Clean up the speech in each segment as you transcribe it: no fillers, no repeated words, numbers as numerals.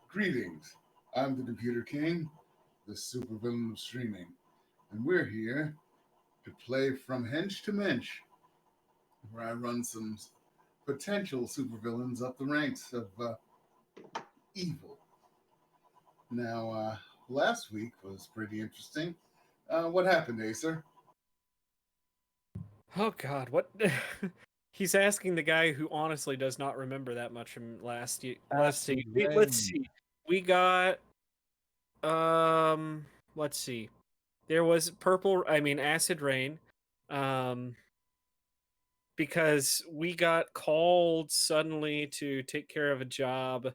Greetings. I'm the Computer King, the supervillain of streaming, and we're here to play From Hench to Mensch, where I run some potential supervillains up the ranks of evil. Now, last week was pretty interesting. What happened, Acer? Oh God, what? He's asking the guy who honestly does not remember that much from last year. Let's see. Let's see. We got um. Let's see. There was acid rain. Um, because we got called suddenly to take care of a job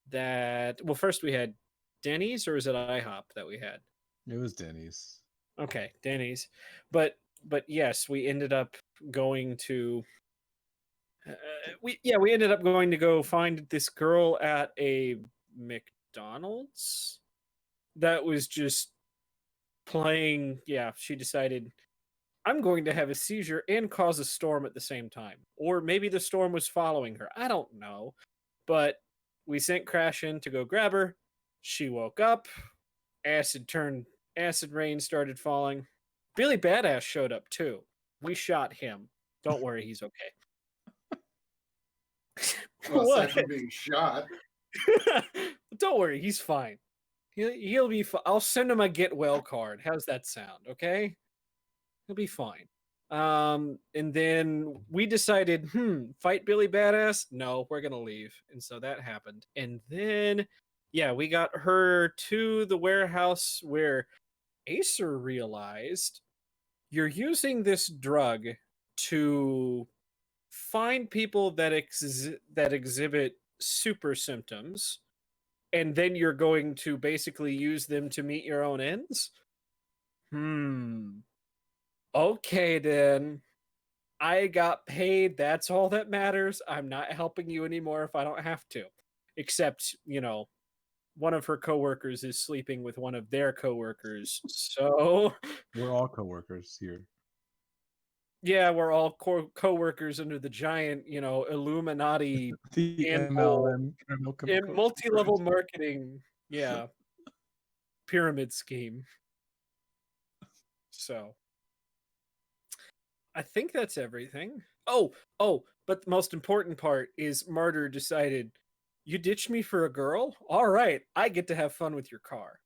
that. Well, first we had Denny's, or was it IHOP that we had? It was Denny's. Okay, Denny's, but yes, we ended up going to we ended up going to go find this girl at a McDonald's that was just playing. Yeah, she decided I'm going to have a seizure and cause a storm at the same time, or maybe the storm was following her. I don't know, but we sent Crash in to go grab her. She woke up. Acid rain started falling. Billy Badass showed up too. We shot him. Don't worry, he's okay. Well, aside from being shot. Don't worry, he's fine. He'll be fine. I'll send him a get well card. How's that sound? Okay, he'll be fine. And then we decided, fight Billy Badass? No, we're gonna leave. And so that happened. And then, yeah, we got her to the warehouse where Acer realized you're using this drug to find people that exhibit super symptoms, and then you're going to basically use them to meet your own ends. Okay, then. I got paid. That's all that matters. I'm not helping you anymore if I don't have to. Except, one of her coworkers is sleeping with one of their coworkers. So we're all coworkers here. Yeah, we're all coworkers under the giant, Illuminati the MLM multi-level marketing, pyramid scheme. So I think that's everything. Oh, but the most important part is Martyr decided, you ditched me for a girl? All right, I get to have fun with your car.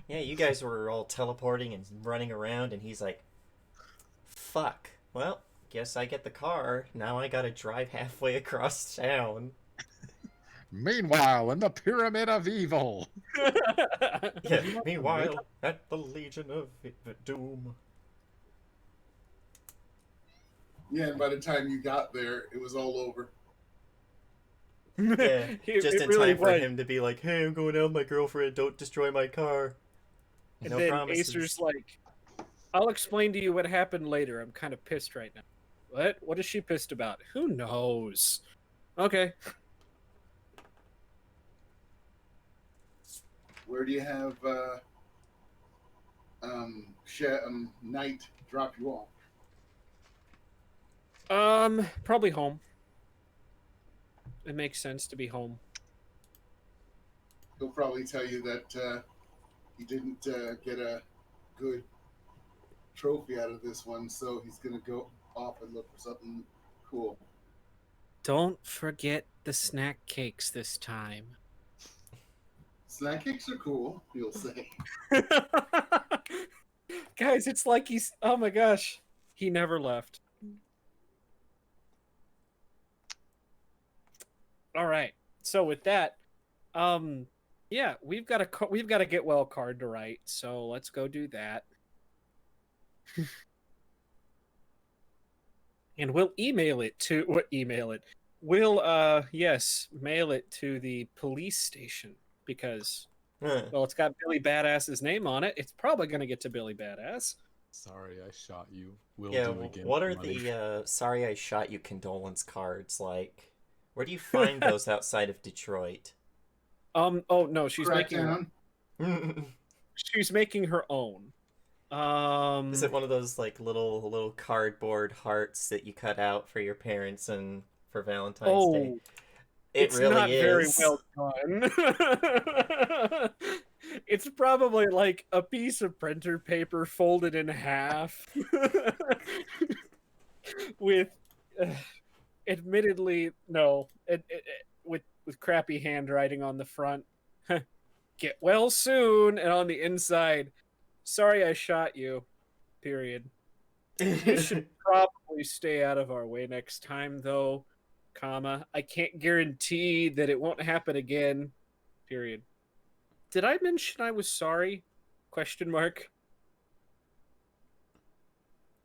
Yeah, you guys were all teleporting and running around, and he's like, fuck. Well, guess I get the car. Now I gotta drive halfway across town. Meanwhile, in the Pyramid of Evil. Yeah, meanwhile, at the Legion of Doom. Yeah, and by the time you got there, it was all over. Yeah, just in time for him to be like, hey, I'm going out with my girlfriend, don't destroy my car. And no then promises. Acer's like, I'll explain to you what happened later. I'm kind of pissed right now. What? What is she pissed about? Who knows? Okay. Where do you have Knight drop you off? Probably home. It makes sense to be home. He'll probably tell you that he didn't get a good trophy out of this one, so he's gonna go off and look for something cool. Don't forget the snack cakes this time. Snack cakes are cool, you'll say. Guys, it's like he's, oh my gosh, he never left. All right. So with that, yeah, we've got a get well card to write. So let's go do that. And we'll email it. We'll mail it to the police station because well, it's got Billy Badass's name on it. It's probably going to get to Billy Badass. Sorry, I shot you. We'll do again. What are the sorry I shot you condolence cards like? Where do you find those outside of Detroit? Oh no, she's making her own. Is it one of those like little cardboard hearts that you cut out for your parents and for Valentine's Day. Oh, It it's really not very is. well done. It's probably like a piece of printer paper folded in half with admittedly no with crappy handwriting on the front. Get well soon, and on the inside, sorry I shot you. Period. You should probably stay out of our way next time, though, comma. I can't guarantee that it won't happen again. Period. Did I mention I was sorry? Question mark.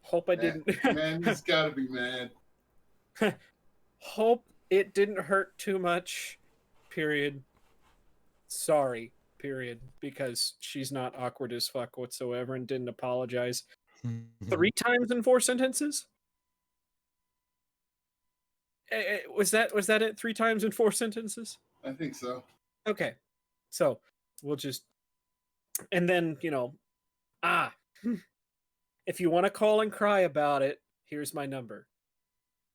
Hope I didn't. Man, he's got to be mad. Hope it didn't hurt too much. Period. Sorry. Period. Because she's not awkward as fuck whatsoever and didn't apologize 3 times in 4 sentences. Was that it? 3 times in 4 sentences? I think so. Okay. So we'll just, and then, if you want to call and cry about it, here's my number.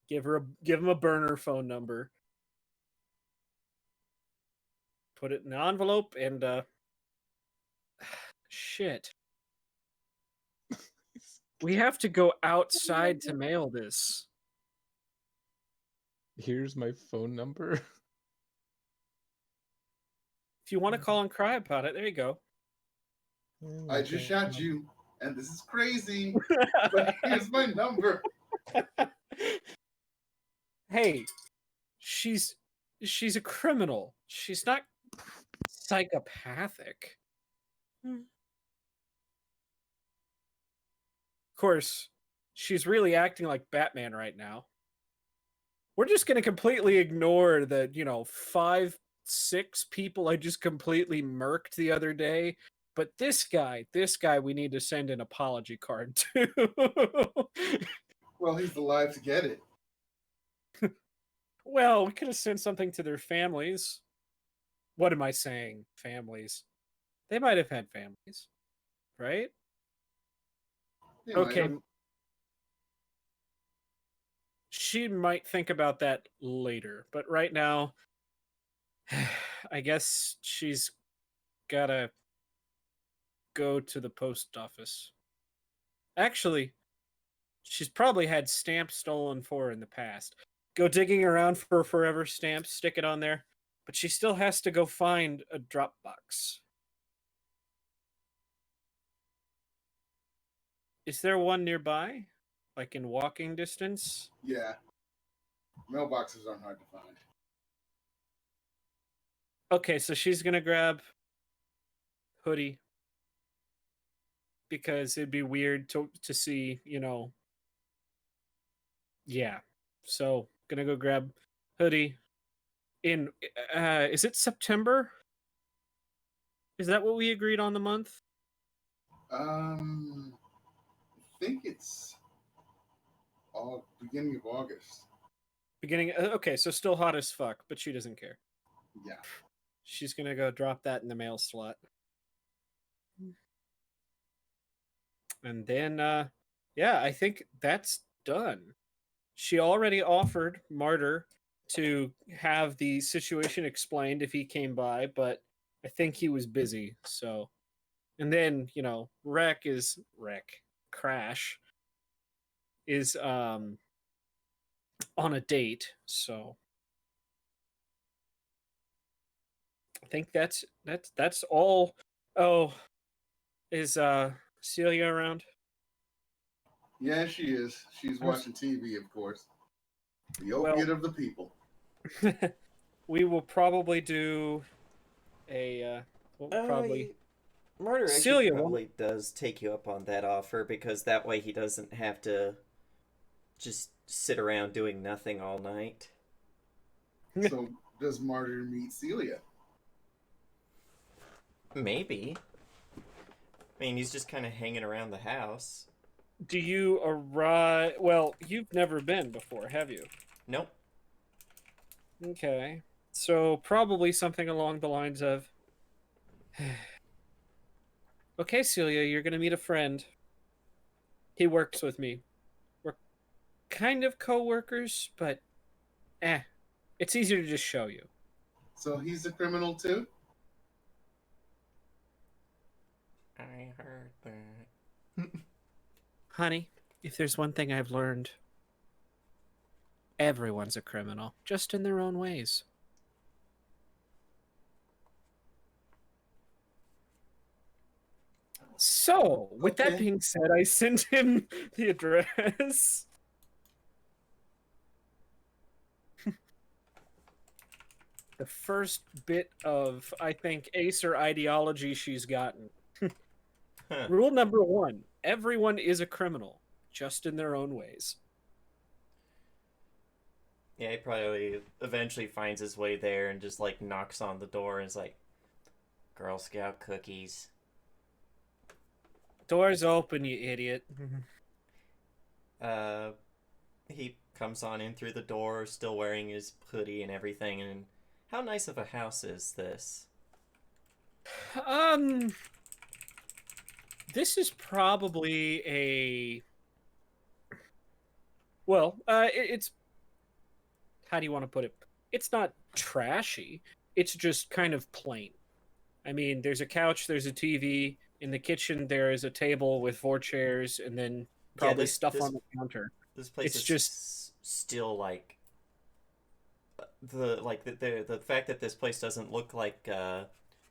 Give him a burner phone number. Put it in an envelope and shit. We have to go outside to mail this. Here's my phone number. If you want to call and cry about it, there you go. I just shot you, and this is crazy. But here's my number. Hey, she's a criminal. She's not psychopathic. Of course, she's really acting like Batman right now. We're just going to completely ignore the, 5, 6 people I just completely murked the other day. But this guy, we need to send an apology card to. Well, he's alive to get it. Well, we could have sent something to their families. What am I saying? Families. They might have had families, right? They Okay. might have. She might think about that later, but right now, I guess she's gotta go to the post office. Actually, she's probably had stamps stolen for her in the past. Go digging around for a forever stamp, stick it on there, but she still has to go find a drop box. Is there one nearby? Like in walking distance? Yeah. Mailboxes aren't hard to find. Okay, so she's gonna grab hoodie. Because it'd be weird to see, Yeah. So gonna go grab hoodie. Is it September? Is that what we agreed on the month? I think it's all beginning of August. Okay, so still hot as fuck, but she doesn't care. Yeah. She's gonna go drop that in the mail slot. And then, I think that's done. She already offered Martyr to have the situation explained if he came by, but I think he was busy, so. And then, Crash is on a date, so. I think that's all. Oh, is Celia around? Yeah, she is. She's watching TV, of course. The opiate of the people. We will probably do a Martyr actually Celia probably does take you up on that offer because that way he doesn't have to just sit around doing nothing all night. So does Martyr meet Celia? Maybe. I mean, he's just kind of hanging around the house. Do you arrive? Well, you've never been before, have you? Nope. Okay. So probably something along the lines of, okay, Celia, you're going to meet a friend. He works with me. We're kind of co-workers, but It's easier to just show you. So he's a criminal too? I heard that. Honey, if there's one thing I've learned, everyone's a criminal, just in their own ways. So, with that Okay. being said, I sent him the address. The first bit of, I think, Acer ideology she's gotten. Huh. Rule number 1, everyone is a criminal, just in their own ways. Yeah, he probably eventually finds his way there and just like knocks on the door and is like, Girl Scout cookies. Door's open, you idiot. He comes on in through the door, still wearing his hoodie and everything. And how nice of a house is this? This is probably a... Well, it's... How do you want to put it? It's not trashy. It's just kind of plain. I mean, there's a couch, there's a TV. In the kitchen, there is a table with 4 chairs, and then probably stuff on the counter. This place It's is just still like the fact that this place doesn't look like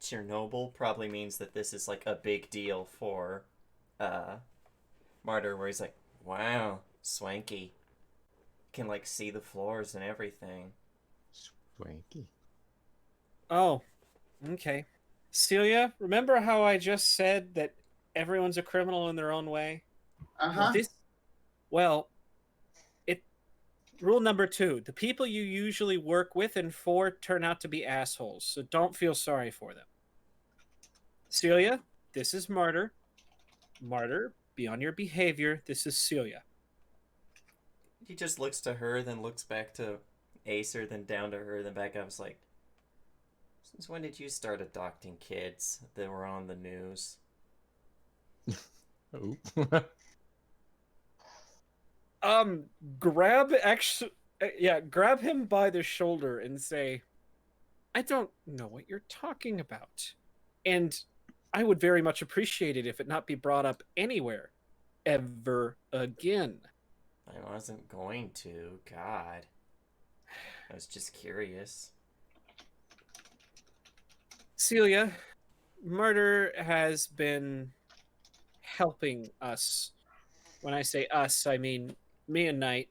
Chernobyl probably means that this is like a big deal for Martyr, where he's like, wow, swanky. Can like see the floors and everything. Swanky. Oh, okay. Celia, remember how I just said that everyone's a criminal in their own way? Uh-huh. Rule number 2, the people you usually work with and for turn out to be assholes, so don't feel sorry for them. Celia, this is Martyr. Martyr, be on your behavior. This is Celia. He just looks to her, then looks back to Acer, then down to her, then back up. It's like, since when did you start adopting kids that were on the news? Oh. Grab him by the shoulder and say, I don't know what you're talking about. And I would very much appreciate it if it not be brought up anywhere ever again. I wasn't going to. God. I was just curious. Celia, Martyr has been helping us. When I say us, I mean me and Knight.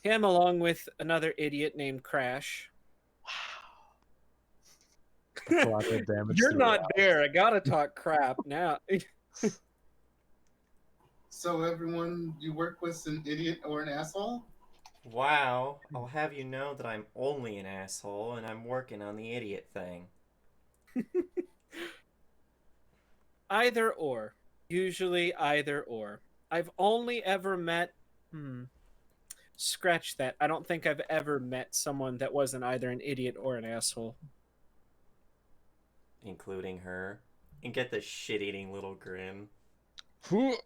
Him along with another idiot named Crash. Collateral damage You're to not the there. I gotta talk crap now. So everyone you work with is an idiot or an asshole? Wow. I'll have you know that I'm only an asshole and I'm working on the idiot thing. Either or. Usually either or. I've only ever met... Scratch that. I don't think I've ever met someone that wasn't either an idiot or an asshole. Including her. And get the shit-eating little grin. Whew.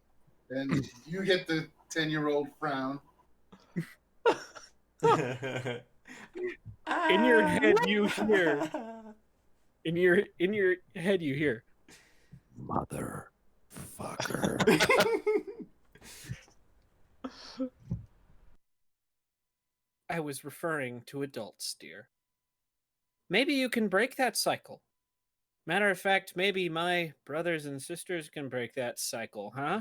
And you get the 10-year-old frown. In your head, you hear. In your head, you hear. Motherfucker. I was referring to adults, dear. Maybe you can break that cycle. Matter of fact, maybe my brothers and sisters can break that cycle, huh?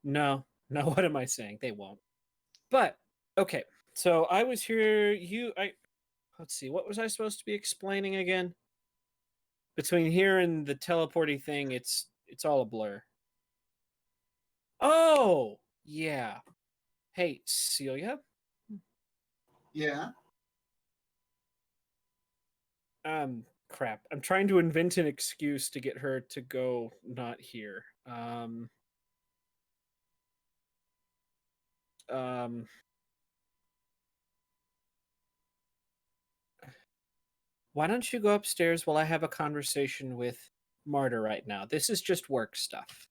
No, what am I saying? They won't. But, okay, so I was here, let's see, what was I supposed to be explaining again? Between here and the teleporting thing, it's all a blur. Oh, yeah. Hey, Celia? Yeah. Crap. I'm trying to invent an excuse to get her to go not here. Why don't you go upstairs while I have a conversation with Martyr right now? This is just work stuff.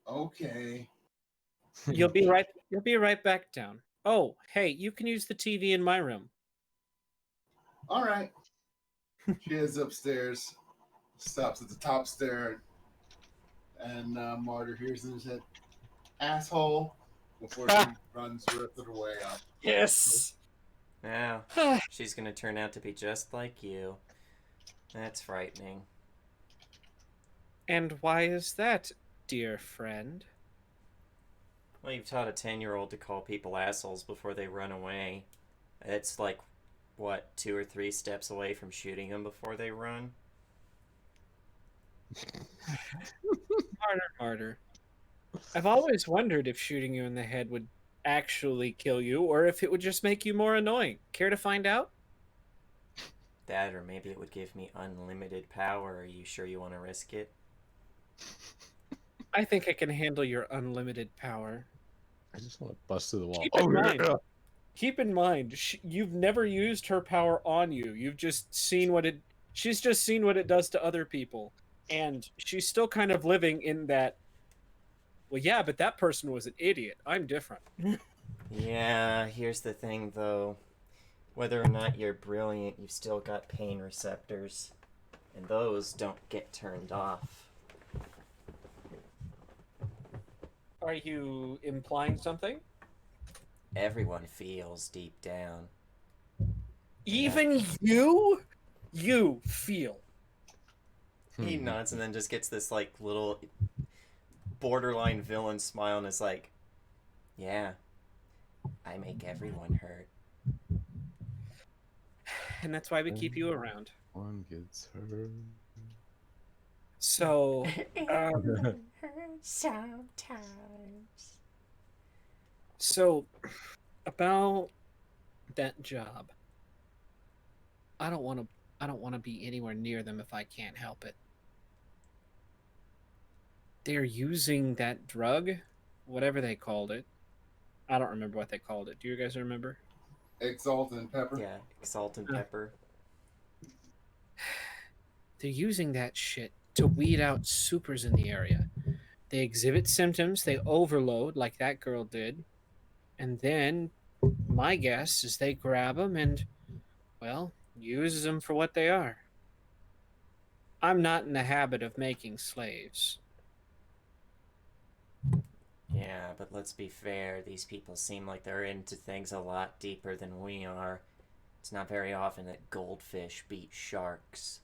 Okay. You'll be right back down. Oh, hey, you can use the TV in my room. All right. She heads upstairs, stops at the top stair, and Martyr hears in his head, "Asshole," before she runs the rest of the way up. Yes. Now, she's gonna turn out to be just like you. That's frightening. And why is that, dear friend? Well, you've taught a 10-year-old to call people assholes before they run away. It's like, what, 2 or 3 steps away from shooting them before they run? Martyr. I've always wondered if shooting you in the head would actually kill you, or if it would just make you more annoying. Care to find out? That, or maybe it would give me unlimited power. Are you sure you want to risk it? I think I can handle your unlimited power. I just want to bust through the wall. Keep in mind, you've never used her power on you. You've just seen what it. She's just seen what it does to other people, and she's still kind of living in that. Well, yeah, but that person was an idiot. I'm different. Yeah, here's the thing, though. Whether or not you're brilliant, you've still got pain receptors, and those don't get turned off. Are you implying something? Everyone feels deep down. Even you? You feel. He nods and then just gets this, like, little borderline villain smile and is like, yeah, I make everyone hurt. And that's why we keep you around. One gets hurt. So, Sometimes. So, about that job. I don't want to be anywhere near them if I can't help it. They're using that drug, whatever they called it. I don't remember what they called it. Do you guys remember? Exalted pepper. Yeah, salt and pepper. They're using that shit to weed out supers in the area. They exhibit symptoms, they overload like that girl did, and then my guess is they grab them and, well, use them for what they are. I'm not in the habit of making slaves. Yeah, but let's be fair, these people seem like they're into things a lot deeper than we are. It's not very often that goldfish beat sharks.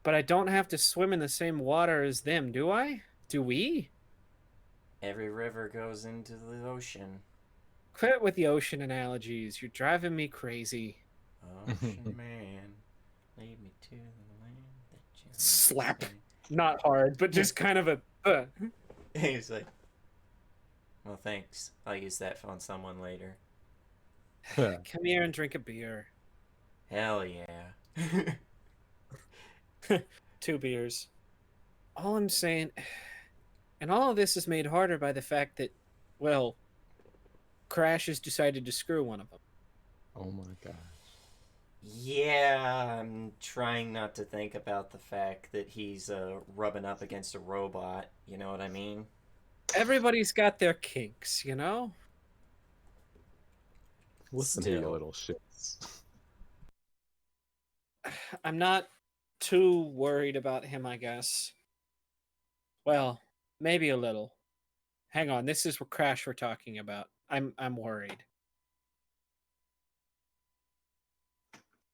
But I don't have to swim in the same water as them, do I? Do we? Every river goes into the ocean. Quit with the ocean analogies. You're driving me crazy. Ocean man, lead me to the land that you Slap. say. Not hard, but just kind of a... He's like, well, thanks. I'll use that on someone later. Come here and drink a beer. Hell yeah. 2 beers. All I'm saying... And all of this is made harder by the fact that, well, Crash has decided to screw one of them. Oh my gosh. Yeah, I'm trying not to think about the fact that he's rubbing up against a robot. You know what I mean? Everybody's got their kinks, you know? Listen to you Still. little shits. I'm not too worried about him, I guess. Well, maybe a little. Hang on, this is what Crash we're talking about. I'm worried.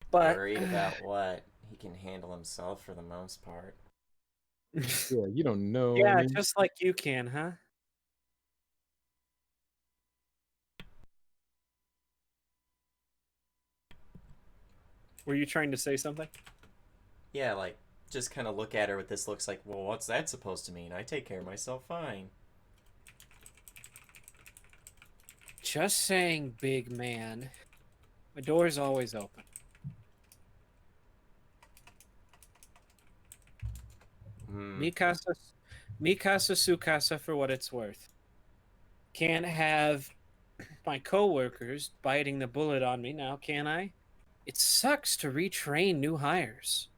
But Worried about what? He can handle himself for the most part. Yeah, you don't know. yeah, I mean, just like you can, huh? Were you trying to say something? Yeah, like, just kind of look at her with this looks like, well, what's that supposed to mean? I take care of myself fine. Just saying, big man. My door's always open. Mikasa Sukasa for what it's worth. Can't have my coworkers biting the bullet on me now, can I? It sucks to retrain new hires.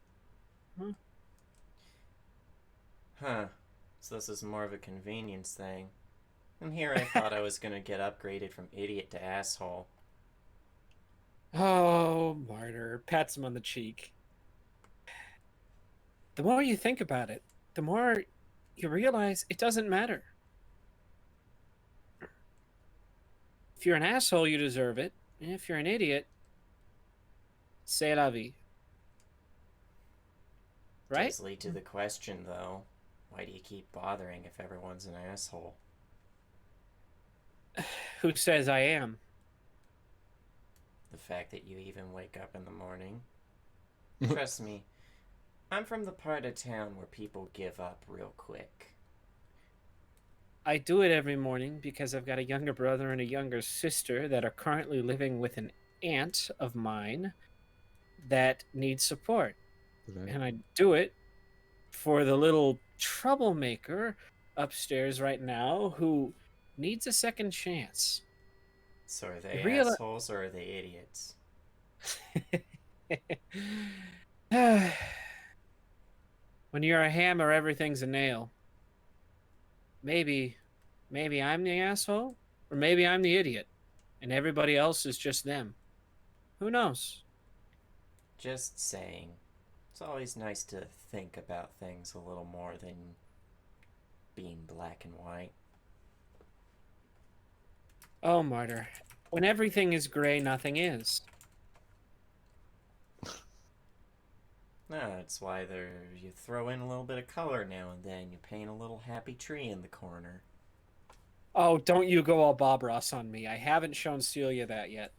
Huh. So this is more of a convenience thing. And here I thought I was gonna get upgraded from idiot to asshole. Oh, martyr. Pats him on the cheek. The more you think about it, the more you realize it doesn't matter. If you're an asshole, you deserve it. And if you're an idiot, c'est la vie. Right? Does lead to the question, though. Why do you keep bothering if everyone's an asshole? Who says I am? The fact that you even wake up in the morning. Trust me, I'm from the part of town where people give up real quick. I do it every morning because I've got a younger brother and a younger sister that are currently living with an aunt of mine that needs support. Right. And I do it for the little troublemaker upstairs right now who needs a second chance. So are they Real- assholes or are they idiots? When you're a hammer, everything's a nail. Maybe I'm the asshole, or maybe I'm the idiot, and everybody else is just them. Who knows? Just saying. It's always nice to think about things a little more than being black and white. Oh, martyr. When everything is gray, nothing is. That's why you throw in a little bit of color now and then. You paint a little happy tree in the corner. Oh, don't you go all Bob Ross on me. I haven't shown Celia that yet.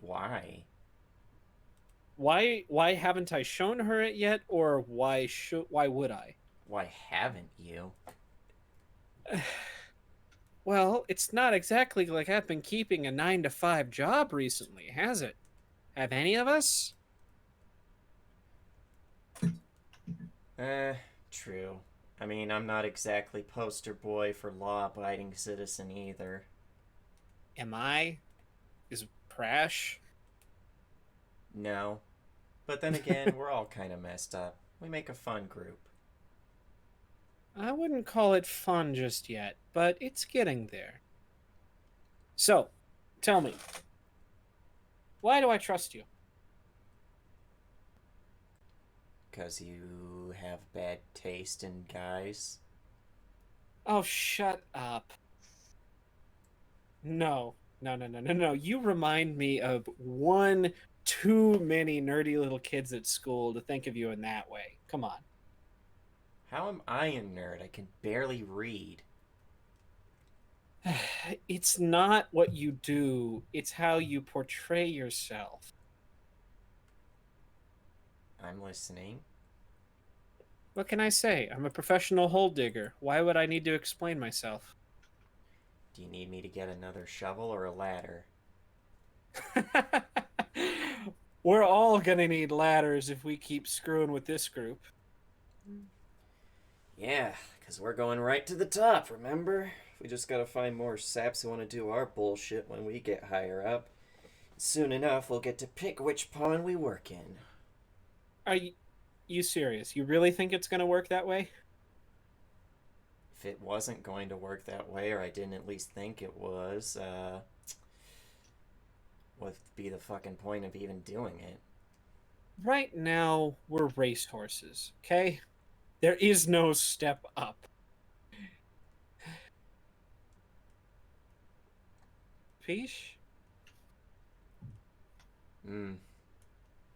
Why? Why haven't I shown her it yet, or why would I? Why haven't you? Well, it's not exactly like I've been keeping a 9-to-5 job recently, has it? Have any of us? True. I mean, I'm not exactly poster boy for law-abiding citizen either. Am I? Is Prash? No. But then again, we're all kind of messed up. We make a fun group. I wouldn't call it fun just yet, but it's getting there. So, tell me, why do I trust you? 'Cause you have bad taste in guys. Oh, shut up. No. You remind me of one too many nerdy little kids at school to think of you in that way. Come on. How am I a nerd? I can barely read. It's not what you do, it's how you portray yourself. I'm listening. What can I say? I'm a professional hole digger. Why would I need to explain myself? Do you need me to get another shovel or a ladder? We're all gonna need ladders if we keep screwing with this group. Yeah, 'cause we're going right to the top, remember? We just gotta find more saps who want to do our bullshit when we get higher up. Soon enough, we'll get to pick which pond we work in. Are you serious? You really think it's gonna work that way? If it wasn't going to work that way, or I didn't at least think it was, what'd be the fucking point of even doing it? Right now, we're racehorses, okay? There is no step up. Peace?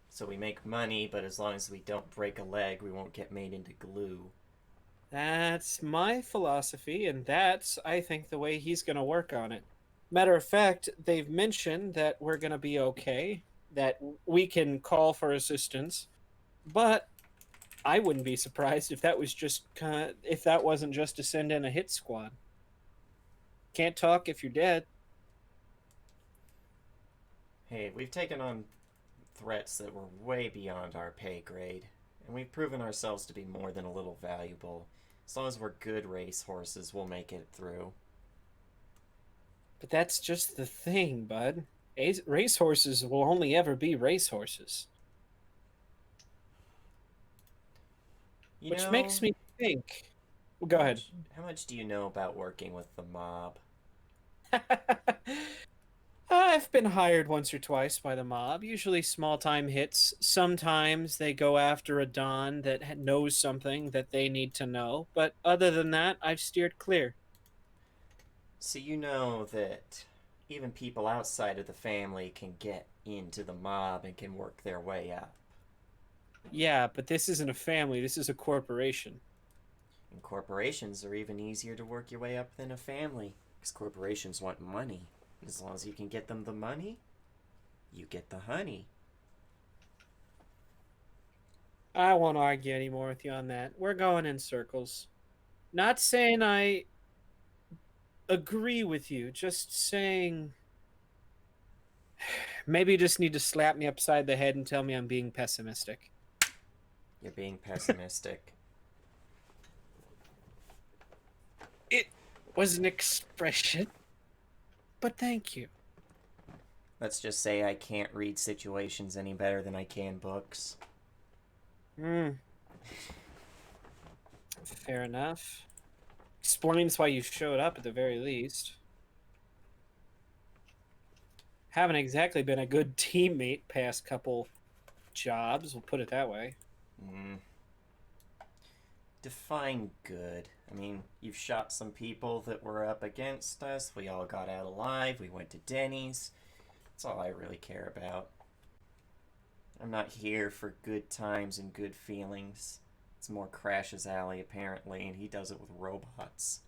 So we make money, but as long as we don't break a leg, we won't get made into glue. That's my philosophy, and that's, I think, the way he's going to work on it. Matter of fact, they've mentioned that we're going to be okay, that we can call for assistance, but I wouldn't be surprised if that was just if that wasn't just to send in a hit squad. Can't talk if you're dead. Hey, we've taken on threats that were way beyond our pay grade, and we've proven ourselves to be more than a little valuable. As long as we're good racehorses, we'll make it through. But that's just the thing, bud. Racehorses will only ever be racehorses. You Which know, makes me think, Well, go ahead. How much do you know about working with the mob? I've been hired once or twice by the mob, usually small time hits. Sometimes they go after a Don that knows something that they need to know, but other than that, I've steered clear. So you know that even people outside of the family can get into the mob and can work their way up. Yeah, but this isn't a family, this is a corporation. And corporations are even easier to work your way up than a family, because corporations want money. And as long as you can get them the money, you get the honey. I won't argue anymore with you on that. We're going in circles. Not saying I agree with you, just saying maybe you just need to slap me upside the head and tell me I'm being pessimistic. You're being pessimistic. It was an expression, but thank you. Let's just say I can't read situations any better than I can books. Fair enough. Explains why you showed up at the very least. Haven't exactly been a good teammate past couple jobs, we'll put it that way. Define good. I mean, you've shot some people that were up against us. We all got out alive. We went to Denny's. That's all I really care about. I'm not here for good times and good feelings. It's more Crash's alley, apparently, and he does it with robots.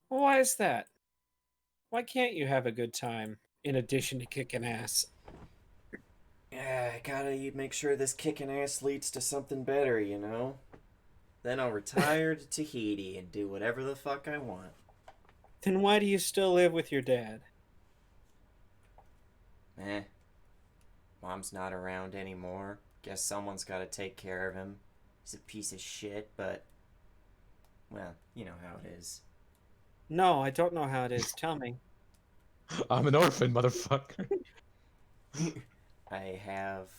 Well, why is that? Why can't you have a good time in addition to kicking ass? Yeah, I gotta make sure this kicking ass leads to something better, you know? Then I'll retire to Tahiti and do whatever the fuck I want. Then why do you still live with your dad? Eh. Mom's not around anymore. Guess someone's gotta take care of him. He's a piece of shit, but... well, you know how it is. No, I don't know how it is. Tell me. I'm an orphan, motherfucker. I have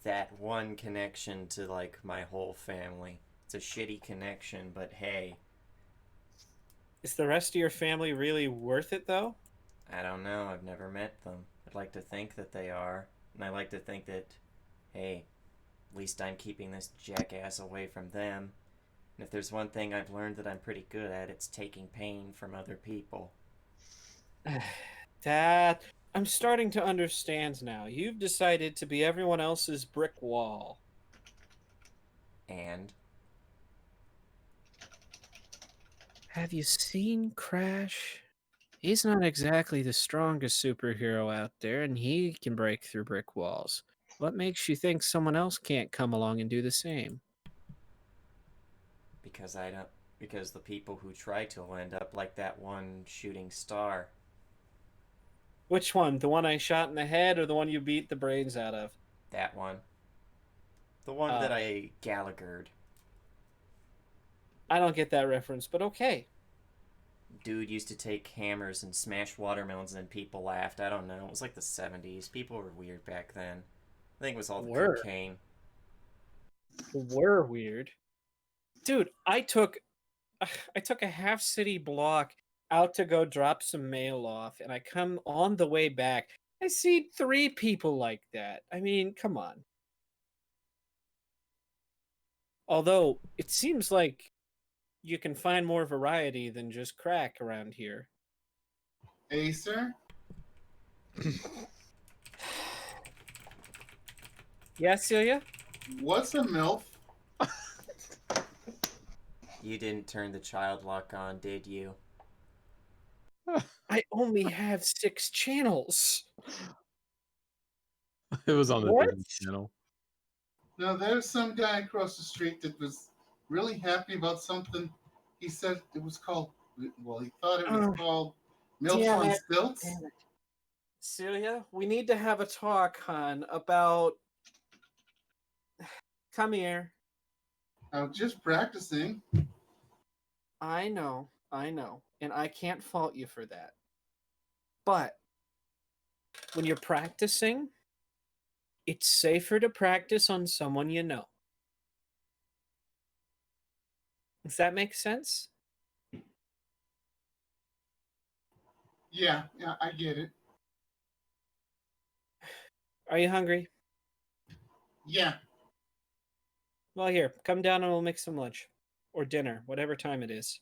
that one connection to, like, my whole family. It's a shitty connection, but hey, Is the rest of your family really worth it, though? I don't know. I've never met them. I'd like to think that they are. And I like to think that, hey, at least I'm keeping this jackass away from them. And if there's one thing I've learned that I'm pretty good at, it's taking pain from other people. That... I'm starting to understand now. You've decided to be everyone else's brick wall. And Have you seen Crash? He's not exactly the strongest superhero out there, and he can break through brick walls. What makes you think someone else can't come along and do the same? because the people who try to will end up like that one shooting star. Which one? The one I shot in the head or the one you beat the brains out of? That one. The one that I Gallaghered. I don't get that reference, but okay. Dude used to take hammers and smash watermelons and people laughed. I don't know. It was like the 70s. People were weird back then. I think it was all the Were. cocaine. Were weird. Dude, I took a half city block out to go drop some mail off, and I come on the way back. I see 3 people like that. I mean, come on. Although, it seems like you can find more variety than just crack around here. Acer? Yeah, Celia? What's a MILF? You didn't turn the child lock on, did you? I only have 6 channels. It was on the What? Disney Channel. Now, there's some guy across the street that was really happy about something. He said it was called, well, he thought it was Oh, called MILF damn on it. Stilts. Damn it. Celia, we need to have a talk, hon, about... Come here. I was just practicing. I know, and I can't fault you for that. But when you're practicing, it's safer to practice on someone you know. Does that make sense? Yeah, I get it. Are you hungry? Yeah. Well, here, come down and we'll make some lunch. Or dinner, whatever time it is.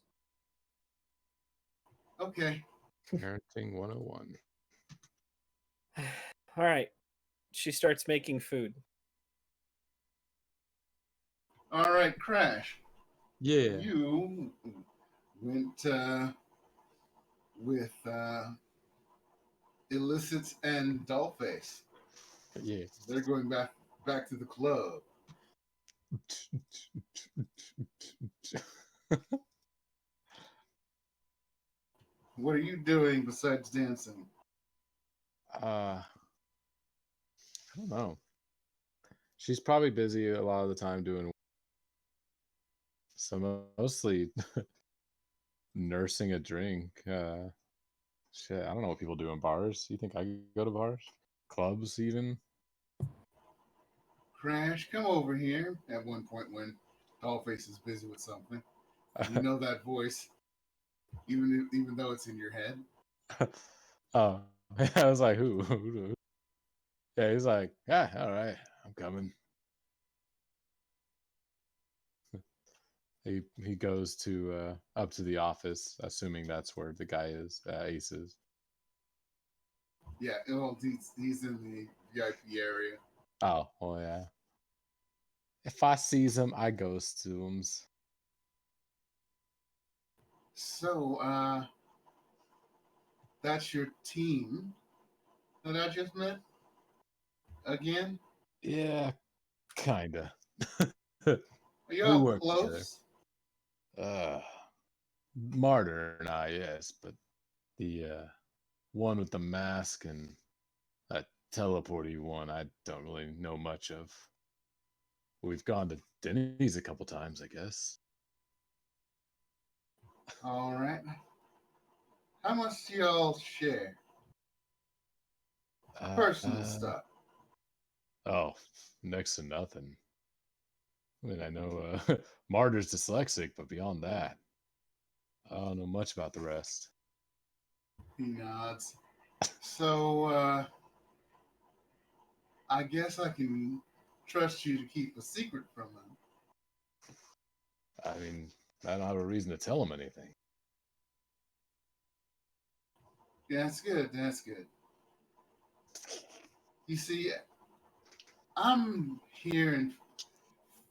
Okay. Parenting 101. All right. She starts making food. All right, Crash. Yeah. You went with Illicit and Dollface. Yeah. They're going back to the club. What are you doing besides dancing? I don't know. She's probably busy a lot of the time doing so mostly nursing a drink. Shit, I don't know what people do in bars. You think I go to bars? Clubs even? Crash, come over here. At one point when Dollface is busy with something. You know that voice, even though it's in your head. Oh, I was like, who? Yeah, he's like, yeah, all right, I'm coming. He goes to up to the office, assuming that's where the guy is, Ace is. Yeah, well, he's in the VIP area. Oh, well, yeah. If I sees him, I goes to him. So, that's your team that I just met again. Yeah, kinda. Are We y'all work together. close? Martyr and I, yes, but the one with the mask and that teleporty one, I don't really know much of. We've gone to Denny's a couple times, I guess. All right. How much do y'all share? Personal Uh, stuff. oh, next to nothing. I mean, I know Martyr's dyslexic, but beyond that, I don't know much about the rest. He nods. So, I guess I can trust you to keep a secret from them. I mean, I don't have a reason to tell him anything. Yeah, that's good. That's good. You see, I'm here in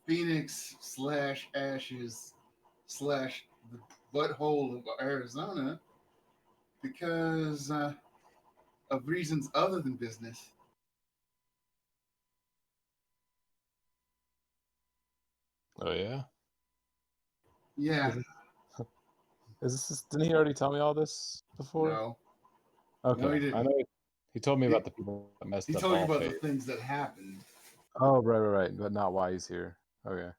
Phoenix / Ashes / the butthole of Arizona because of reasons other than business. Oh yeah, Yeah, is this? Didn't he already tell me all this before? no, no, Okay, he I didn't. know he told me He, about the people that he messed up told you about the Dollface. things that happened. Oh, right, but not why he's here. Okay.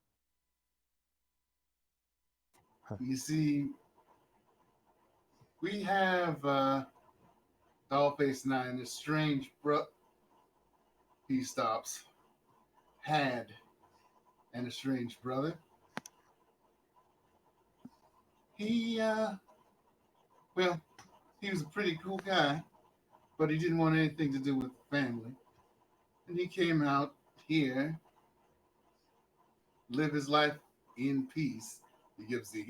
You see, we have Dollface and I and this strange he stops, had an estranged brother. He, well, he was a pretty cool guy, but he didn't want anything to do with family. And he came out here, live his life in peace. He gives the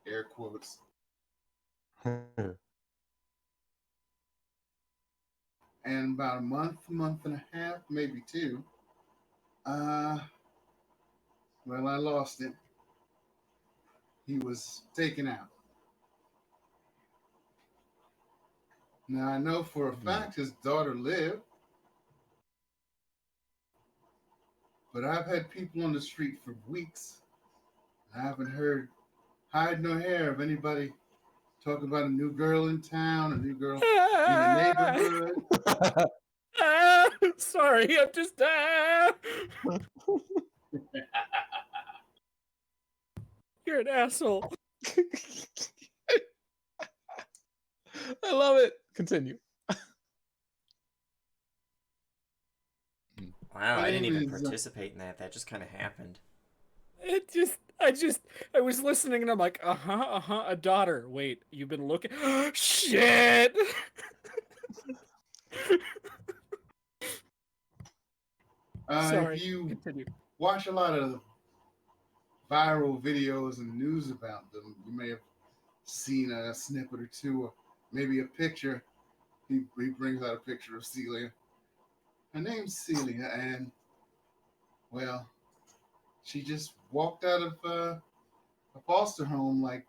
air quotes. And about a month and a half, maybe two, uh, well, I lost him. He was taken out. Now I know for a fact his daughter lived, but I've had people on the street for weeks. I haven't heard hide nor hair of anybody talking about a new girl in town, a new girl in the neighborhood. Sorry, I'm just. You're an asshole. I love it. Continue. Wow, My I didn't name even is participate in that. That just kind of happened. It just. I was listening and I'm like, a daughter. Wait, you've been looking. Shit! If Sorry, you continue. watch a lot of viral videos and news about them, you may have seen a snippet or two, or maybe a picture. He brings out a picture of Celia. Her name's Celia, and well, she just walked out of a foster home like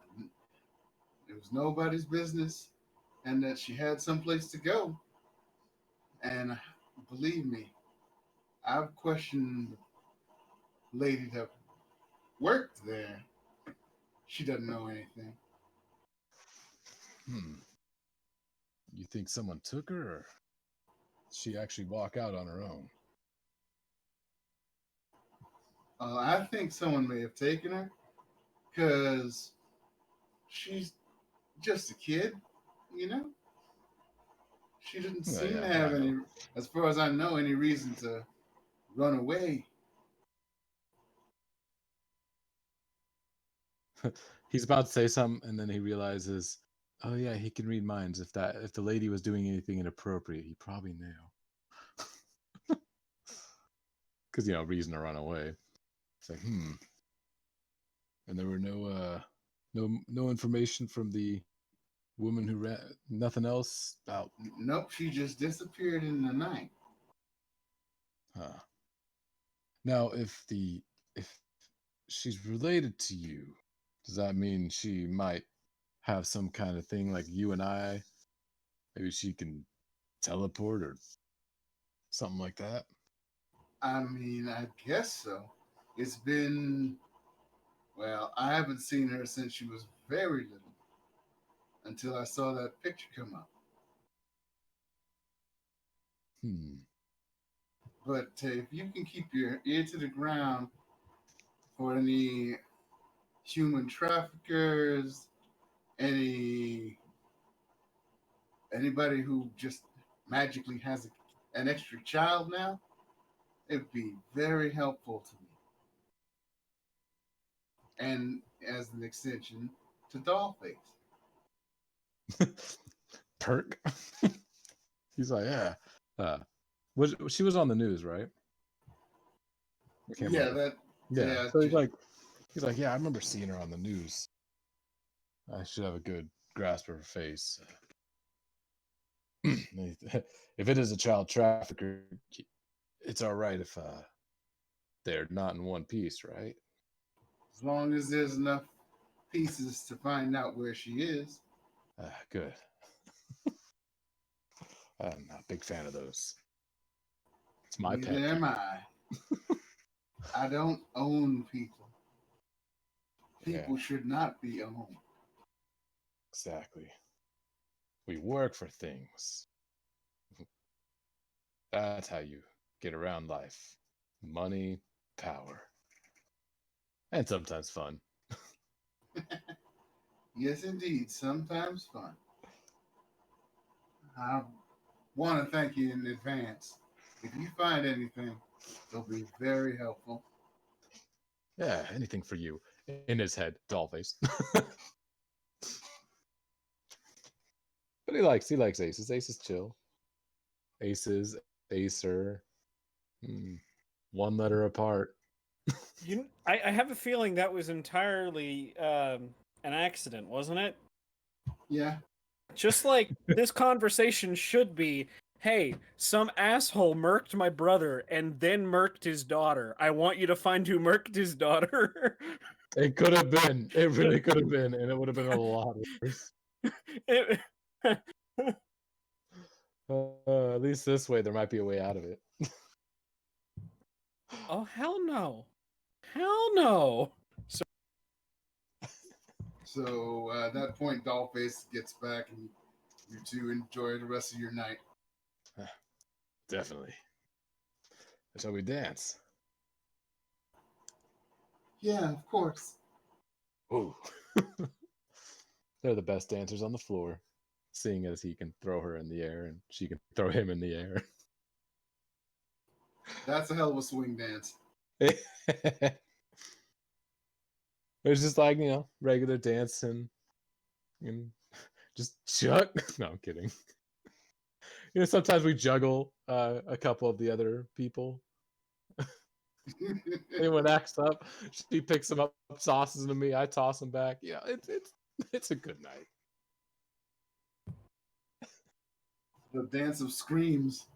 it was nobody's business, and that she had someplace to go. And believe me, I've questioned the lady that worked there. She doesn't know anything. Hmm. You think someone took her, or did she actually walk out on her own? I think someone may have taken her because she's just a kid, you know? She didn't Yeah, seem to yeah, have I know. any, as far as I know, any reason to run away. He's about to say something, and then he realizes, oh yeah, he can read minds. If the lady was doing anything inappropriate, he probably knew. Because reason to run away. It's like, and there were no information from the woman who ran. Nothing else about. Nope, she just disappeared in the night. Huh. Now, if she's related to you, does that mean she might have some kind of thing like you and I? Maybe she can teleport or something like that. I mean, I guess so. It's been, well, I haven't seen her since she was very little until I saw that picture come up. Hmm. But if you can keep your ear to the ground for any human traffickers, anybody who just magically has an extra child now, it'd be very helpful to me. And as an extension to Dollface. Perk. He's like, yeah. Uh, she was on the news, right? I can't Yeah, remember. that. Yeah. Yeah, So he's like, yeah, I remember seeing her on the news. I should have a good grasp of her face. If it is a child trafficker, it's all right if they're not in one piece, right? as long as there's enough pieces to find out where she is. Good. I'm not a big fan of those. It's my Neither pet am peeve. I. I don't own people. Yeah, People should not be owned. exactly. We work for things. That's how you get around life. Money, power, and sometimes fun. Yes, indeed. Sometimes fun. I want to thank you in advance. If you find anything, it'll be very helpful. Yeah, anything for you. In his head, Dollface. But he likes aces. Aces chill. Aces, acer. Hmm, one letter apart. I have a feeling that was entirely an accident, wasn't it? Yeah, Just like this conversation should be, hey, some asshole murked my brother and then murked his daughter. I want you to find who murked his daughter. It could have been. It really could have been, and it would have been a lot worse. It- At least this way, there might be a way out of it. oh, hell no. Hell no. so at that point, Dollface gets back, and you two enjoy the rest of your night. Definitely. Shall we dance? Yeah, of course. Ooh. They're the best dancers on the floor, seeing as he can throw her in the air and she can throw him in the air. That's a hell of a swing dance. It's just like, regular dancing and just chuck. No, I'm kidding. Sometimes we juggle a couple of the other people. Anyone acts up, she picks them up, tosses them to me. I toss them back. Yeah, it's a good night. The dance of screams.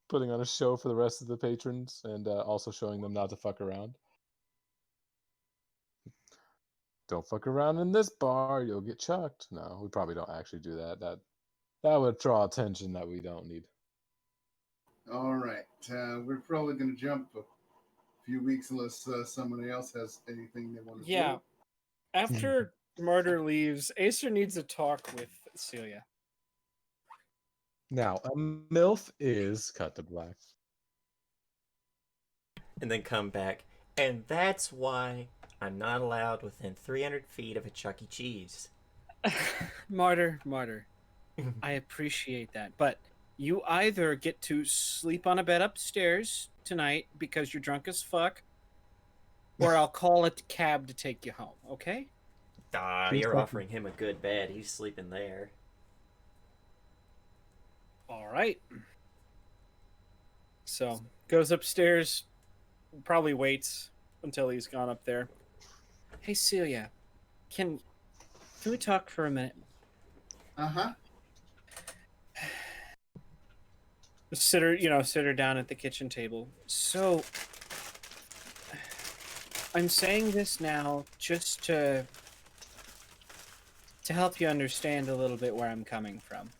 Putting on a show for the rest of the patrons and also showing them not to fuck around. Don't fuck around in this bar, you'll get chucked. No, we probably don't actually do that. That would draw attention that we don't need. All right. We're probably going to jump a few weeks unless somebody else has anything they want to Yeah. do. After Murder leaves, Acer needs to talk with Celia. Now, a MILF is cut to black. And then come back. And that's why I'm not allowed within 300 feet of a Chuck E. Cheese. Martyr. I appreciate that. But you either get to sleep on a bed upstairs tonight because you're drunk as fuck, or I'll call a cab to take you home, okay? You're offering him a good bed. He's sleeping there. All right. So, goes upstairs, probably waits until he's gone up there. Hey, Celia, can we talk for a minute? Uh-huh. Sit her down at the kitchen table. So, I'm saying this now just to help you understand a little bit where I'm coming from.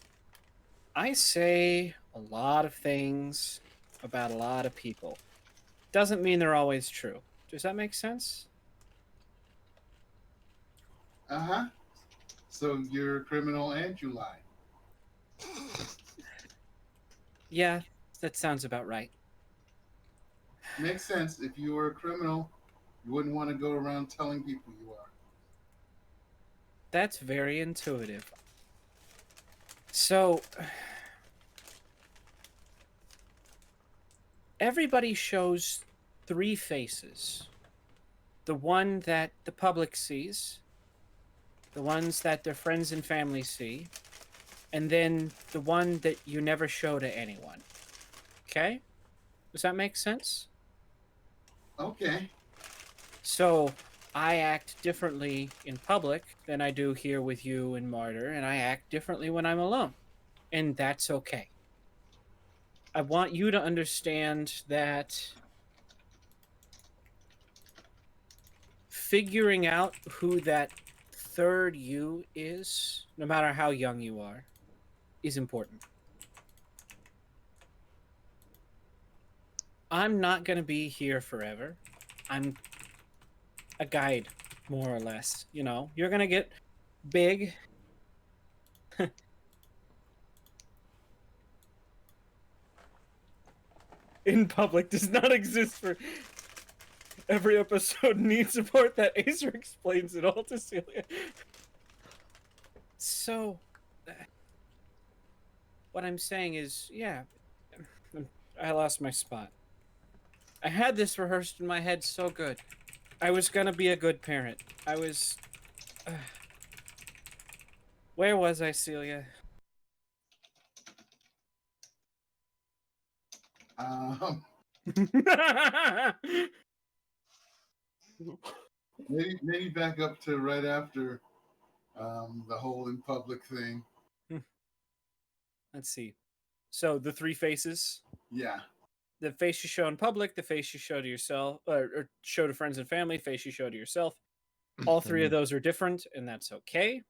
I say a lot of things about a lot of people. Doesn't mean they're always true. Does that make sense? Uh-huh. So you're a criminal and you lie. Yeah, that sounds about right. Makes sense. If you were a criminal, you wouldn't want to go around telling people you are. That's very intuitive. So, everybody shows three faces. The one that the public sees, the ones that their friends and family see, and then the one that you never show to anyone. Okay? Does that make sense? Okay. So, I act differently in public than I do here with you and Martyr, and I act differently when I'm alone. And that's okay. I want you to understand that figuring out who that third you is, no matter how young you are, is important. I'm not going to be here forever. I'm a guide, more or less. You're going to get big. In public does not exist for every episode needs support. That Acer explains it all to Celia. So, what I'm saying is, yeah, I lost my spot. I had this rehearsed in my head so good. I was gonna be a good parent. I was... Where was I, Celia? Maybe back up to right after the whole in public thing. Let's see. So, the three faces. Yeah. The face you show in public, the face you show to yourself, or show to friends and family, face you show to yourself. All three of those are different, and that's okay.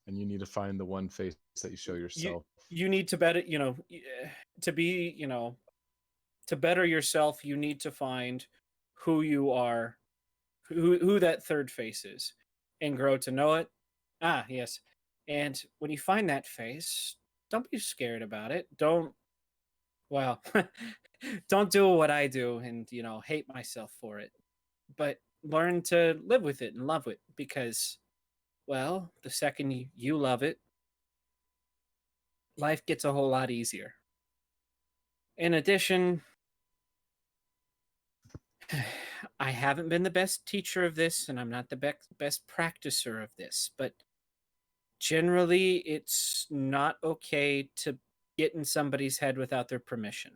And you need to find the one face that you show yourself. You need to better, to be, to better yourself, you need to find who you are, who that third face is, and grow to know it. Ah, yes. And when you find that face, don't be scared about it. Don't do what I do and, hate myself for it. But learn to live with it and love it because, well, the second you love it, life gets a whole lot easier. In addition, I haven't been the best teacher of this, and I'm not the best practicer of this, but generally, it's not okay to get in somebody's head without their permission,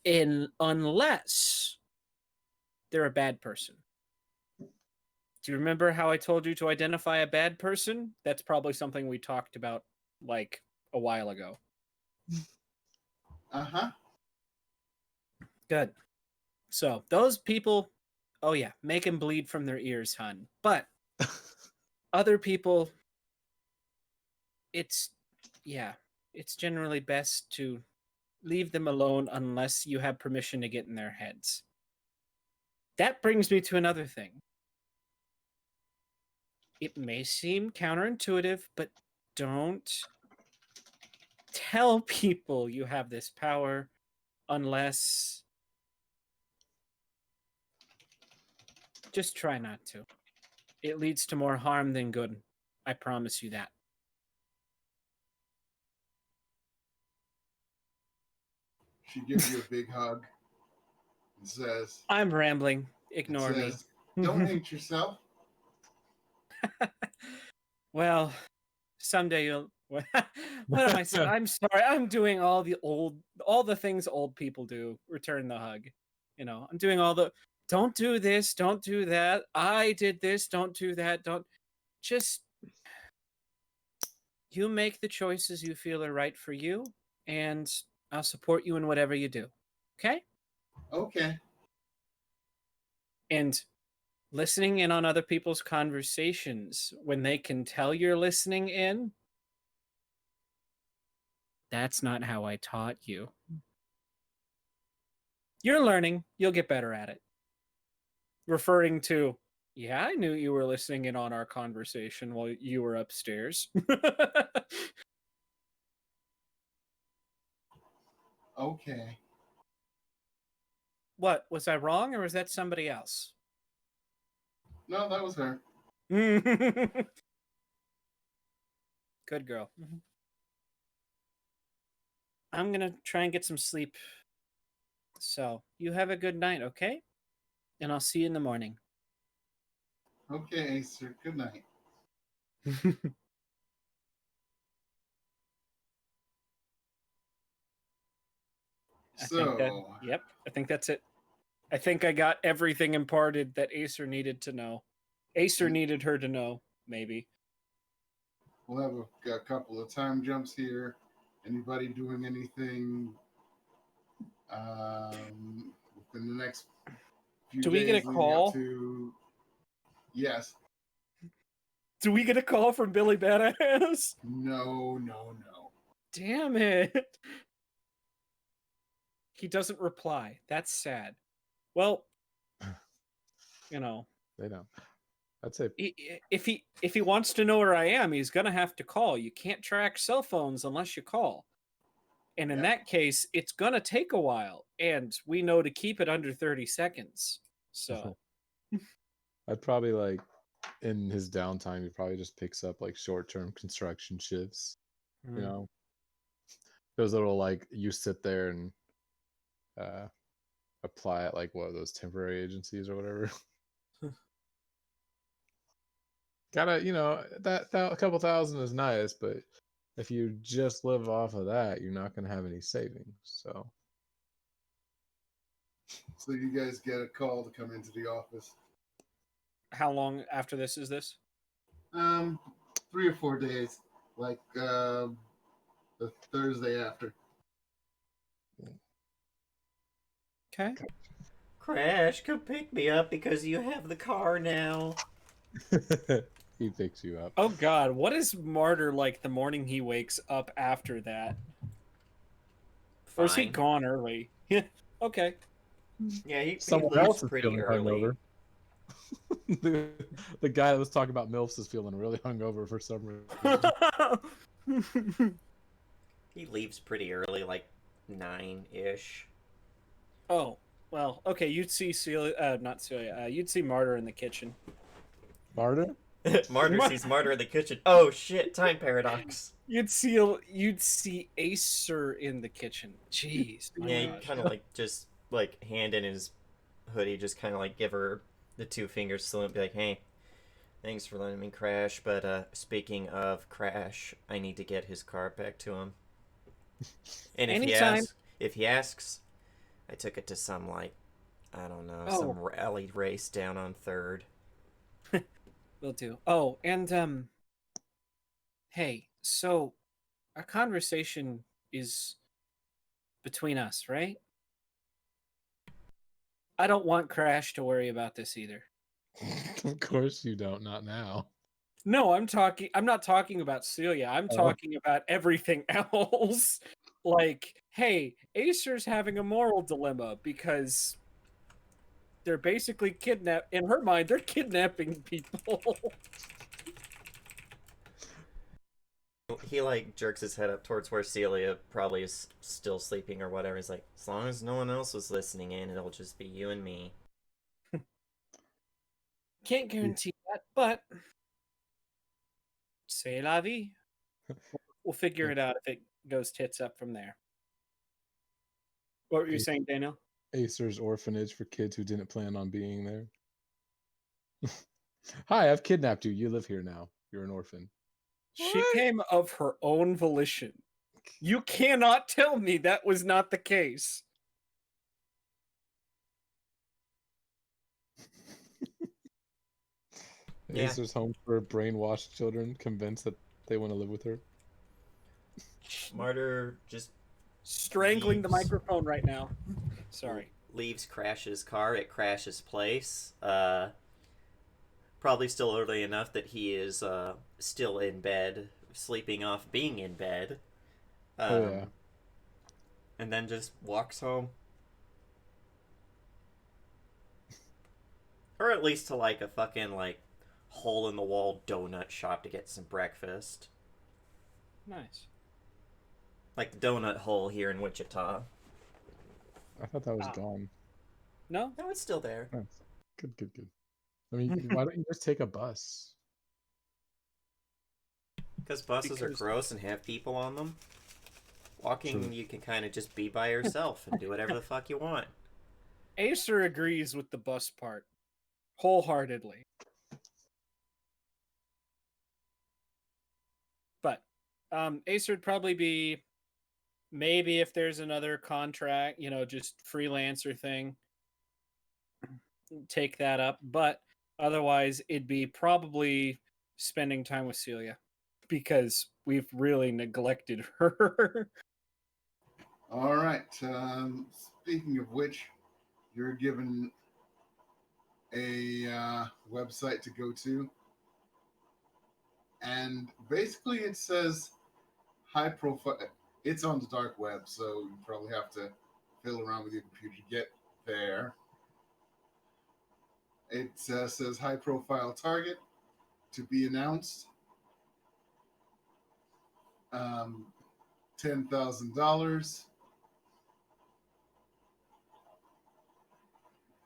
unless they're a bad person. Do you remember how I told you to identify a bad person? That's probably something we talked about like a while ago. Uh-huh. Good. So those people, oh yeah, make them bleed from their ears, hun. But other people, it's generally best to leave them alone unless you have permission to get in their heads. That brings me to another thing. It may seem counterintuitive, but don't tell people you have this power unless... Just try not to. It leads to more harm than good. I promise you that. She gives you a big hug and says, I'm rambling. Ignore me. Don't hate yourself. Well, someday you'll... What am I saying? I'm sorry. I'm doing all the things old people do. Return the hug. I'm doing all the... Don't do this. Don't do that. I did this. Don't do that. Don't... Just... You make the choices you feel are right for you, and I'll support you in whatever you do. Okay? Okay. And listening in on other people's conversations when they can tell you're listening in, that's not how I taught you. You're learning. You'll get better at it. Referring to, yeah, I knew you were listening in on our conversation while you were upstairs. Okay. What, was I wrong or was that somebody else? No, that was her. Good girl. I'm gonna try and get some sleep. So, you have a good night, okay? And I'll see you in the morning. Okay, Acer. Good night. Yep, I think that's it. I think I got everything imparted that Acer needed to know. Acer needed her to know, maybe. We'll have a couple of time jumps here. Anybody doing anything within the next few Do days we get a leading call? up to... Yes. Do we get a call from Billy Badass? No. Damn it. He doesn't reply. That's sad. Well, They don't. That's it. if he wants to know where I am, he's gonna have to call. You can't track cell phones unless you call. And in that case, it's gonna take a while, and we know to keep it under 30 seconds. So I'd probably like in his downtime, he probably just picks up like short-term construction shifts. You know, those little like you sit there and apply at like what are those temporary agencies or whatever. Gotta, that a couple thousand is nice, but if you just live off of that, you're not gonna have any savings. So you guys get a call to come into the office. How long after this is this? 3 or 4 days, like the Thursday after. Okay. Crash, come pick me up because you have the car now. he picks you up. Oh God, what is Martyr like the morning he wakes up after that? Or is he Fine. gone early? Yeah. Okay. Yeah, he Someone leaves else is pretty feeling early. hungover. the guy that was talking about MILFs is feeling really hungover for some reason. He leaves pretty early, like 9-ish. Oh, well, okay, you'd see Celia, not Celia, you'd see Martyr in the kitchen. Martyr? Martyr sees Martyr in the kitchen. Oh shit, time paradox. You'd see Acer in the kitchen. Jeez. Yeah, he kind of like just like hand in his hoodie, just kind of like give her the two fingers salute, be like, "Hey, thanks for letting me crash, but speaking of crash, I need to get his car back to him." And Anytime. if he asks, I took it to some like, I don't know, Oh. some rally race down on 3rd. Will do. Oh, and hey, so our conversation is between us, right? I don't want Crash to worry about this either. Of course you don't. Not now. No, I'm not talking about Celia. I'm Oh. talking about everything else. Like, hey, Acer's having a moral dilemma because they're basically in her mind, they're kidnapping people. He like jerks his head up towards where Celia probably is still sleeping or whatever. He's like, as long as no one else was listening in, it'll just be you and me. Can't guarantee that, but c'est la vie. We'll figure it out if it goes tits up from there. What were you saying, Daniel? Acer's orphanage for kids who didn't plan on being there. Hi, I've kidnapped you. You live here now. You're an orphan. She came of her own volition. You cannot tell me that was not the case. Yeah. Acer's home for brainwashed children convinced that they want to live with her. Martyr just Strangling the leaves. microphone right now. Sorry. Leaves Crash's car at Crash's place. Probably still early enough that he is still in bed, sleeping off being in bed. Oh, yeah. And then just walks home. Or at least to like a fucking like hole in the wall donut shop to get some breakfast. Nice. Like the donut hole here in Wichita. I thought that was gone. No? No, it's still there. Nice. Good. I mean, why don't you just take a bus? Because buses are Because- gross and have people on them. Walking, True. you can kind of just be by yourself and do whatever the fuck you want. Acer agrees with the bus part wholeheartedly. But Acer would probably be maybe if there's another contract, just freelancer thing, take that up. But otherwise, it'd be probably spending time with Celia because we've really neglected her. All right. Speaking of which, you're given a website to go to, and basically it says high profile. It's on the dark web, so you probably have to fiddle around with your computer to get there. It says high profile target to be announced. $10,000.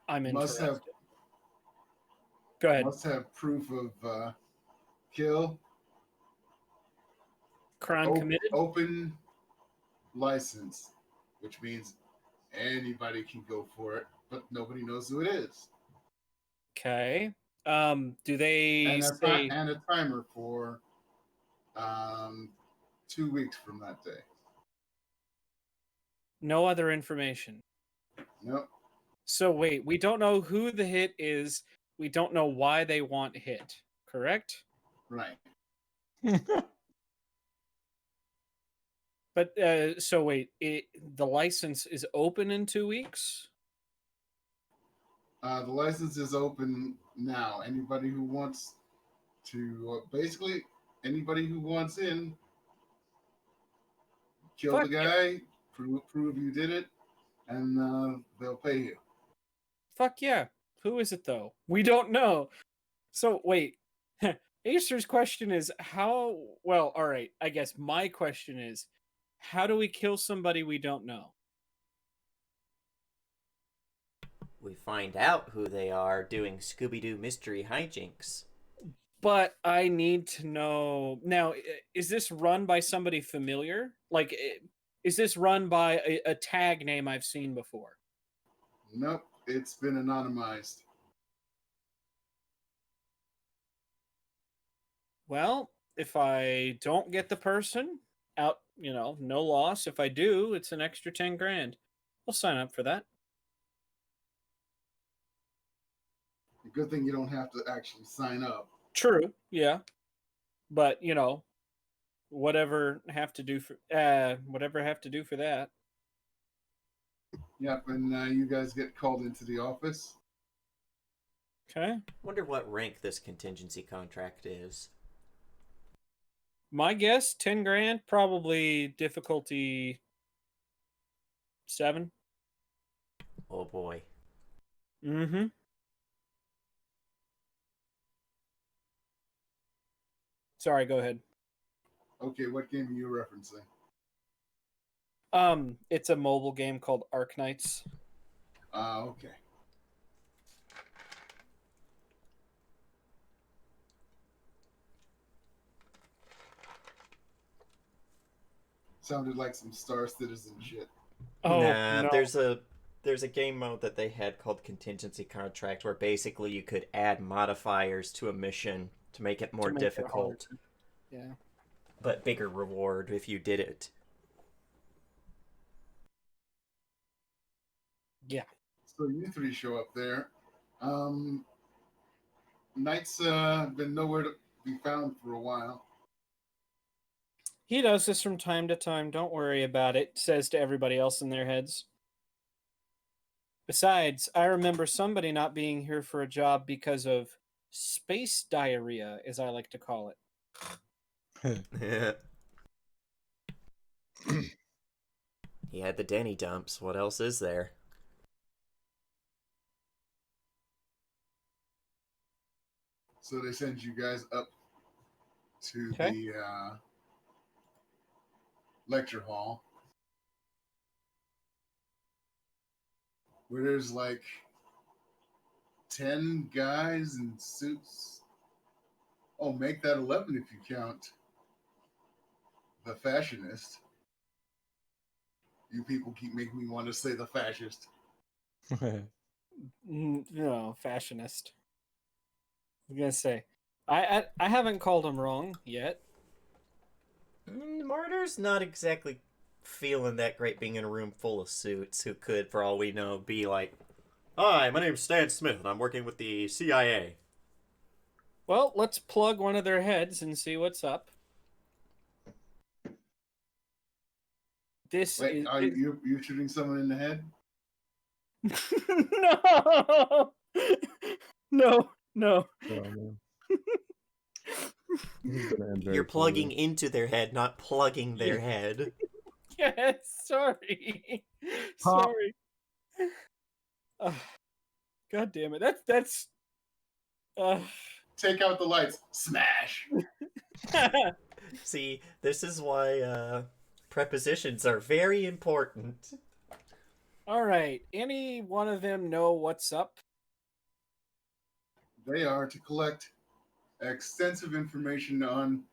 I'm Must interested. have Go ahead. Must have proof of kill. Crime committed. Open license, which means anybody can go for it, but nobody knows who it is. Okay. Do they And say a timer for 2 weeks from that day. no other information? Nope. So wait, we don't know who the hit is. We don't know why they want hit. Correct? Right. But so wait, the license is open in 2 weeks? The license is open now. Anybody who wants to, basically, anybody who wants in, kill Fuck the guy, prove you did it, and they'll pay you. Fuck yeah. Who is it though? We don't know. So wait. Acer's question is how well, all right. I guess my question is how do we kill somebody we don't know? We find out who they are doing Scooby-Doo mystery hijinks. But I need to know now. Is this run by somebody familiar? Like, is this run by a tag name I've seen before? Nope, it's been anonymized. Well, if I don't get the person out, no loss. If I do, it's an extra 10 grand. I'll sign up for that. Good thing you don't have to actually sign up. True, yeah. But, whatever have to do for that. Yep, and you guys get called into the office. Okay. Wonder what rank this contingency contract is. My guess, 10 grand, probably difficulty 7. Oh boy. Mm-hmm. Sorry, go ahead. Okay, what game are you referencing? It's a mobile game called Arc Knights. Okay. Sounded like some Star Citizen shit. Oh, nah, no. there's a game mode that they had called Contingency Contract where basically you could add modifiers to a mission to make it more make it difficult, harder. Yeah. but bigger reward if you did it. Yeah. So you three show up there. Knight's been nowhere to be found for a while. He does this from time to time. Don't worry about it, says to everybody else in their heads. Besides, I remember somebody not being here for a job because of space diarrhea, as I like to call it. He had the Denny dumps. What else is there? So they send you guys up to Okay. the lecture hall where there's like 10 guys in suits. Oh, make that 11 if you count the fashionist. You people keep making me want to say the fascist. No, fashionist. I was gonna say, I haven't called him wrong yet. Martyr's not exactly feeling that great being in a room full of suits who could, for all we know, be like, "Hi, my name's Stan Smith and I'm working with the CIA." Well, let's plug one of their heads and see what's up. This Wait, is are you shooting someone in the head? no, no. You're plugging into their head, not plugging their head. Yes, sorry, Pop. sorry. God damn it! That's. Take out the lights. Smash. See, this is why prepositions are very important. All right. Any one of them know what's up? They are to collect extensive information on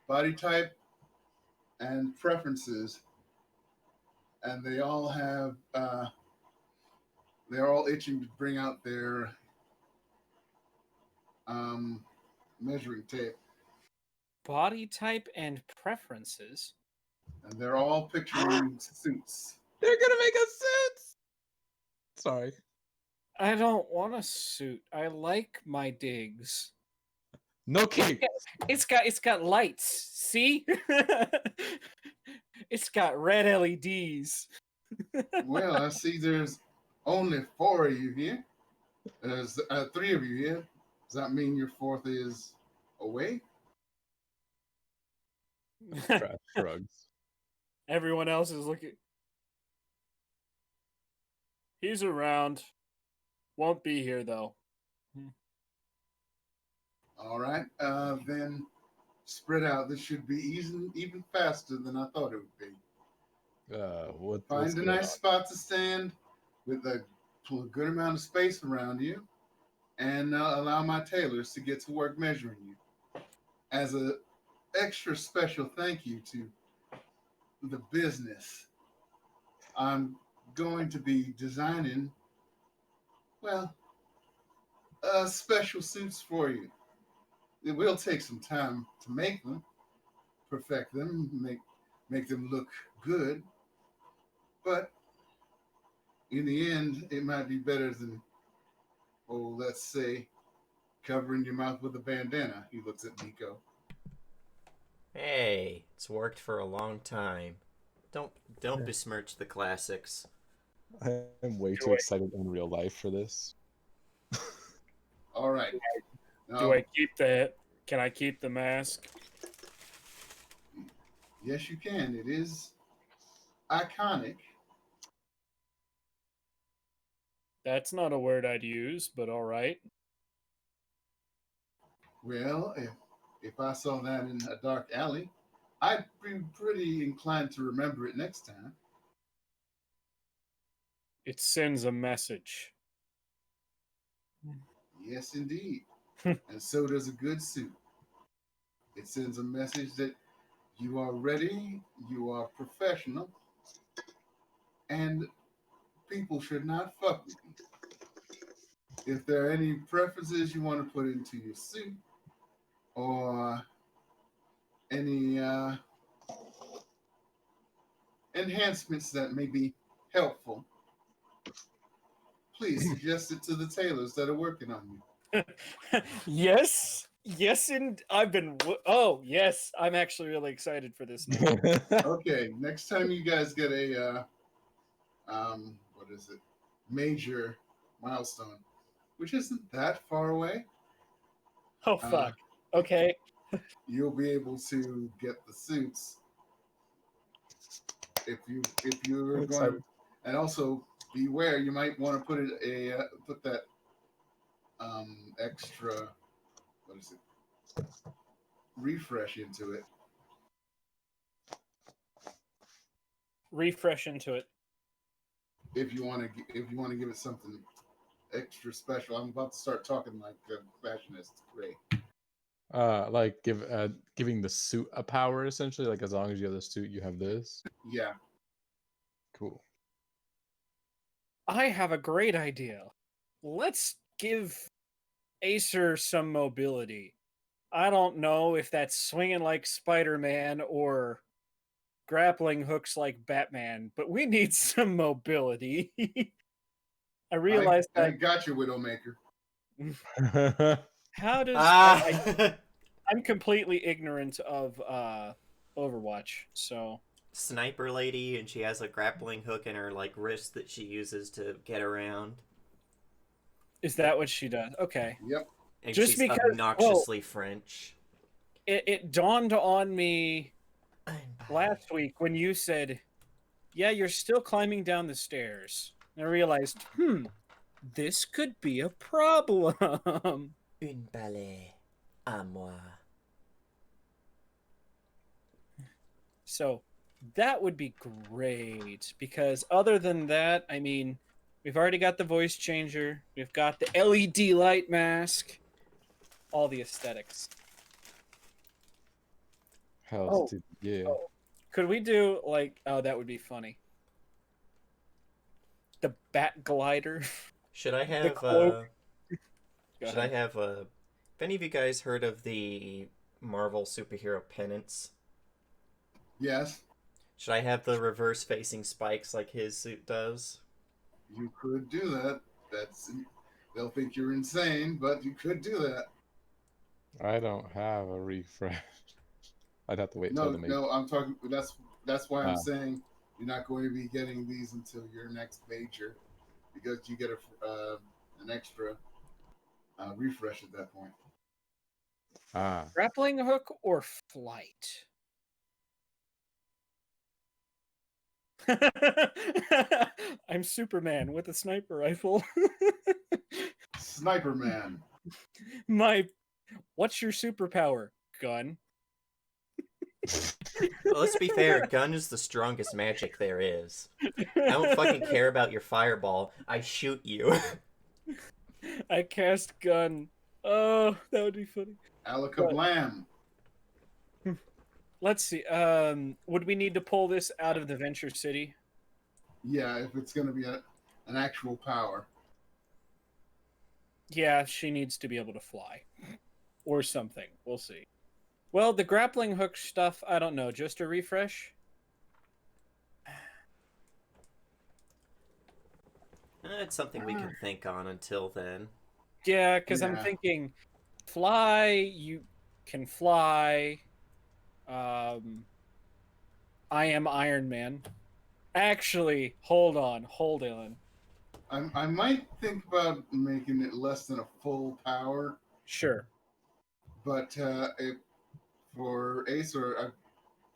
body type and preferences, and they all have they're all itching to bring out their measuring tape, Body type and preferences. and they're all picturing suits. They're gonna make us suits. Sorry. I don't want a suit. I like my digs. No cake. It's got lights. See? It's got red LEDs. Well, I see there's only 4 of you here. There's 3 of you here. Does that mean your 4th is away? Trash shrugs. Everyone else is looking. He's around. Won't be here though. All right, then spread out. This should be even faster than I thought it would be. What's Find a going nice on? spot to stand with a good amount of space around you, and allow my tailors to get to work measuring you. As an extra special thank you to the business, I'm going to be designing, well, special suits for you. it will take some time to make them, perfect them, make them look good. But in the end, it might be better than, oh, let's say, covering your mouth with a bandana. He looks at Nico. Hey, it's worked for a long time. Don't besmirch the classics. I am way too I- excited in real life for this. All right. Do I keep the? Can I keep the mask? Yes, you can. It is iconic. That's not a word I'd use, but all right. Well, if I saw that in a dark alley, I'd be pretty inclined to remember it next time. It sends a message. Yes, indeed. And so does a good suit. It sends a message that you are ready, you are professional, and people should not fuck with you. If there are any preferences you want to put into your suit, or any enhancements that may be helpful, please suggest it to the tailors that are working on you. Yes, yes, and I've been. Oh, yes, I'm actually really excited for this now. Okay, next time you guys get a what is it, major milestone, which isn't that far away, Oh fuck. Okay. you'll be able to get the suits if you're I'm going to, excited. and also beware, you might want to put that extra, what is it, refresh into it. Refresh into it. If you want to give it something extra special. I'm about to start talking like a fashionist. Great. Like giving the suit a power essentially. Like as long as you have the suit, you have this. Yeah. Cool. I have a great idea. Let's give Acer some mobility. I don't know if that's swinging like Spider-Man or grappling hooks like Batman, but we need some mobility. I realized I that. got you, Widowmaker. How does Ah! I'm completely ignorant of Overwatch, so Sniper lady, and she has a grappling hook in her like wrist that she uses to get around. is that what she does? Okay. Yep. And Just she's because- obnoxiously French. It dawned on me last week when you said, "Yeah, you're still climbing down the stairs." And I realized, this could be a problem. Une balai à moi. So that would be great because other than that, I mean, we've already got the voice changer, we've got the LED light mask, all the aesthetics. Hell, dude, yeah. Oh. Could we do like? Oh, that would be funny. The bat glider. Should I have cloak. Go should I ahead. have have any of you guys heard of the Marvel superhero pennants? Yes. Should I have the reverse facing spikes like his suit does? You could do that. They'll think you're insane, but you could do that. I don't have a refresh. I'd have to wait till No, the make. no, I'm talking. That's why I'm Ah. saying you're not going to be getting these until your next major, because you get an extra refresh at that point. Ah. Grappling hook or flight? I'm Superman with a sniper rifle. Sniper Man. What's your superpower? Gun. Well, let's be fair, gun is the strongest magic there is. I don't fucking care about your fireball. I shoot you. I cast gun. Oh, that would be funny. Alakablam. Let's see. Would we need to pull this out of the Venture City? Yeah, if it's going to be an actual power. Yeah, she needs to be able to fly. or something. We'll see. Well, the grappling hook stuff, I don't know. Just a refresh? It's something we can think on until then. Yeah, because I'm Yeah. thinking fly, you can fly. I am Iron Man. Actually, hold on. I might think about making it less than a full power, Sure. but if for Acer, I'm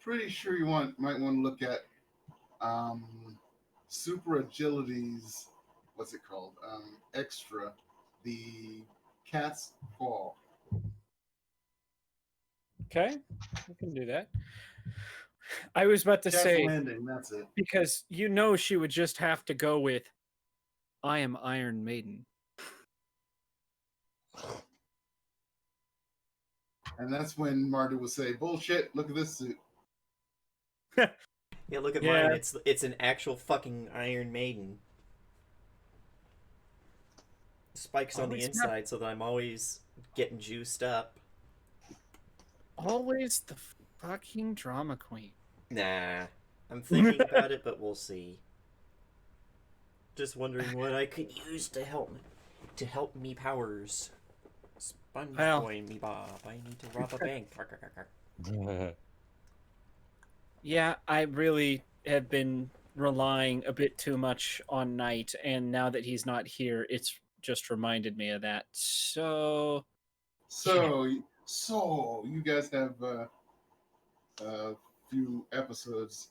pretty sure might want to look at um, super agilities. What's it called? Extra, the cat's paw. Okay, we can do that. I was about to Cat's say, landing. That's it. because she would just have to go with I am Iron Maiden. And that's when Marta will say, "Bullshit! Look at this suit." Yeah, look at Yeah. mine. It's an actual fucking Iron Maiden. Spikes on the Always inside so that I'm always getting juiced up. Always the fucking drama queen. Nah. I'm thinking about it, but we'll see. Just wondering what I could use to help me powers. Sponge Well. boy me bob. I need to rob a bank. Yeah, I really have been relying a bit too much on Knight, and now that he's not here, it's just reminded me of that. So So you guys have a few episodes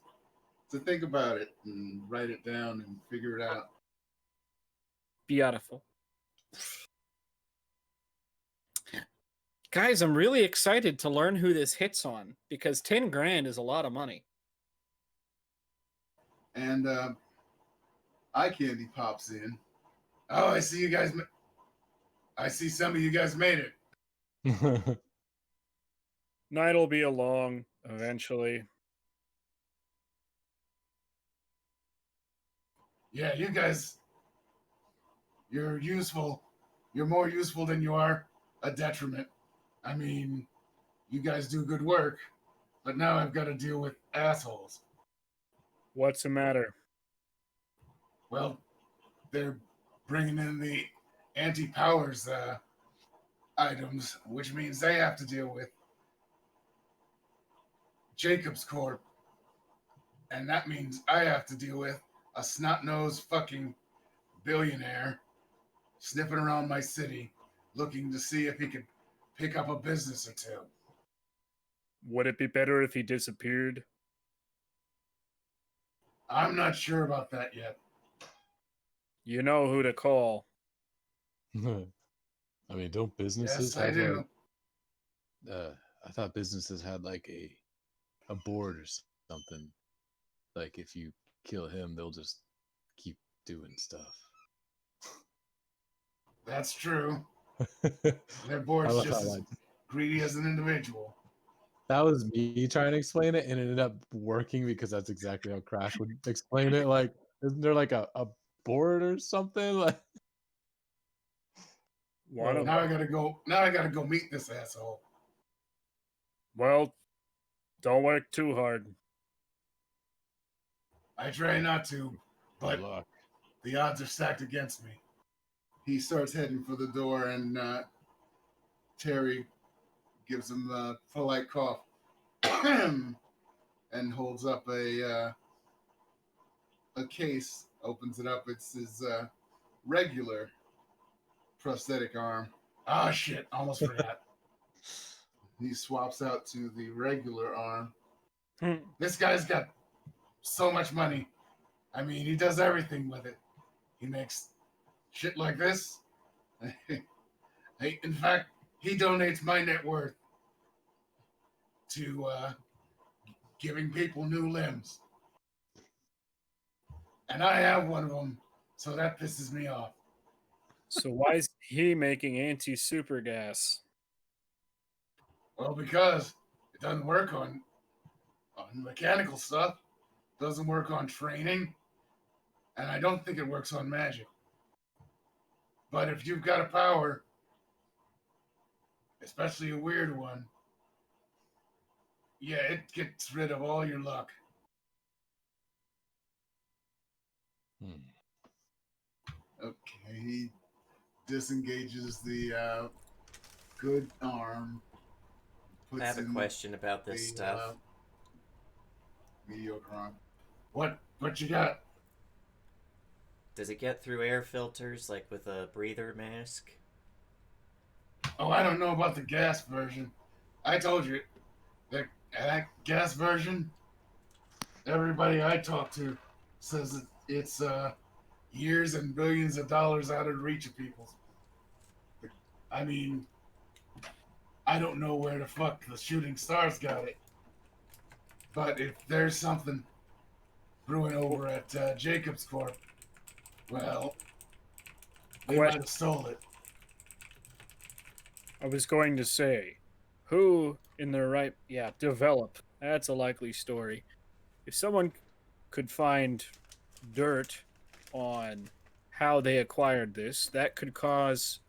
to think about it and write it down and figure it out. beautiful. Guys, I'm really excited to learn who this hits on, because 10 grand is a lot of money. And eye candy pops in. Oh, I see you guys. I see some of you guys made it. Knight'll be along eventually. Yeah, you guys. You're useful. You're more useful than you are a detriment. I mean, you guys do good work, but now I've got to deal with assholes. What's the matter? Well, they're bringing in the anti-powers items, which means they have to deal with Jacob's Corp, and that means I have to deal with a snot-nosed fucking billionaire sniffing around my city, looking to see if he could pick up a business or two. Would it be better if he disappeared? I'm not sure about that yet. You know who to call. I mean, don't businesses Yes, I have do. I thought businesses had like a board or something. Like if you kill him, they'll just keep doing stuff. That's true. I Their board's love just how as greedy as an individual. that was me trying to explain it, and it ended up working because that's exactly how Crash would explain it. Like, isn't there like a board or something? Like, One of Now I gotta go. Now I gotta go meet this asshole. Well, don't work too hard. I try not to, good but luck. the odds are stacked against me. He starts heading for the door, and Terry gives him a polite cough and holds up a case. Opens it up. It's his regular prosthetic arm. Ah, shit! Almost forgot. He swaps out to the regular arm. This guy's got so much money. I mean, he does everything with it. He makes shit like this. In fact, he donates my net worth to giving people new limbs. And I have one of them, so that pisses me off. So why is he making anti-super gas? Well, because it doesn't work on mechanical stuff, doesn't work on training, and I don't think it works on magic. But if you've got a power especially a weird one. Yeah, it gets rid of all your luck. Hmm. Okay, he disengages the good arm, I puts have a in question about this the stuff. mediocre arm. What you got? Does it get through air filters like with a breather mask? Oh, I don't know about the gas version. I told you that gas version. Everybody I talk to says it's years and billions of dollars out of reach of people. I mean, I don't know where the fuck the shooting stars got it, but if there's something brewing over at Jacob's Corp, well, they might Question. have stole it. I was going to say, who in their right, yeah, develop. That's a likely story. If someone could find dirt on how they acquired this, that could cause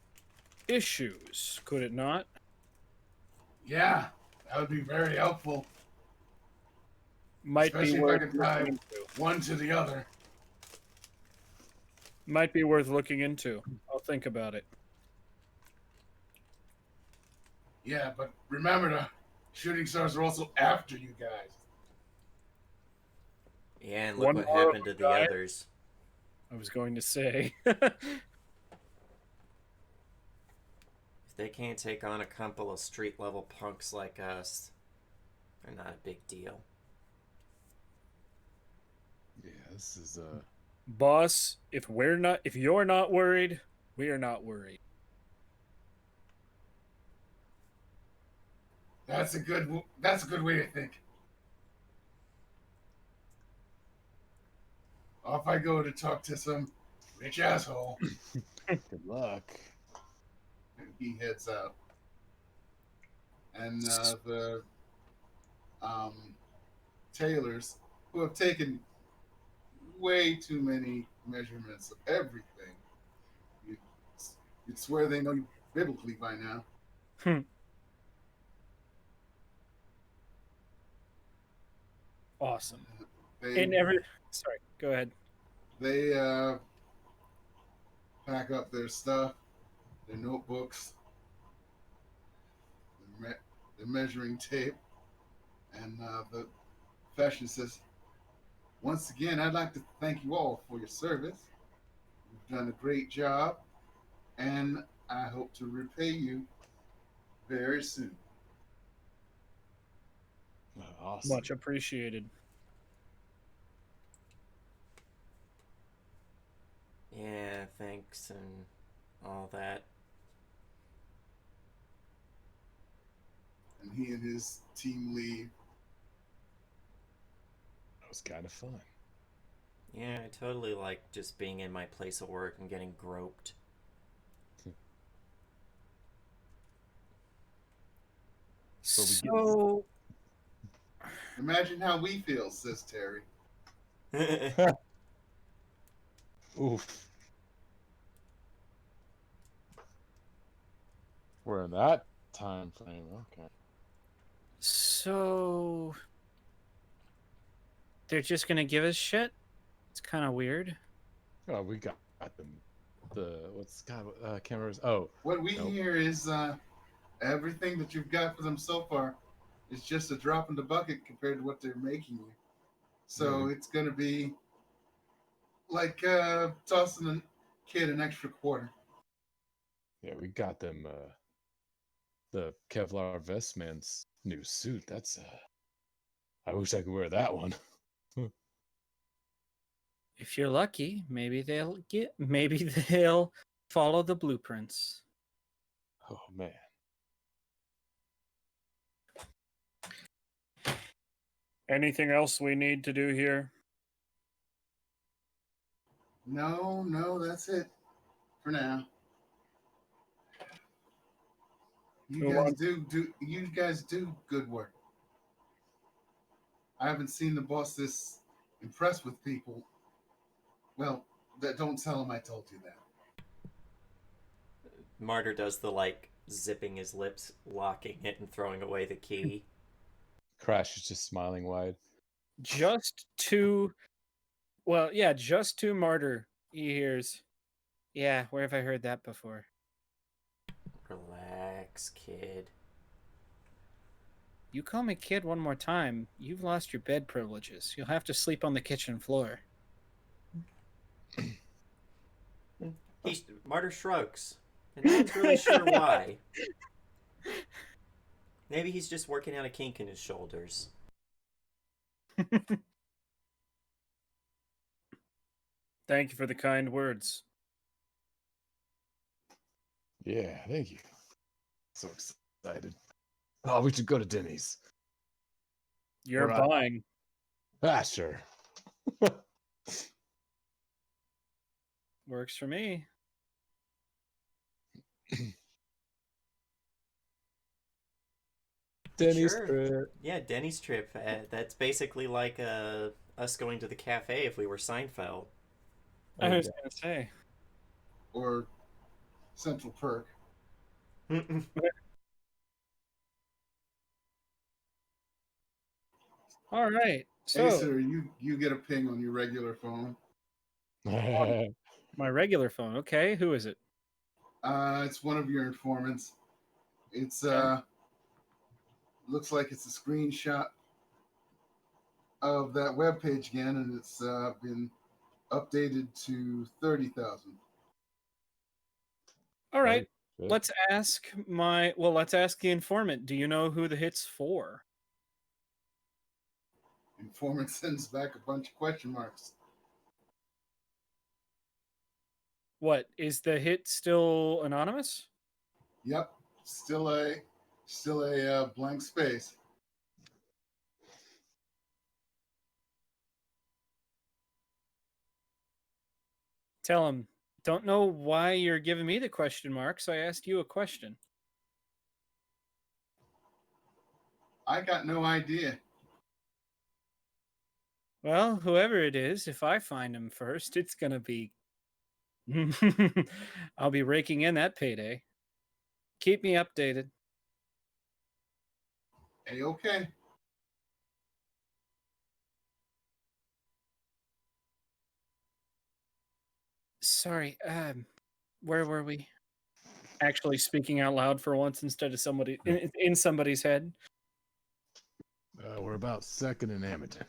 issues, could it not? Yeah, that would be very helpful, Might be especially if I worth could looking tie into. one to the other. Might be worth looking into. I'll think about it. Yeah, but remember, the shooting stars are also after you guys. Yeah, and look One what more of happened to them the died. others. I was going to say. If they can't take on a couple of street level punks like us, they're not a big deal. Yeah, this is Boss, if you're not worried, we are not worried. That's a good way to think. Off I go to talk to some rich asshole, good luck. and he heads out. And the um, tailors, who have taken way too many measurements of everything, you'd, you'd swear they know you biblically by now. Awesome. They Sorry, go ahead. they pack up their stuff, their notebooks, their measuring tape, and the fashion says, "Once again, I'd like to thank you all for your service. You've done a great job, and I hope to repay you very soon." Oh, awesome. Much appreciated. Yeah, thanks and all that. And he and his team leave. That was kind of fun. Yeah, I totally like just being in my place of work and getting groped. So, Imagine how we feel, says Terry. Oof. We're in that time frame. Okay. so they're just gonna give us shit? It's kind of weird. Oh, we got them. What's God? Can't remember. Oh, What we nope. hear is everything that you've got for them so far is just a drop in the bucket compared to what they're making you. So Yeah, it's going to be like tossing a kid an extra quarter. we got them. The Kevlar vest man's new suit. That's. I wish I could wear that one. If you're lucky, maybe they'll follow the blueprints. Oh man. Anything else we need to do here? No, that's it for now. You Move guys on. you guys do good work. I haven't seen the boss this impressed with people. Well, don't tell him I told you that. Martyr does the like zipping his lips, locking it, and throwing away the key. Crash is just smiling wide. Just to Martyr, he hears. Yeah, where have I heard that before? Relax, kid. You call me kid one more time, you've lost your bed privileges. You'll have to sleep on the kitchen floor. Martyr shrugs, and no one's really sure why. Maybe he's just working out a kink in his shoulders. Thank you for the kind words. Yeah, thank you. So excited. Oh, we should go to Denny's. You're Right. buying. Ah, sure. Works for me. Denny's Sure. trip. Yeah, Denny's trip. That's basically like us going to the cafe if we were Seinfeld. I was gonna say. Or Central Perk. All right. So Acer, you get a ping on your regular phone. my regular phone. Okay, who is it? It's one of your informants. It's Okay. looks like it's a screenshot of that webpage again, and it's been updated to 30,000. All right. Good. Let's ask the informant. Do you know who the hit's for? Informant sends back a bunch of question marks. What, is the hit still anonymous? Yep, still a blank space. Tell him, don't know why you're giving me the question mark, so I asked you a question. I got no idea. Well, whoever it is, if I find him first, it's gonna be... I'll be raking in that payday. Keep me updated. A-okay. Sorry, where were we? Actually speaking out loud for once instead of somebody in somebody's head. We're about second in Edmonton.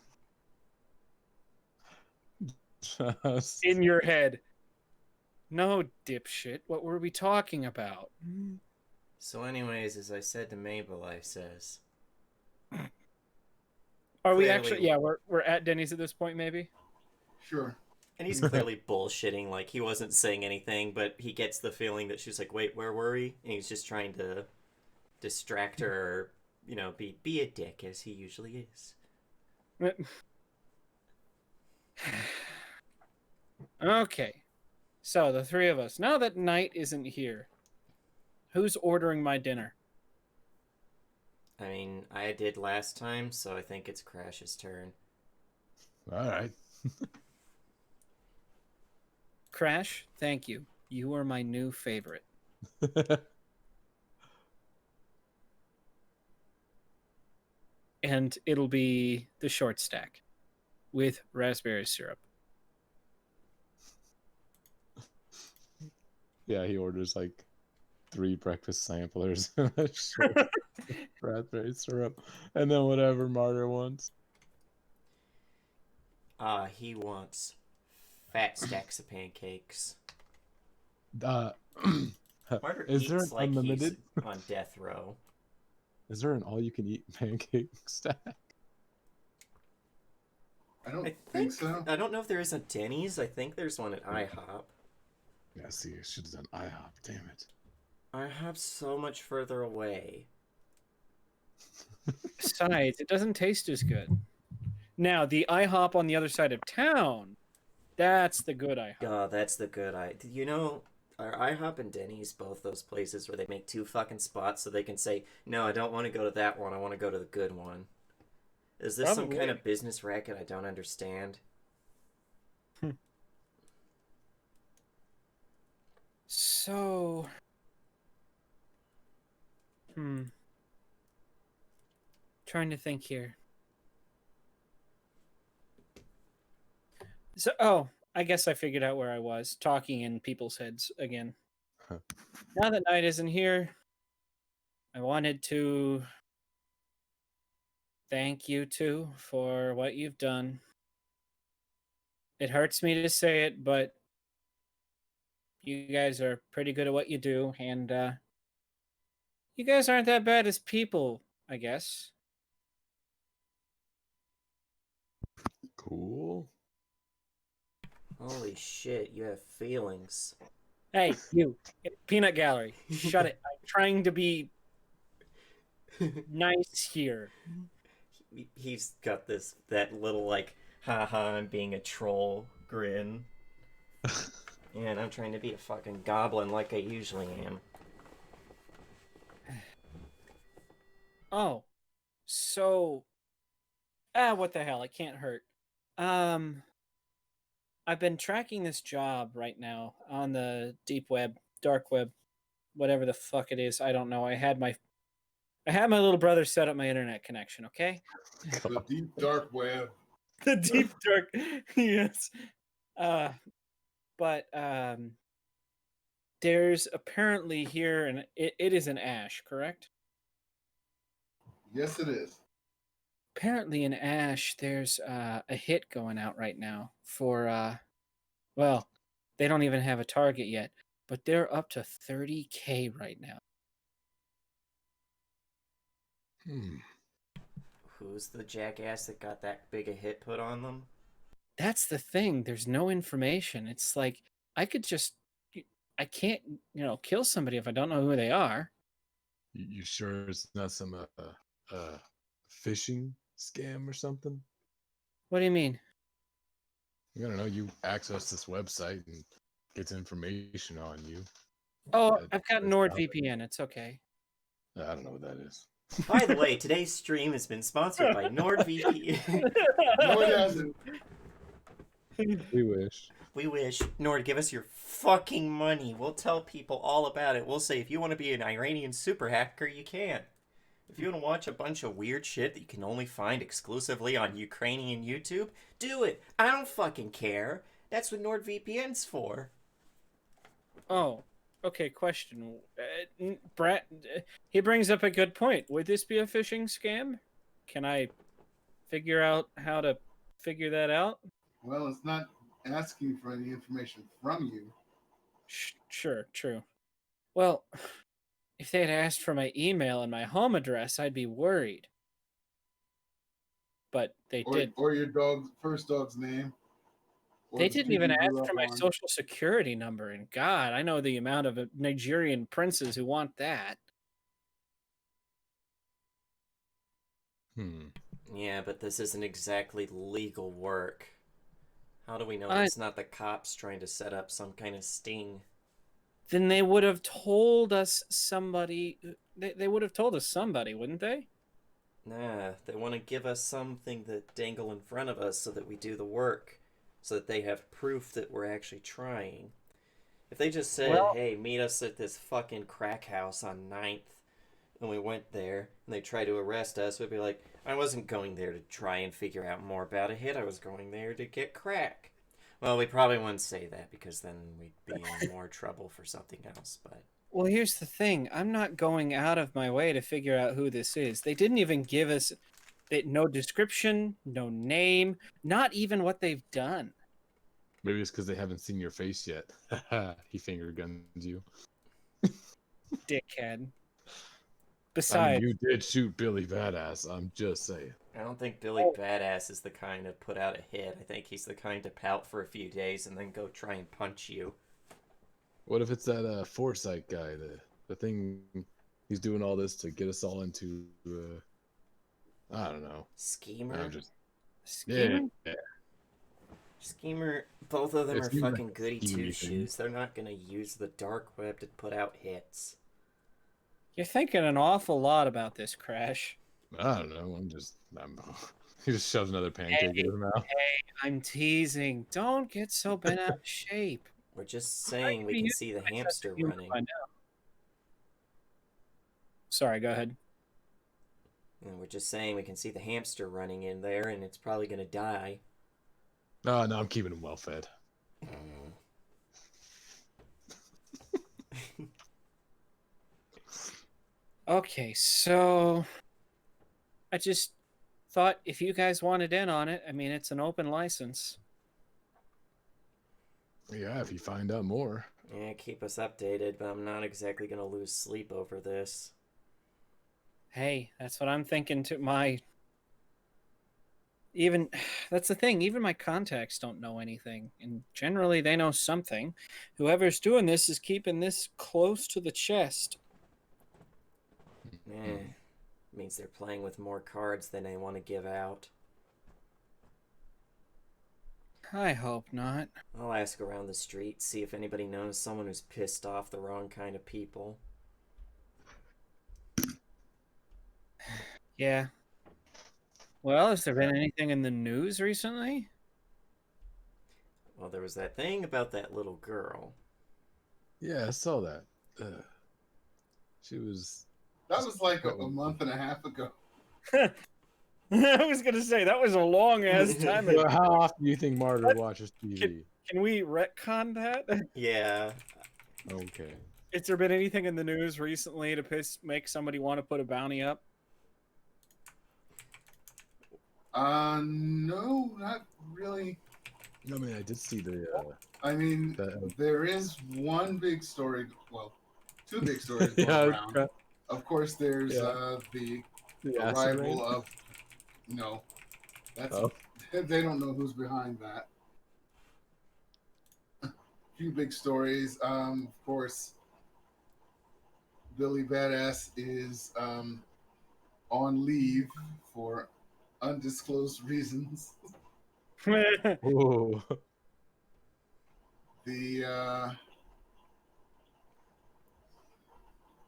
In your head. No, dipshit. What were we talking about? So anyways, as I said to Mabel, I says... Are we Clearly- actually... Yeah, we're at Denny's at this point, maybe? Sure. And he's clearly bullshitting, like he wasn't saying anything, but he gets the feeling that she's like, wait, where were we? And he's just trying to distract her, or, you know, be a dick, as he usually is. Okay. So, the three of us. Now that Knight isn't here, who's ordering my dinner? I mean, I did last time, so I think it's Crash's turn. All right. Crash, thank you. You are my new favorite. And it'll be the short stack with raspberry syrup. Yeah, he orders like 3 breakfast samplers, raspberry syrup, and then whatever Martyr wants. He wants fat stacks of pancakes. Martyr Is there an eats like unlimited? he's on death row. Is there an all-you-can-eat pancake stack? I don't I think so. I don't know if there is a Denny's. I think there's one at IHOP. Yeah, see, I should have done IHOP. Damn it. IHOP's so much further away. Besides, it doesn't taste as good. Now, the IHOP on the other side of town, that's the good IHOP. Oh, that's the good You know, are IHOP and Denny's both those places where they make 2 fucking spots so they can say, no, I don't want to go to that one, I want to go to the good one? Is this some Probably. kind of business racket I don't understand? So, Trying to think here. So, oh, I guess I figured out where I was, talking in people's heads again. Huh. Now that Knight isn't here, I wanted to thank you two for what you've done. It hurts me to say it, but you guys are pretty good at what you do, and you guys aren't that bad as people, I guess. Cool. Holy shit, you have feelings. Hey, you, Peanut Gallery, shut it. I'm trying to be nice here. He's got that little like, haha, I'm being a troll grin. And I'm trying to be a fucking goblin like I usually am. Oh, so, what the hell? It can't hurt. I've been tracking this job right now on the deep web, dark web, whatever the fuck it is. I don't know. I had my little brother set up my internet connection. Okay, The deep dark web. the deep dark, yes. But there's apparently here, and it is an ash, correct? Yes, it is. Apparently in Ash, there's a hit going out right now for well, they don't even have a target yet, but they're up to 30K right now. Who's the jackass that got that big a hit put on them? That's the thing. There's no information. It's like I can't, kill somebody if I don't know who they are. You sure it's not some phishing scam or something? What do you mean? I don't know. You access this website and gets information on you. Oh, That- I've got that's NordVPN. It's okay. I don't know what that is. By the way, today's stream has been sponsored by NordVPN. No, it hasn't. We wish. We wish. Nord, give us your fucking money. We'll tell people all about it. We'll say if you want to be an Iranian super hacker, you can. If you want to watch a bunch of weird shit that you can only find exclusively on Ukrainian YouTube, do it. I don't fucking care. That's what NordVPN's for. Oh, okay. Question. Brett, he brings up a good point. Would this be a phishing scam? Can I figure out how to figure that out? Well, it's not asking for any information from you. Sure, true. Well, if they had asked for my email and my home address, I'd be worried. But they did. Or your first dog's name. Or They the didn't street even you grew ask up for my on. social security number. And God, I know the amount of Nigerian princes who want that. Yeah, but this isn't exactly legal work. How do we know I- it's not the cops trying to set up some kind of sting? Then they would have told us somebody. They would have told us somebody, wouldn't they? Nah, they want to give us something that dangle in front of us so that we do the work, so that they have proof that we're actually trying. If they just said, Well- hey, meet us at this fucking crack house on 9th, and we went there, and they tried to arrest us, we'd be like, I wasn't going there to try and figure out more about a hit, I was going there to get crack. Well, we probably wouldn't say that, because then we'd be in more trouble for something else, but... Well, here's the thing. I'm not going out of my way to figure out who this is. They didn't even give us no description, no name, not even what they've done. Maybe it's because they haven't seen your face yet. He finger guns you. Dickhead. I Besides, mean, you did shoot Billy Badass. I'm just saying. I don't think Billy Badass is the kind to put out a hit. I think he's the kind to pout for a few days and then go try and punch you. What if it's that Foresight guy? The thing he's doing all this to get us all into. I don't know. Schemer? I'm just Schemer? yeah. Schemer, both of them It are seems like fucking a goody schemey thing. two-shoes. They're not gonna use the dark web to put out hits. You're thinking an awful lot about this, Crash. I don't know. He just shoves another pancake in his mouth. I'm teasing. Don't get so bent out of shape. We're just saying we can see the hamster running. Sorry, go ahead. And we're just saying we can see the hamster running in there, and it's probably gonna die. No, I'm keeping him well fed. Okay, so I just thought if you guys wanted in on it, I mean, it's an open license. Yeah, if you find out more. Yeah, keep us updated, but I'm not exactly gonna lose sleep over this. Hey, that's what I'm thinking to my even that's the thing, even my contacts don't know anything, and generally they know something. Whoever's doing this is keeping this close to the chest. Means they're playing with more cards than they want to give out. I hope not. I'll ask around the street, see if anybody knows someone who's pissed off the wrong kind of people. Yeah. Well, has there been anything in the news recently? Well, there was that thing about that little girl. Yeah, I saw that. She was. That was like a month and a half ago. I was gonna say that was a long ass time ago. Well, how often do you think Martyr watches TV? Can we retcon that? Yeah. Okay. Has there been anything in the news recently to make somebody want to put a bounty up? No, not really. I mean, I did see the. I mean, there is one big story. Well, two big stories going around. Of course, there's the arrival of, that's they don't know who's behind that. A few big stories. Of course, Billy Badass is on leave for undisclosed reasons. Ooh. The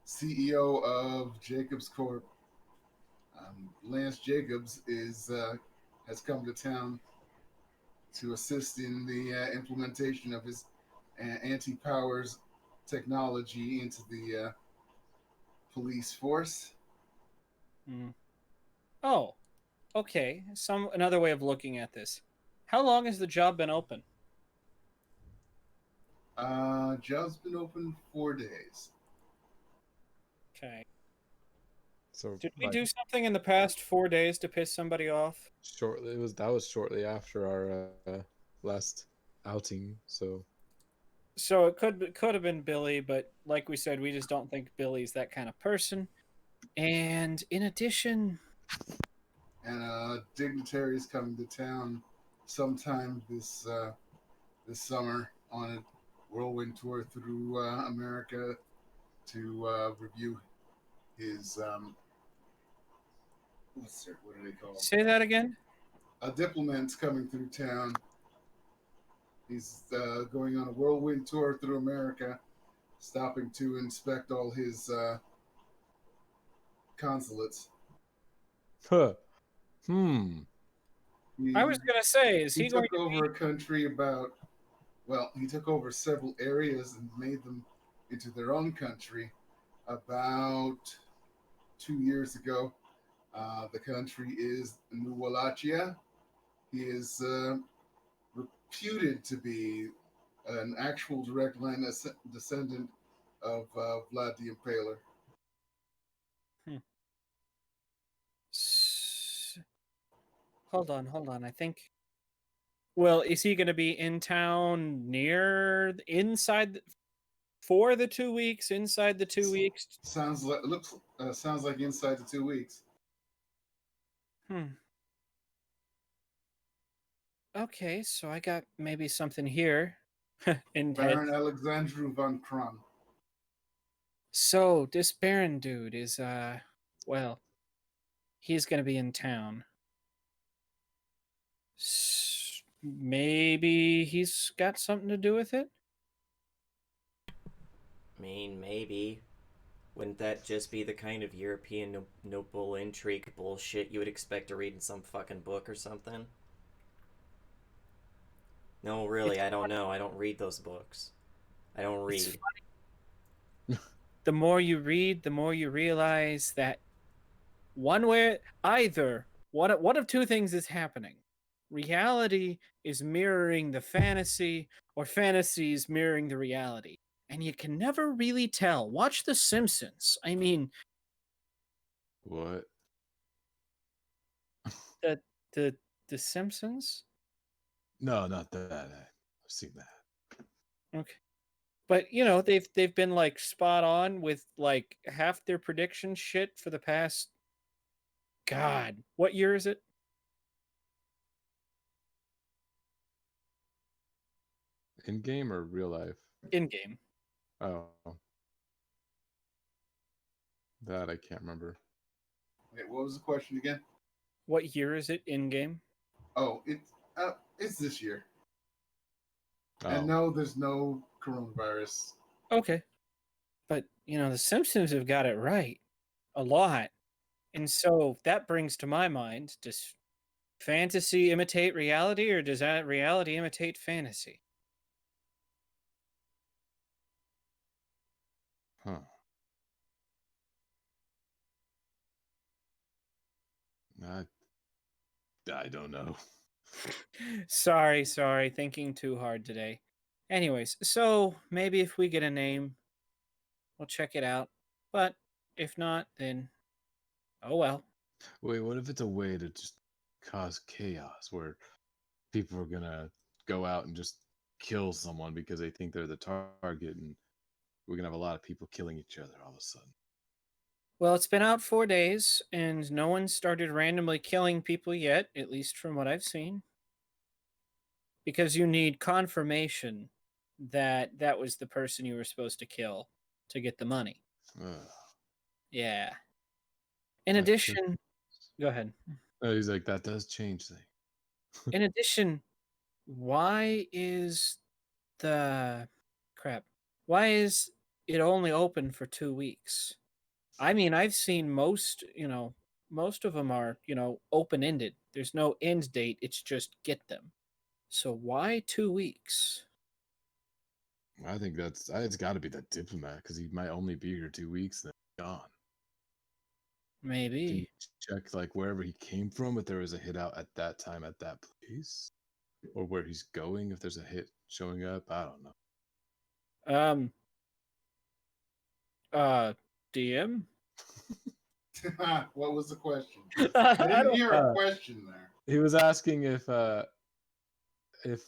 CEO of Jacobs Corp, Lance Jacobs, has come to town to assist in the implementation of his anti-powers technology into the police force. Oh, okay. Another way of looking at this. How long has the job been open? Job's been open 4 days. Okay. So Did we do something in the past 4 days to piss somebody off? Shortly, that was shortly after our last outing. So it could have been Billy, but like we said, we just don't think Billy's that kind of person. And in addition, and dignitaries coming to town sometime this summer on a whirlwind tour through America to review his what do they call? Say that again. A diplomat's coming through town. He's going on a whirlwind tour through America, stopping to inspect all his consulates. Huh. I was gonna say, is he going took over a country he took over several areas and made them into their own country about 2 years ago. The country is New Wallachia. He is reputed to be an actual direct line descendant of Vlad the Impaler. Hold on. I think. Well, is he going to be in town for the 2 weeks? Inside the 2 weeks? Sounds like inside the 2 weeks. Okay, so I got maybe something here. Baron Alexandru von Kron. So this Baron dude is he's gonna be in town. Maybe he's got something to do with it? I mean, maybe. Wouldn't that just be the kind of European noble intrigue bullshit you would expect to read in some fucking book or something? No, really, I don't know. I don't read those books. I don't read. the more you read, the more you realize that either one of two things is happening. Reality is mirroring the fantasy, or fantasy is mirroring the reality. And you can never really tell. Watch The Simpsons. I mean, What? the the the Simpsons? No, not that. I've seen that. Okay. But you know, they've been like spot on with like half their prediction shit for the past, God, what year is it? In game or real life? In game. Oh, that I can't remember. Wait, what was the question again? What year is it in game? Oh, it's this year. Oh, And no, there's no coronavirus. Okay. But, you know, the Simpsons have got it right a lot. And so that brings to my mind, does fantasy imitate reality, or does that reality imitate fantasy? huh. I don't know. Sorry, thinking too hard today. Anyways, so maybe if we get a name, we'll check it out. But if not, then oh well. Wait, what if it's a way to just cause chaos where people are gonna go out and just kill someone because they think they're the target, and we're gonna have a lot of people killing each other all of a sudden? Well, it's been out 4 days, and no one started randomly killing people yet, at least from what I've seen. Because you need confirmation that that was the person you were supposed to kill to get the money. Ugh, Yeah. In that addition, go ahead. he's like, that does change things. In addition, why is the crap? Why is it only open for 2 weeks? I mean, I've seen most, most of them are, open-ended. There's no end date. It's just get them. So why 2 weeks? I think it's got to be that diplomat because he might only be here 2 weeks, then gone. Can you Maybe. check like wherever he came from if there was a hit out at that time at that place, or where he's going if there's a hit showing up? I don't know. DM? What was the question? I I didn't don't- hear a question there. He was asking if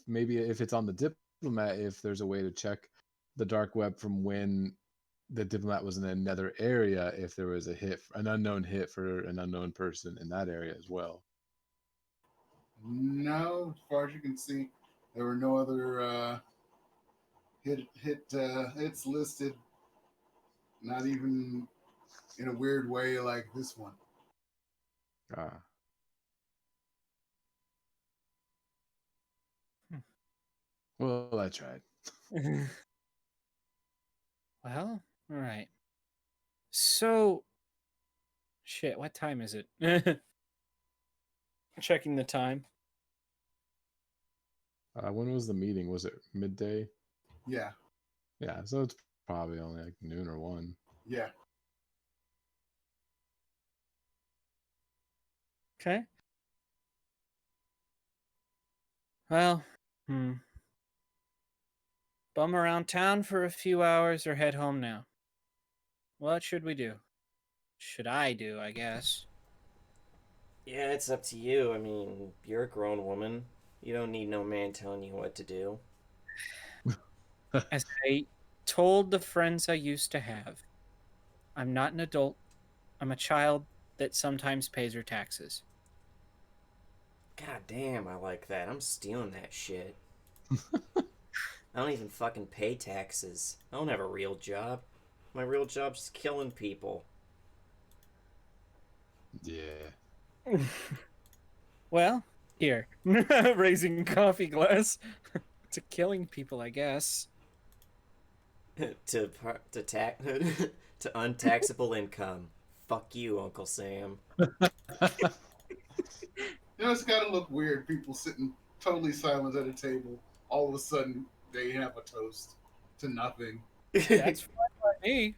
maybe if it's on the diplomat, if there's a way to check the dark web from when the diplomat was in another area, if there was an unknown hit for an unknown person in that area as well. No, as far as you can see, there were no other hits listed. Not even in a weird way like this one. Ah. Well, I tried. Well, all right. So, shit, what time is it? Checking the time. When was the meeting? Was it midday? Yeah, Yeah, so it's probably only like noon or 1. yeah. Okay. Well, bum around town for a few hours or head home now? What should we do? Should I do, I guess? Yeah, it's up to you. I mean, you're a grown woman. You don't need no man telling you what to do. As I told the friends I used to have, I'm not an adult. I'm a child that sometimes pays her taxes. God damn, I like that. I'm stealing that shit. I don't even fucking pay taxes. I don't have a real job. My real job's just killing people. Yeah. Well, here. Raising coffee glass. To killing people, I guess. to untaxable income. Fuck you, Uncle Sam. You know, it's got to look weird. People sitting totally silent at a table. All of a sudden, they have a toast to nothing. That's fine by me.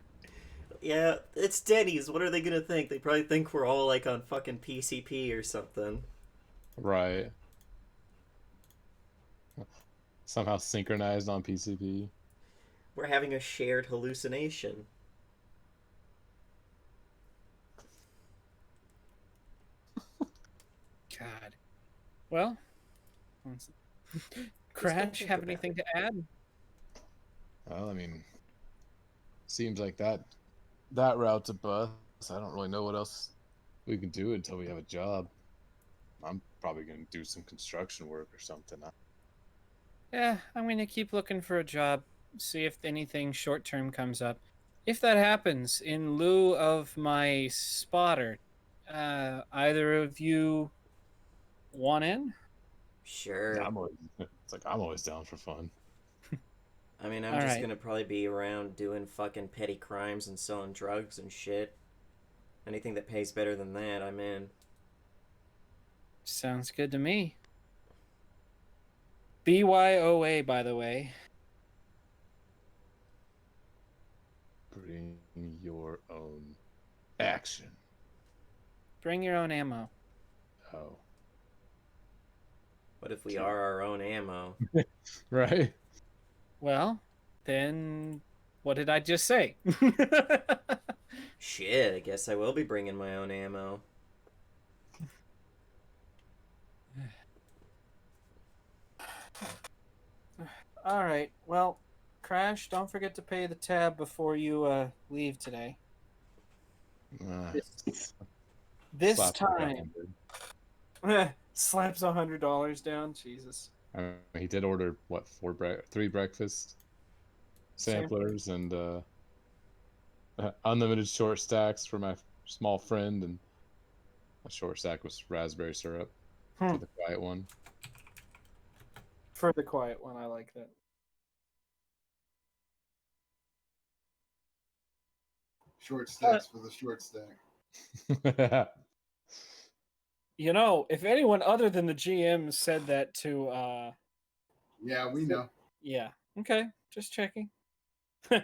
Yeah, it's Denny's. What are they gonna think? They probably think we're all like on fucking PCP or something. Right. Somehow synchronized on PCP. We're having a shared hallucination. God. Well, Crash, think have about anything it. to add? Well, I mean, seems like that route's a bust. I don't really know what else we can do until we have a job. I'm probably gonna do some construction work or something. Yeah, I'm gonna keep looking for a job, see if anything short term comes up. If that happens, in lieu of my spotter, either of you want in? Yeah, Sure. I'm always. It's like I'm always down for fun. I mean, I'm All just right. gonna probably be around doing fucking petty crimes and selling drugs and shit. Anything that pays better than that, I'm in. Sounds good to me. BYOA, by the way. Bring your own action. Bring your own ammo. Oh, What if we True. are our own ammo? right. Well, then what did I just say? Shit, I guess I will be bringing my own ammo. All right. Well, Crash, don't forget to pay the tab before you leave today. This, this Slap like time, 100. slaps $100 down. Jesus. He did order what three breakfast Sample. samplers and unlimited short stacks for my small friend, and a short stack was raspberry syrup for the quiet one. For the quiet one, I like that. Short stacks for the short stack. You know, if anyone other than the GM said that to, Yeah, we know. yeah, okay, just checking. The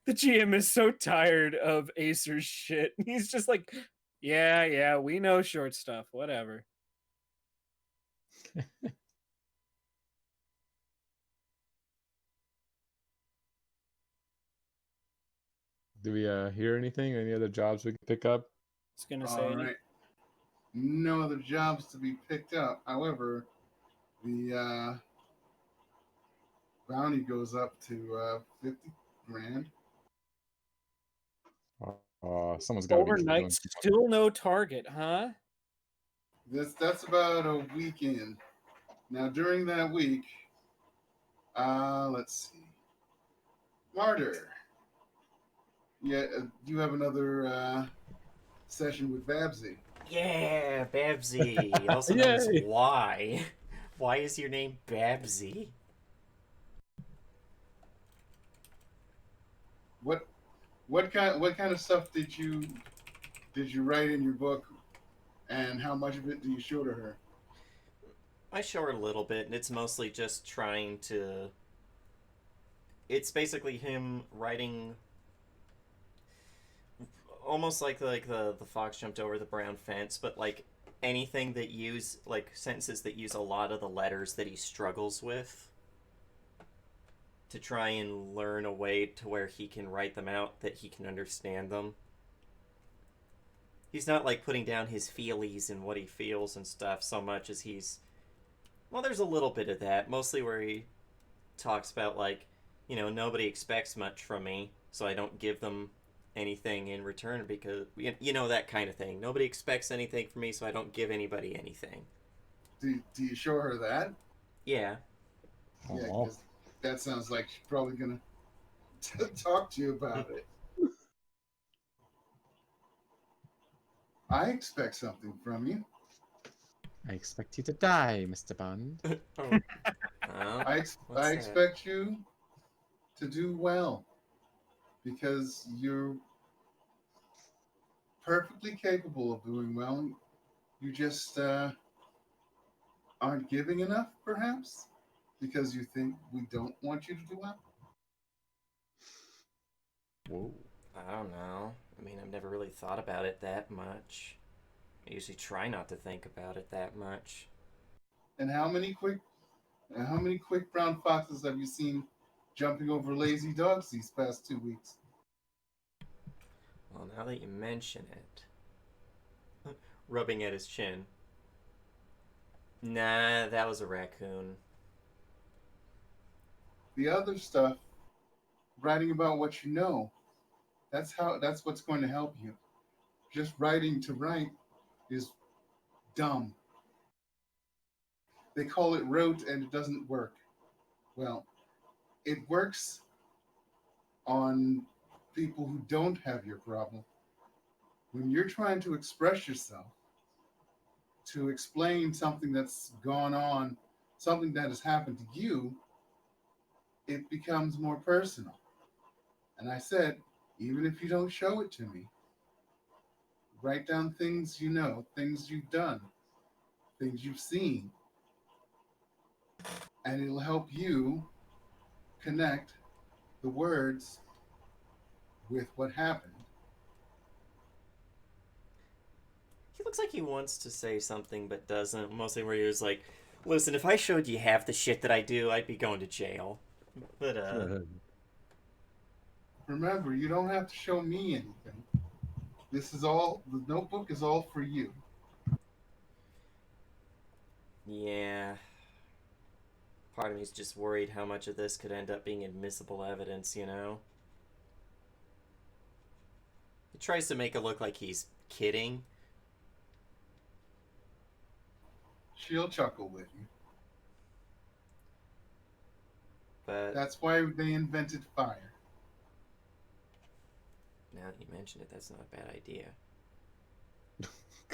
GM is so tired of Acer's shit. He's just like, yeah, we know short stuff, whatever. Do we hear anything? Any other jobs we can pick up? It's gonna All say, right. No other jobs to be picked up. However, the bounty goes up to 50 grand. Someone's got to be overnight, doing. still no target, huh? That's about a weekend. Now during that week, let's see. Martyr. Yeah, you have another session with Babsy. Yeah, Babsy, also known as Yay! Y. Why is your name Babsy? What kind of stuff did you write in your book, and how much of it do you show to her? I show her a little bit, and it's mostly just trying to. It's basically him writing, almost like the fox jumped over the brown fence, but like anything that use like sentences that use a lot of the letters that he struggles with, to try and learn a way to where he can write them out that he can understand them. He's not like putting down his feelies and what he feels and stuff so much as well, there's a little bit of that, mostly where he talks about like, nobody expects much from me, so I don't give them anything in return because that kind of thing. Nobody expects anything from me, so I don't give anybody anything. Do you show her that? Yeah. Yeah, Aw. because that sounds like she's probably gonna talk to you about it. I expect something from you. I expect you to die, Mr. Bond. Oh. Oh, I what's that? expect you to do well because you're perfectly capable of doing well. You just aren't giving enough, perhaps, because you think we don't want you to do well. Whoa. I don't know. I mean, I've never really thought about it that much. I usually try not to think about it that much. And how many quick brown foxes have you seen jumping over lazy dogs these past 2 weeks? Well, now that you mention it. Rubbing at his chin. Nah, that was a raccoon. The other stuff, writing about what you know, that's what's going to help you. Just writing to write is dumb. They call it rote and it doesn't work. Well, it works on people who don't have your problem. When you're trying to express yourself, to explain something that's gone on, something that has happened to you, it becomes more personal. And I said, even if you don't show it to me, write down things you know, things you've done, things you've seen, and it'll help you connect the words with what happened. He looks like he wants to say something but doesn't. Mostly where he was like, listen, if I showed you half the shit that I do, I'd be going to jail. But, Remember, you don't have to show me anything. The notebook is all for you. yeah. Part of me's just worried how much of this could end up being admissible evidence, you know? He tries to make it look like he's kidding. She'll chuckle with you. But That's why they invented fire. now that you mention it, that's not a bad idea.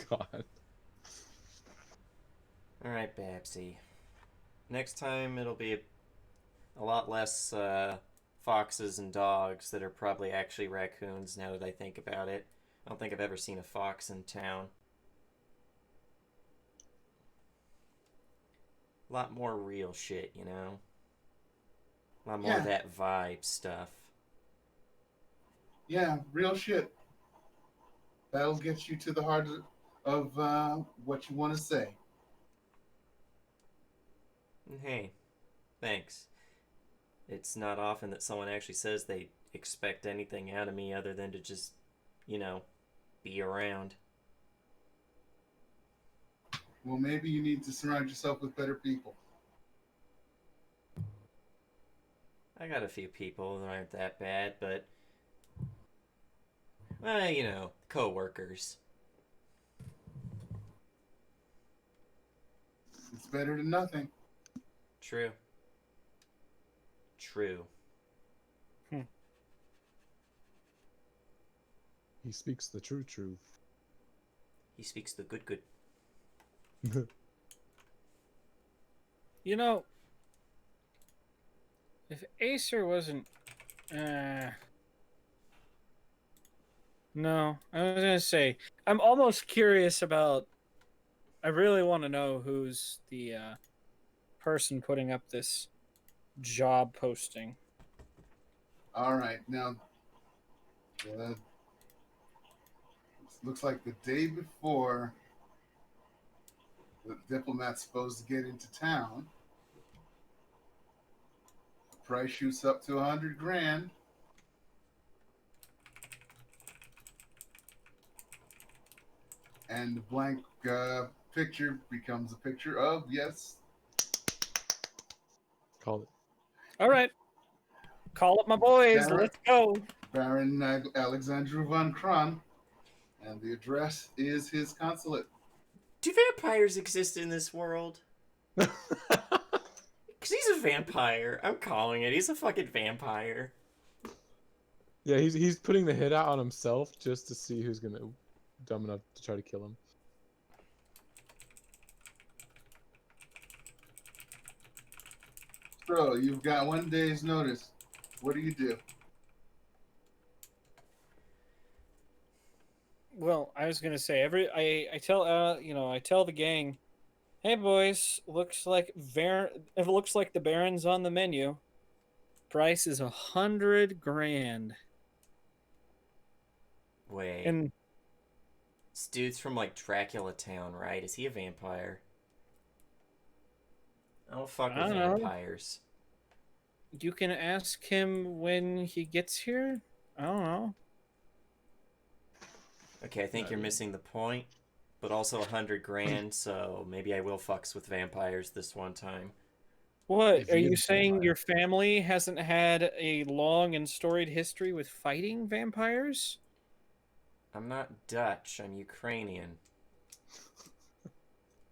God. Alright, Babsy. Next time it'll be a lot less foxes and dogs that are probably actually raccoons now that I think about it. I don't think I've ever seen a fox in town. A lot more real shit, you know? A lot more of Yeah. that vibe stuff. Yeah, real shit. That'll get you to the heart of what you want to say. And hey, thanks. It's not often that someone actually says they expect anything out of me other than to just, you know, be around. Well, maybe you need to surround yourself with better people. I got a few people that aren't that bad, but, well, you know, co-workers. It's better than nothing. True. True. He speaks the true truth. He speaks the good. You know, if Acer wasn't, no, I was gonna say I'm almost curious about. I really want to know who's the person putting up this job posting. All right, now it looks like the day before the diplomat's supposed to get into town, the price shoots up to 100 grand. And the blank picture becomes a picture of, yes, Called it. All right, call up my boys. Sarah. Let's go. Baron Alexander von Kron. And the address is his consulate. Do vampires exist in this world? Because he's a vampire. I'm calling it. He's a fucking vampire. Yeah, he's putting the hit out on himself just to see who's gonna dumb enough to try to kill him. Bro, you've got 1 day's notice. What do you do? Well, I was gonna say I tell I tell the gang, hey boys, it looks like the Baron's on the menu. Price is 100 grand. Wait. And This dude's from like Dracula Town, right? Is he a vampire? I don't fuck I with don't know. vampires. You can ask him when he gets here. I don't know. Okay, I think you're missing the point, but also 100 grand, so maybe I will fucks with vampires this one time. What If are he you is a saying? vampire. Your family hasn't had a long and storied history with fighting vampires? I'm not Dutch, I'm Ukrainian.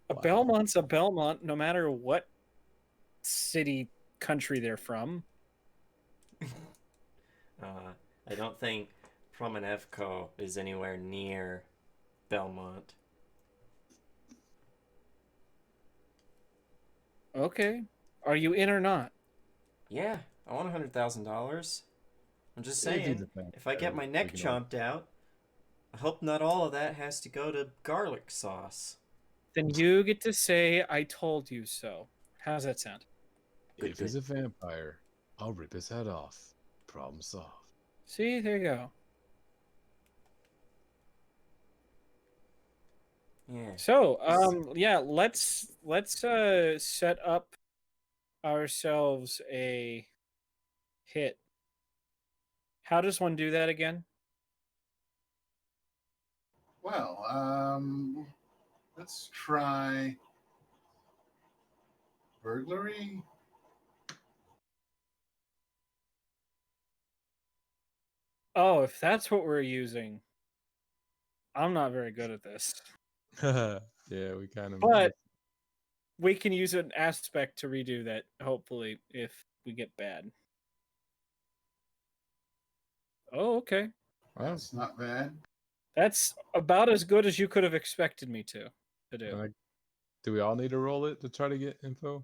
A Wow. Belmont's a Belmont, no matter what city, country they're from. I don't think Promenevko is anywhere near Belmont. Okay. Are you in or not? Yeah, I want $100,000. I'm just If he's saying, a vampire, if I get my we neck can all- chomped out, I hope not all of that has to go to garlic sauce. Then you get to say, I told you so. How's that sound? Good, If he's good. a vampire, I'll rip his head off. Problem solved. See, there you go. Yeah. So, yeah, let's set up ourselves a hit. How does one do that again? Well, let's try burglary. Oh, if that's what we're using, I'm not very good at this. Yeah, we kind of. But we can use an aspect to redo that, hopefully, if we get bad. Oh, okay. Well, That's not bad. That's about as good as you could have expected me to do. do we all need to roll it to try to get info?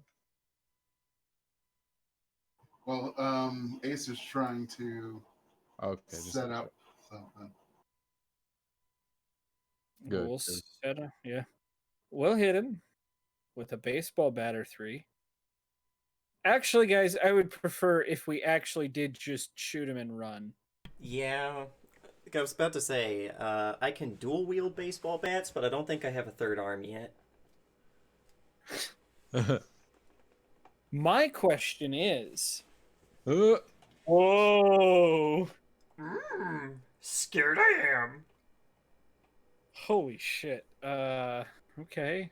Well, Ace is trying to Okay, just set up something. Good, We'll good. set up, yeah. We'll hit him with a baseball batter 3. Actually, guys, I would prefer if we actually did just shoot him and run. Yeah. Like I was about to say, I can dual wield baseball bats, but I don't think I have a third arm yet. My question is... Uh, Whoa! Scared I am. Holy shit. Okay.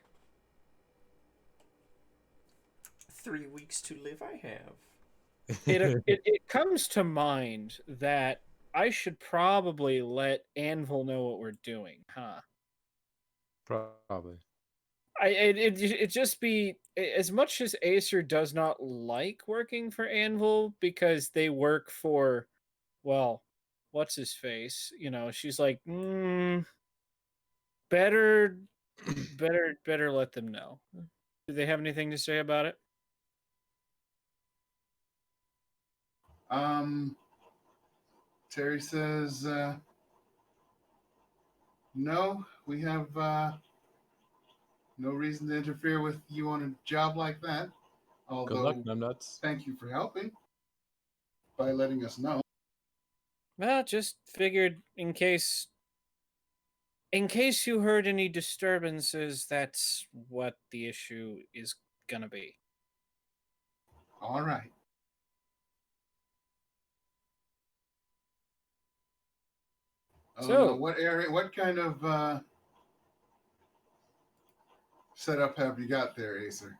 3 weeks to live I have. It comes to mind that I should probably let Anvil know what we're doing, huh? Probably. It just be as much as Acer does not like working for Anvil because they work for, well, what's his face? You know, she's like, better let them know. Do they have anything to say about it? Terry says, no, we have no reason to interfere with you on a job like that. Good luck, Although, numbnuts. thank you for helping by letting us know. Well, just figured in case you heard any disturbances, that's what the issue is gonna be. All right. So- what area? What kind of setup have you got there, Acer?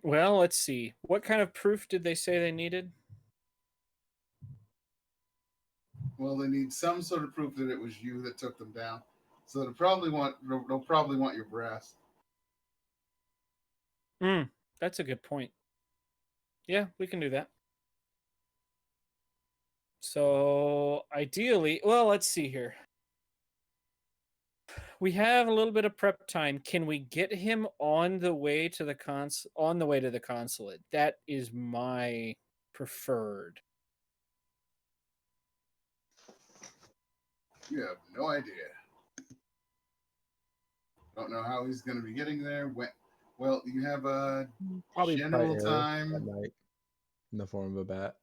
Well, let's see. What kind of proof did they say they needed? Well, they need some sort of proof that it was you that took them down. So they'll probably want your brass. That's a good point. Yeah, we can do that. So ideally, well, let's see here. We have a little bit of prep time. Can we get him on the way to the consulate? That is my preferred. You have no idea. Don't know how he's going to be getting there. Well, you have a Probably by general air time. at night in the form of a bat.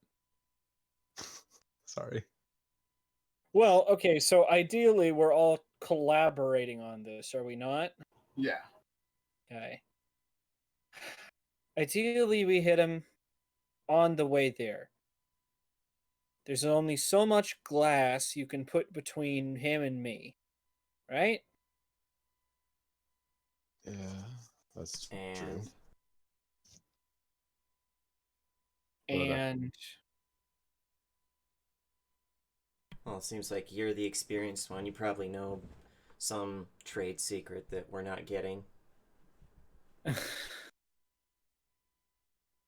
Sorry. Well, okay, so ideally we're all collaborating on this, are we not? Yeah. Okay. Ideally we hit him on the way there. There's only so much glass you can put between him and me, right? Yeah, that's true. And But, And well, it seems like you're the experienced one. You probably know some trade secret that we're not getting. the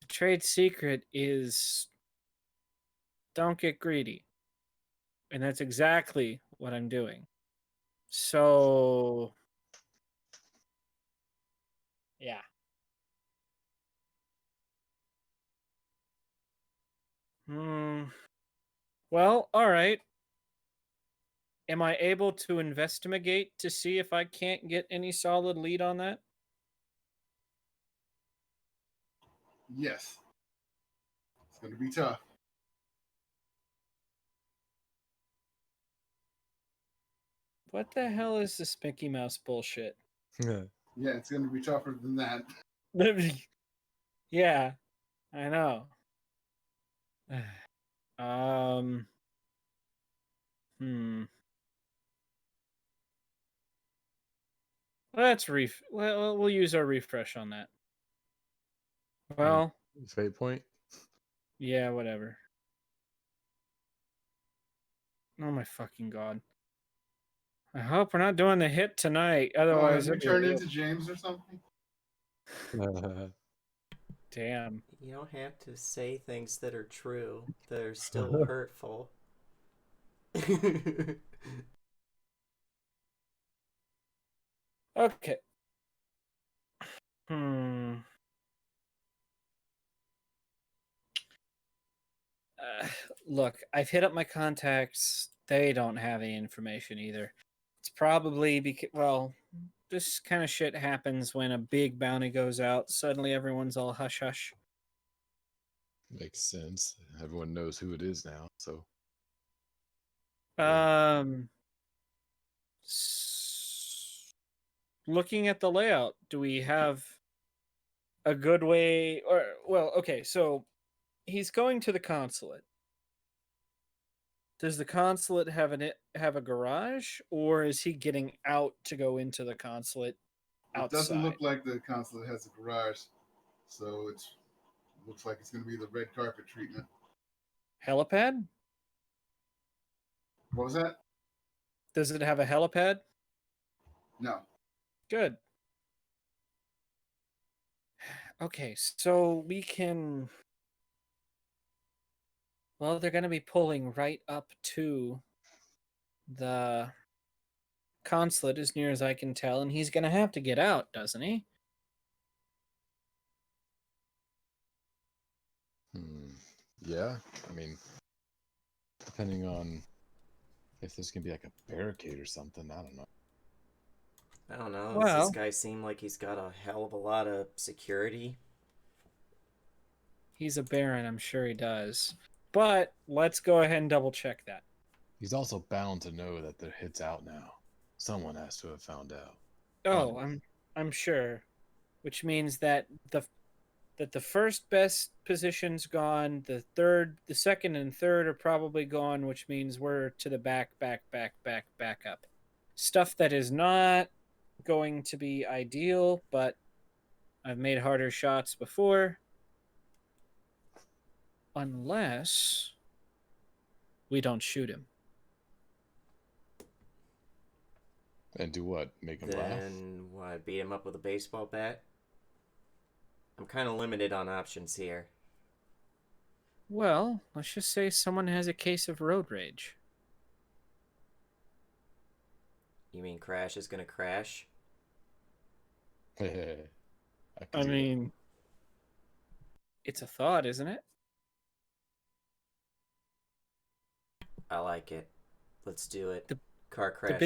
trade secret is don't get greedy. And that's exactly what I'm doing. So, yeah. Well, all right. Am I able to investigate to see if I can't get any solid lead on that? Yes. It's going to be tough. What the hell is this Mickey Mouse bullshit? yeah. Yeah, it's going to be tougher than that. Yeah, I know. um. Hmm. We'll use our refresh on that. Well, Fate point. yeah, whatever. Oh my fucking god. I hope we're not doing the hit tonight. Oh, have Otherwise, you it'd be turned real- into James or something? damn. You don't have to say things that are true, that are still hurtful. Okay. Hmm. Look, I've hit up my contacts. They don't have any information either. It's probably because, well, this kind of shit happens when a big bounty goes out. Suddenly everyone's all hush hush. Makes sense. Everyone knows who it is now, so Um, looking at the layout, do we have a good way? Or, well, okay, so he's going to the consulate. Does the consulate have a garage, or is he getting out to go into the consulate It doesn't outside? look like the consulate has a garage, so it looks like it's going to be the red carpet treatment. Helipad? What was that? Does it have a helipad? No. Good. Okay, so we can. Well, they're going to be pulling right up to the consulate, as near as I can tell, and he's going to have to get out, doesn't he? yeah. I mean, depending on if there's gonna be like a barricade or something, I don't know. I don't know. Does Well- this guy seem like he's got a hell of a lot of security? He's a baron, I'm sure he does. But let's go ahead and double check that. He's also bound to know that the hit's out now. Someone has to have found out. Oh, I'm sure. Which means that the first best position's gone, the second and third are probably gone, which means we're to the back up. Stuff that is not going to be ideal, but I've made harder shots before. Unless we don't shoot him. And do what? Make him laugh? Then what? Beat him up with a baseball bat? I'm kind of limited on options here. Well, let's just say someone has a case of road rage. You mean Crash is gonna crash? I mean, it's a thought, isn't it? I like it. Let's do it. The- Car crash.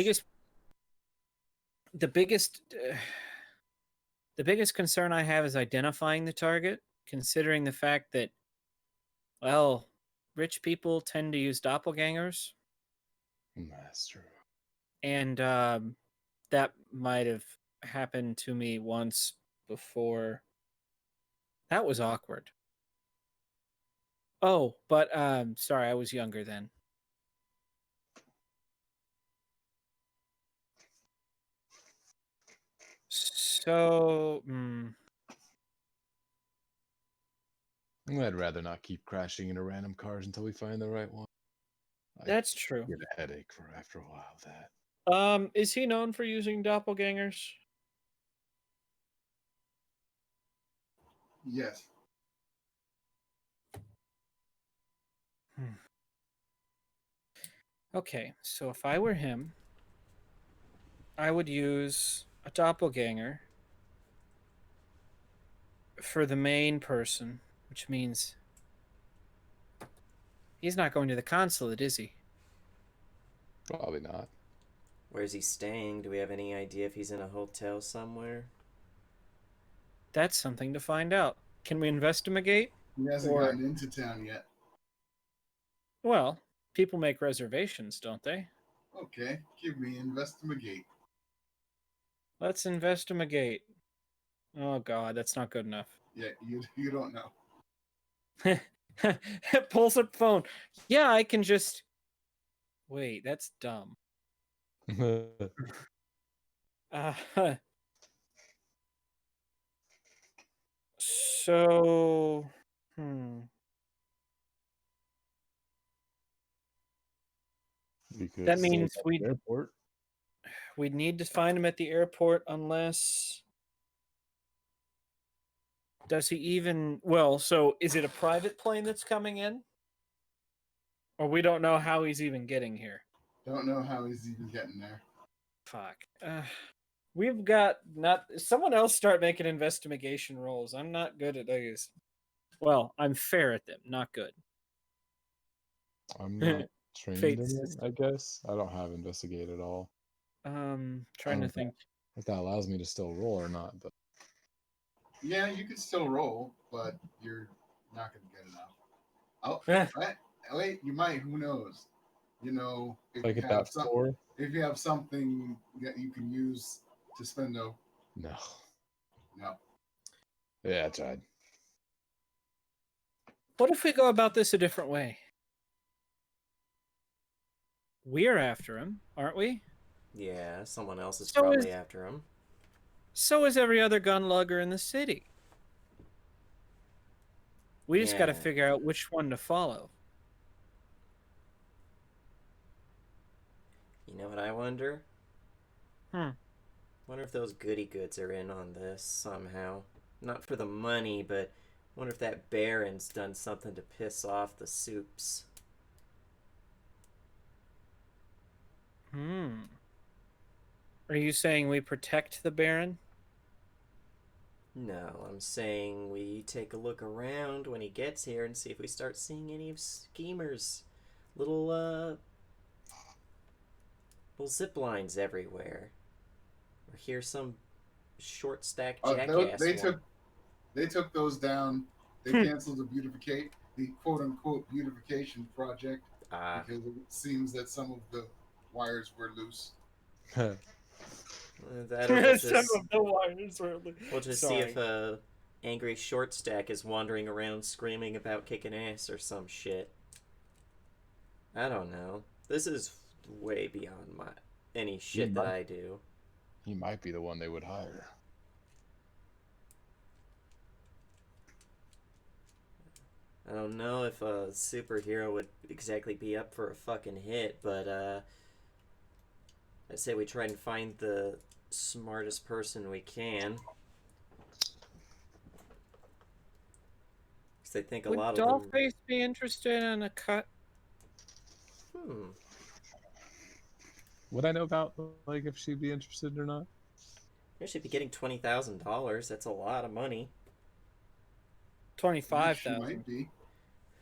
The biggest concern I have is identifying the target, considering the fact that, well, rich people tend to use doppelgangers, That's true. and that might have happened to me once before. That was awkward. Oh, but sorry, I was younger then. So, I'd rather not keep crashing into random cars until we find the right one. I that's true. get a headache for after a while of that. Is he known for using doppelgangers? Yes. Okay, so if I were him, I would use a doppelganger for the main person, which means he's not going to the consulate, is he? Probably not. Where's he staying? Do we have any idea if he's in a hotel somewhere? That's something to find out. Can we investigate? He hasn't Or- gotten into town yet. Well, people make reservations, don't they? Okay, give me investigate. Let's investigate. Oh god, that's not good enough. Yeah, you don't know. Pulls up phone. Yeah, I can just wait, that's dumb. Uh, so We could That save means at we- the airport. we'd need to find him at the airport unless does he even well, so is it a private plane that's coming in? Or we don't know how he's even getting here. Don't know how he's even getting there. Fuck. We've got not someone else start making investigation rolls. I'm not good at these. Well, I'm fair at them, not good. I'm not trained Fate in it, system. I guess. I don't have investigate at all. Trying don't to know think. If that allows me to still roll or not, but Yeah, you can still roll, but you're not going to get enough. Oh, Eh. wait, you might. Who knows? You know, if I get that four, if you have something that you can use to spend a no. no. Yeah, I tried. What if we go about this a different way? We're after him, aren't we? Yeah, someone else is So probably is- after him. So is every other gun lugger in the city. We just got to Yeah. figure out which one to follow. You know what I wonder? Hmm. Wonder if those goody goods are in on this somehow. Not for the money, but wonder if that Baron's done something to piss off the soups. Are you saying we protect the Baron? No, I'm saying we take a look around when he gets here and see if we start seeing any schemers. Little zip lines everywhere. Or hear some short stack jackass They took those down. They canceled the quote unquote beautification project because it seems that some of the wires were loose. that or we'll Some just, of the wires were we'll just see if a angry short stack is wandering around screaming about kicking ass or some shit. I don't know. This is way beyond any shit that I do. He might be the one they would hire. I don't know if a superhero would exactly be up for a fucking hit, but I'd say we try and find the smartest person we can. Because I think a Would lot of them... Dollface be interested in a cut? Would I know about like if she'd be interested or not? You should be getting $20,000. That's a lot of money. 25,000. She might be.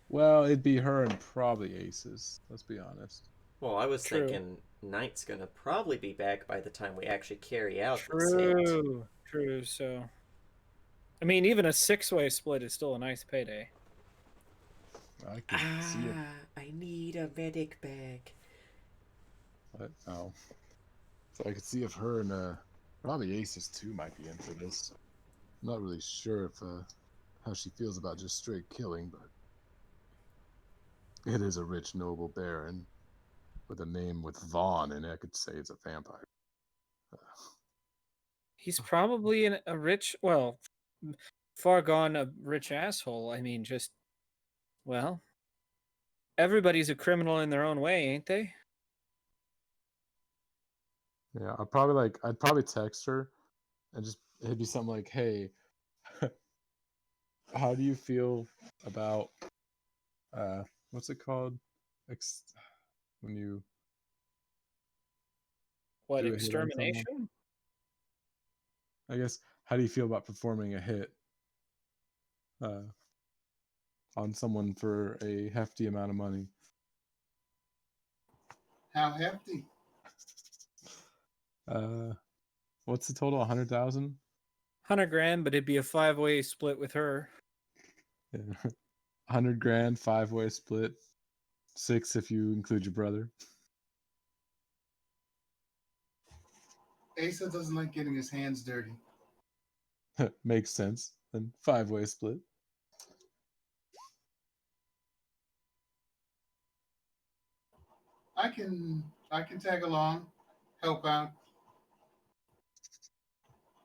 Well, it'd be her and probably Aces. Let's be honest. Well, I was True. thinking Knight's gonna probably be back by the time we actually carry out this hit. True. So, I mean, even a 6-way split is still a nice payday. I could see if I need a medic bag. oh, so I could see if her and probably Aces too might be into this. I'm not really sure if how she feels about just straight killing, but it is a rich noble baron with a name with Vaughn in it. I could say it's a vampire. He's probably a rich, well, far gone a rich asshole. I mean, just, well, everybody's a criminal in their own way, ain't they? Yeah, I'd probably text her and just it'd be something like, "Hey, how do you feel about what's it called? When you What, do a hit on someone? extermination? I guess how do you feel about performing a hit uh, on someone for a hefty amount of money?" How hefty? What's the total? 100,000? 100 grand, but it'd be a 5-way split with her. Yeah. 100 grand, 5-way split, 6 if you include your brother. Asa doesn't like getting his hands dirty. Makes sense. Then 5-way split. I can tag along, help out,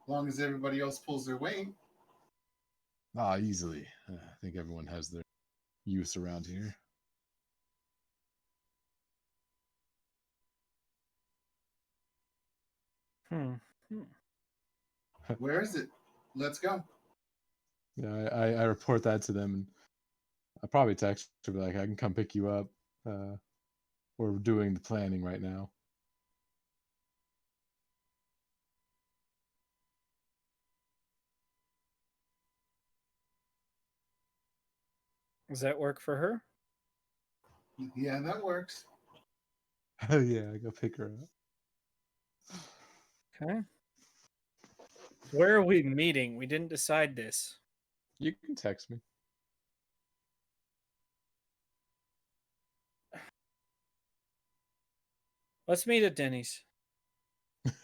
as long as everybody else pulls their weight. Ah, easily. I think everyone has their use around here. Where is it? Let's go. Yeah, I report that to them, and I probably text her like, I can come pick you up. We're doing the planning right now. Does that work for her? Yeah, that works. Oh yeah, I go pick her up. Okay. Where are we meeting? We didn't decide this. You can text me. Let's meet at Denny's.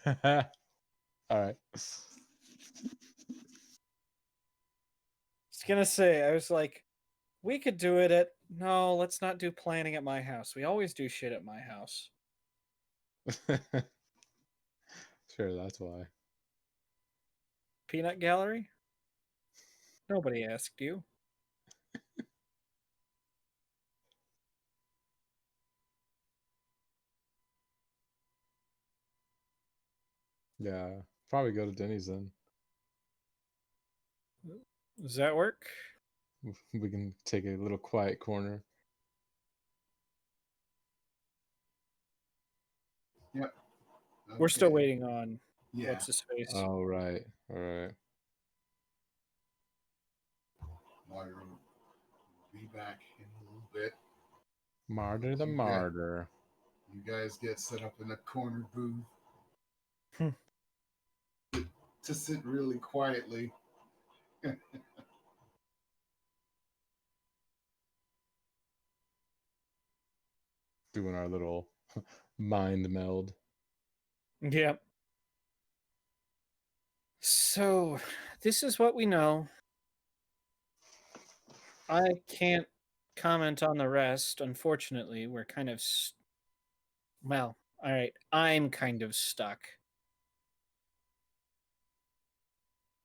All right. I was gonna say, I was like, we could do it at. No, let's not do planning at my house. We always do shit at my house. Sure, that's why. Peanut gallery? Nobody asked you. Yeah, probably go to Denny's then. Does that work? We can take a little quiet corner. Yep. We're still Okay. waiting on Yeah. what's his face. All right. All right. Martyr will be back in a little bit. Martyr the You martyr. You guys get set up in a corner booth to sit really quietly. Doing our little mind meld. Yep. So, this is what we know. I can't comment on the rest. Unfortunately, we're kind of. Well, all right. I'm kind of stuck.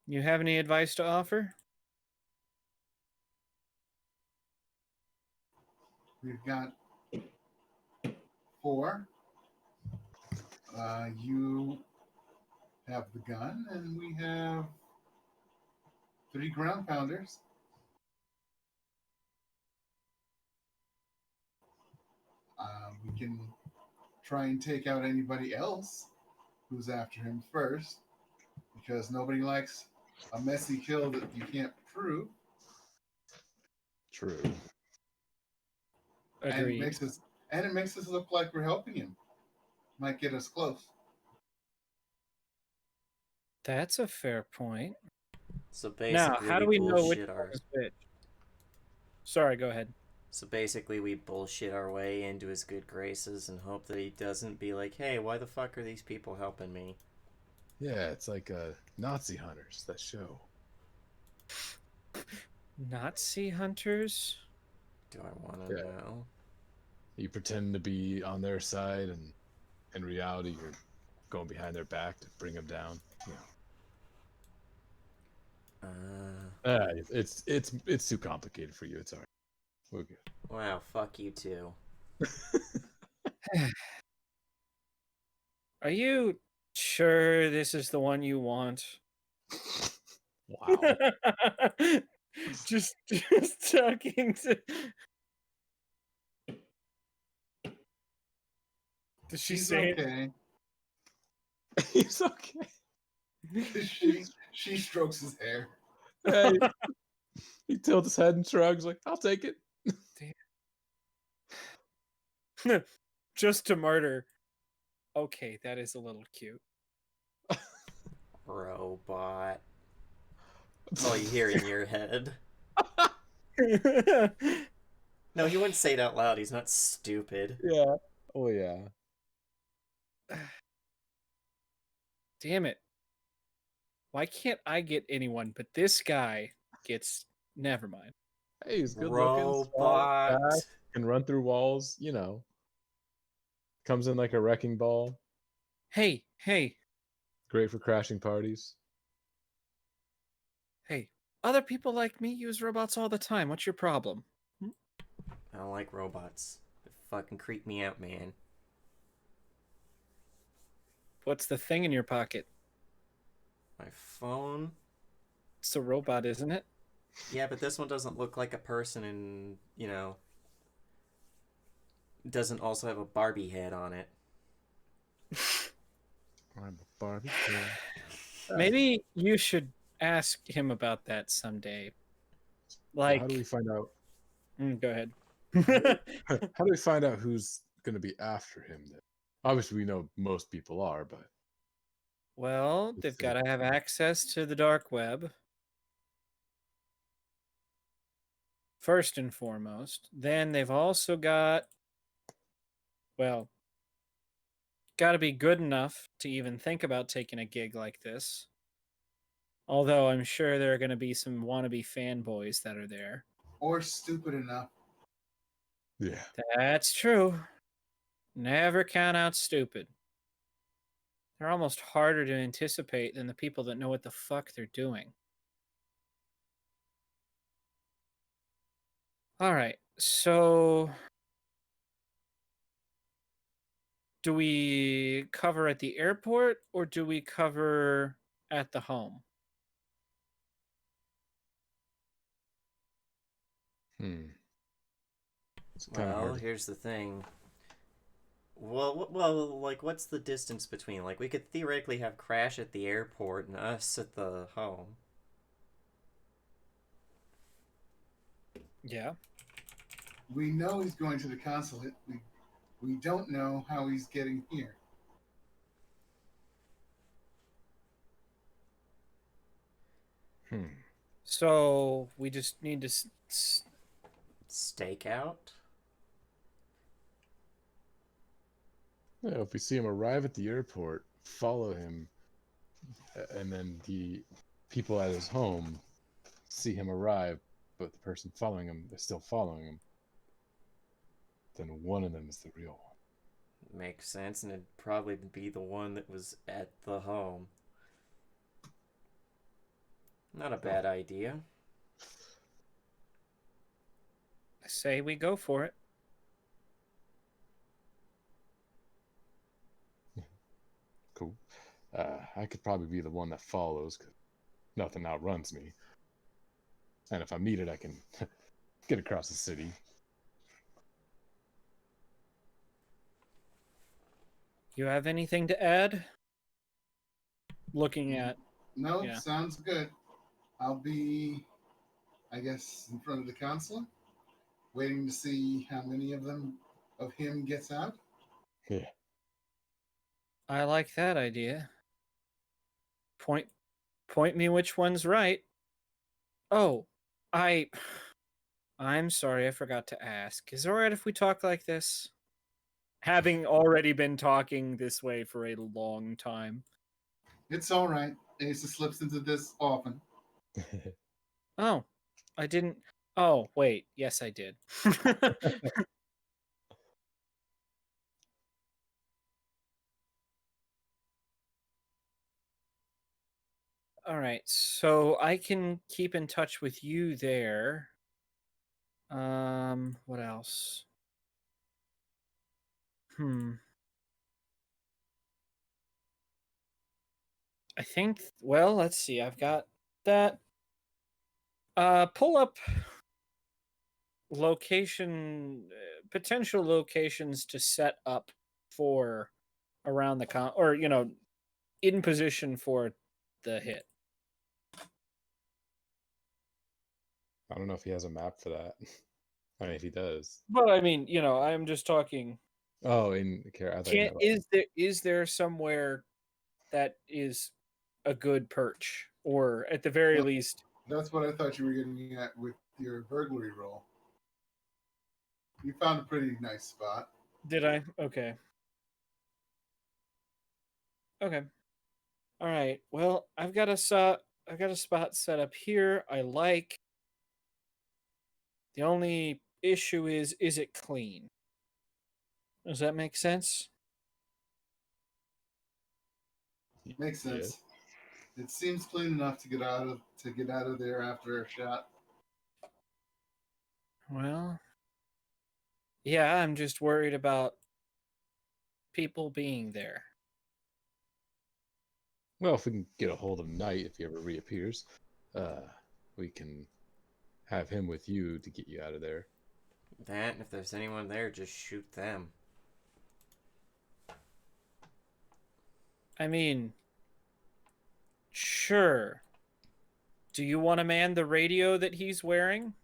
You have any advice to offer? We've got 4. You have the gun, and we have 3 ground pounders. We can try and take out anybody else who's after him first, because nobody likes a messy kill that you can't prove. True. And Agreed. it makes us look like we're helping him. Might get us close. That's a fair point. So Now, basically, how do we we know which bullshit one our. is which? Sorry, go ahead. So basically, we bullshit our way into his good graces and hope that he doesn't be like, hey, why the fuck are these people helping me? Yeah, it's like Nazi Hunters, that show. Nazi hunters? Do I want to Yeah. know? You pretend to be on their side, and in reality, you're going behind their back to bring them down. You know. It's too complicated for you. It's alright. We're good. Wow, fuck you too. Are you sure this is the one you want? Wow. just talking to. Does she She's say okay. He's okay. She strokes his hair. Hey, he tilts his head and shrugs, like, I'll take it. just to murder? Okay, that is a little cute. Robot. That's all you hear in your head. No, he wouldn't say it out loud. He's not stupid. Yeah. Oh, yeah. Damn it. Why can't I get anyone, but this guy gets. Never mind. Hey, he's good looking. Strong, Robot. fast, can run through walls, you know. Comes in like a wrecking ball. Hey, Great for crashing parties. other people like me use robots all the time. What's your problem? I don't like robots. They fucking creep me out, man. What's the thing in your pocket? My phone? It's a robot, isn't it? Yeah, but this one doesn't look like a person and, you know, doesn't also have a Barbie head on it. I'm a Barbie. Maybe you should ask him about that someday. Like, How do we find out? Go ahead. How do we find out who's going to be after him? Then, obviously, we know most people are, but Well, they've got to have access to the dark web. First and foremost. Then they've also got, well, got to be good enough to even think about taking a gig like this. Although I'm sure there are going to be some wannabe fanboys that are there. Or stupid enough. yeah, That's true. Never count out stupid. They're almost harder to anticipate than the people that know what the fuck they're doing. All right, so do we cover at the airport or do we cover at the home? It's kind of Well, hard. here's the thing. Well, like, what's the distance between? Like, we could theoretically have Crash at the airport and us at the home. Yeah. We know he's going to the consulate. We don't know how he's getting here. So we just need to Stakeout? Yeah, if we see him arrive at the airport, follow him, and then the people at his home see him arrive, but the person following him is still following him, then one of them is the real one. Makes sense, and it'd probably be the one that was at the home. Not a bad idea. I say we go for it. Cool. I could probably be the one that follows, because nothing outruns me. And if I need it, I can get across the city. You have anything to add? Looking at No, Yeah. Sounds good. I'll be, I guess, in front of the consulate, waiting to see how many of him gets out. Yeah. I like that idea. Point me which one's right. Oh, I'm sorry, I forgot to ask. Is it alright if we talk like this? Having already been talking this way for a long time. It's all right. Asa slips into this often. Oh, I didn't. Oh, wait. Yes, I did. All right, so I can keep in touch with you there. What else? I think, well, let's see. I've got that. Pull up potential locations to set up for around the or in position for the hit. I don't know if he has a map for that. I mean, if he does. But I mean, I'm just talking. Oh, in care. I thought you meant Is there somewhere that is a good perch, or at the very Well, least? That's what I thought you were getting at with your burglary roll. You found a pretty nice spot. Did I? Okay. Okay. All right. Well, I've got a spot set up here. I like. The only issue is it clean? Does that make sense? Makes Yeah. sense. It seems clean enough to get out of there after a shot. Well, yeah, I'm just worried about people being there. Well, if we can get a hold of Knight, if he ever reappears, we can have him with you to get you out of there. That, and if there's anyone there, just shoot them. I mean, sure. Do you want to man the radio that he's wearing?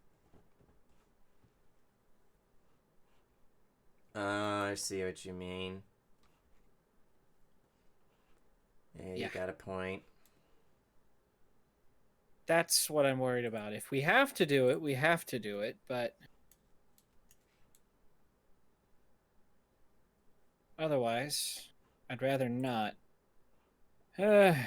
I see what you mean. Yeah, you got a point. That's what I'm worried about. If we have to do it, we have to do it, but otherwise, I'd rather not. Have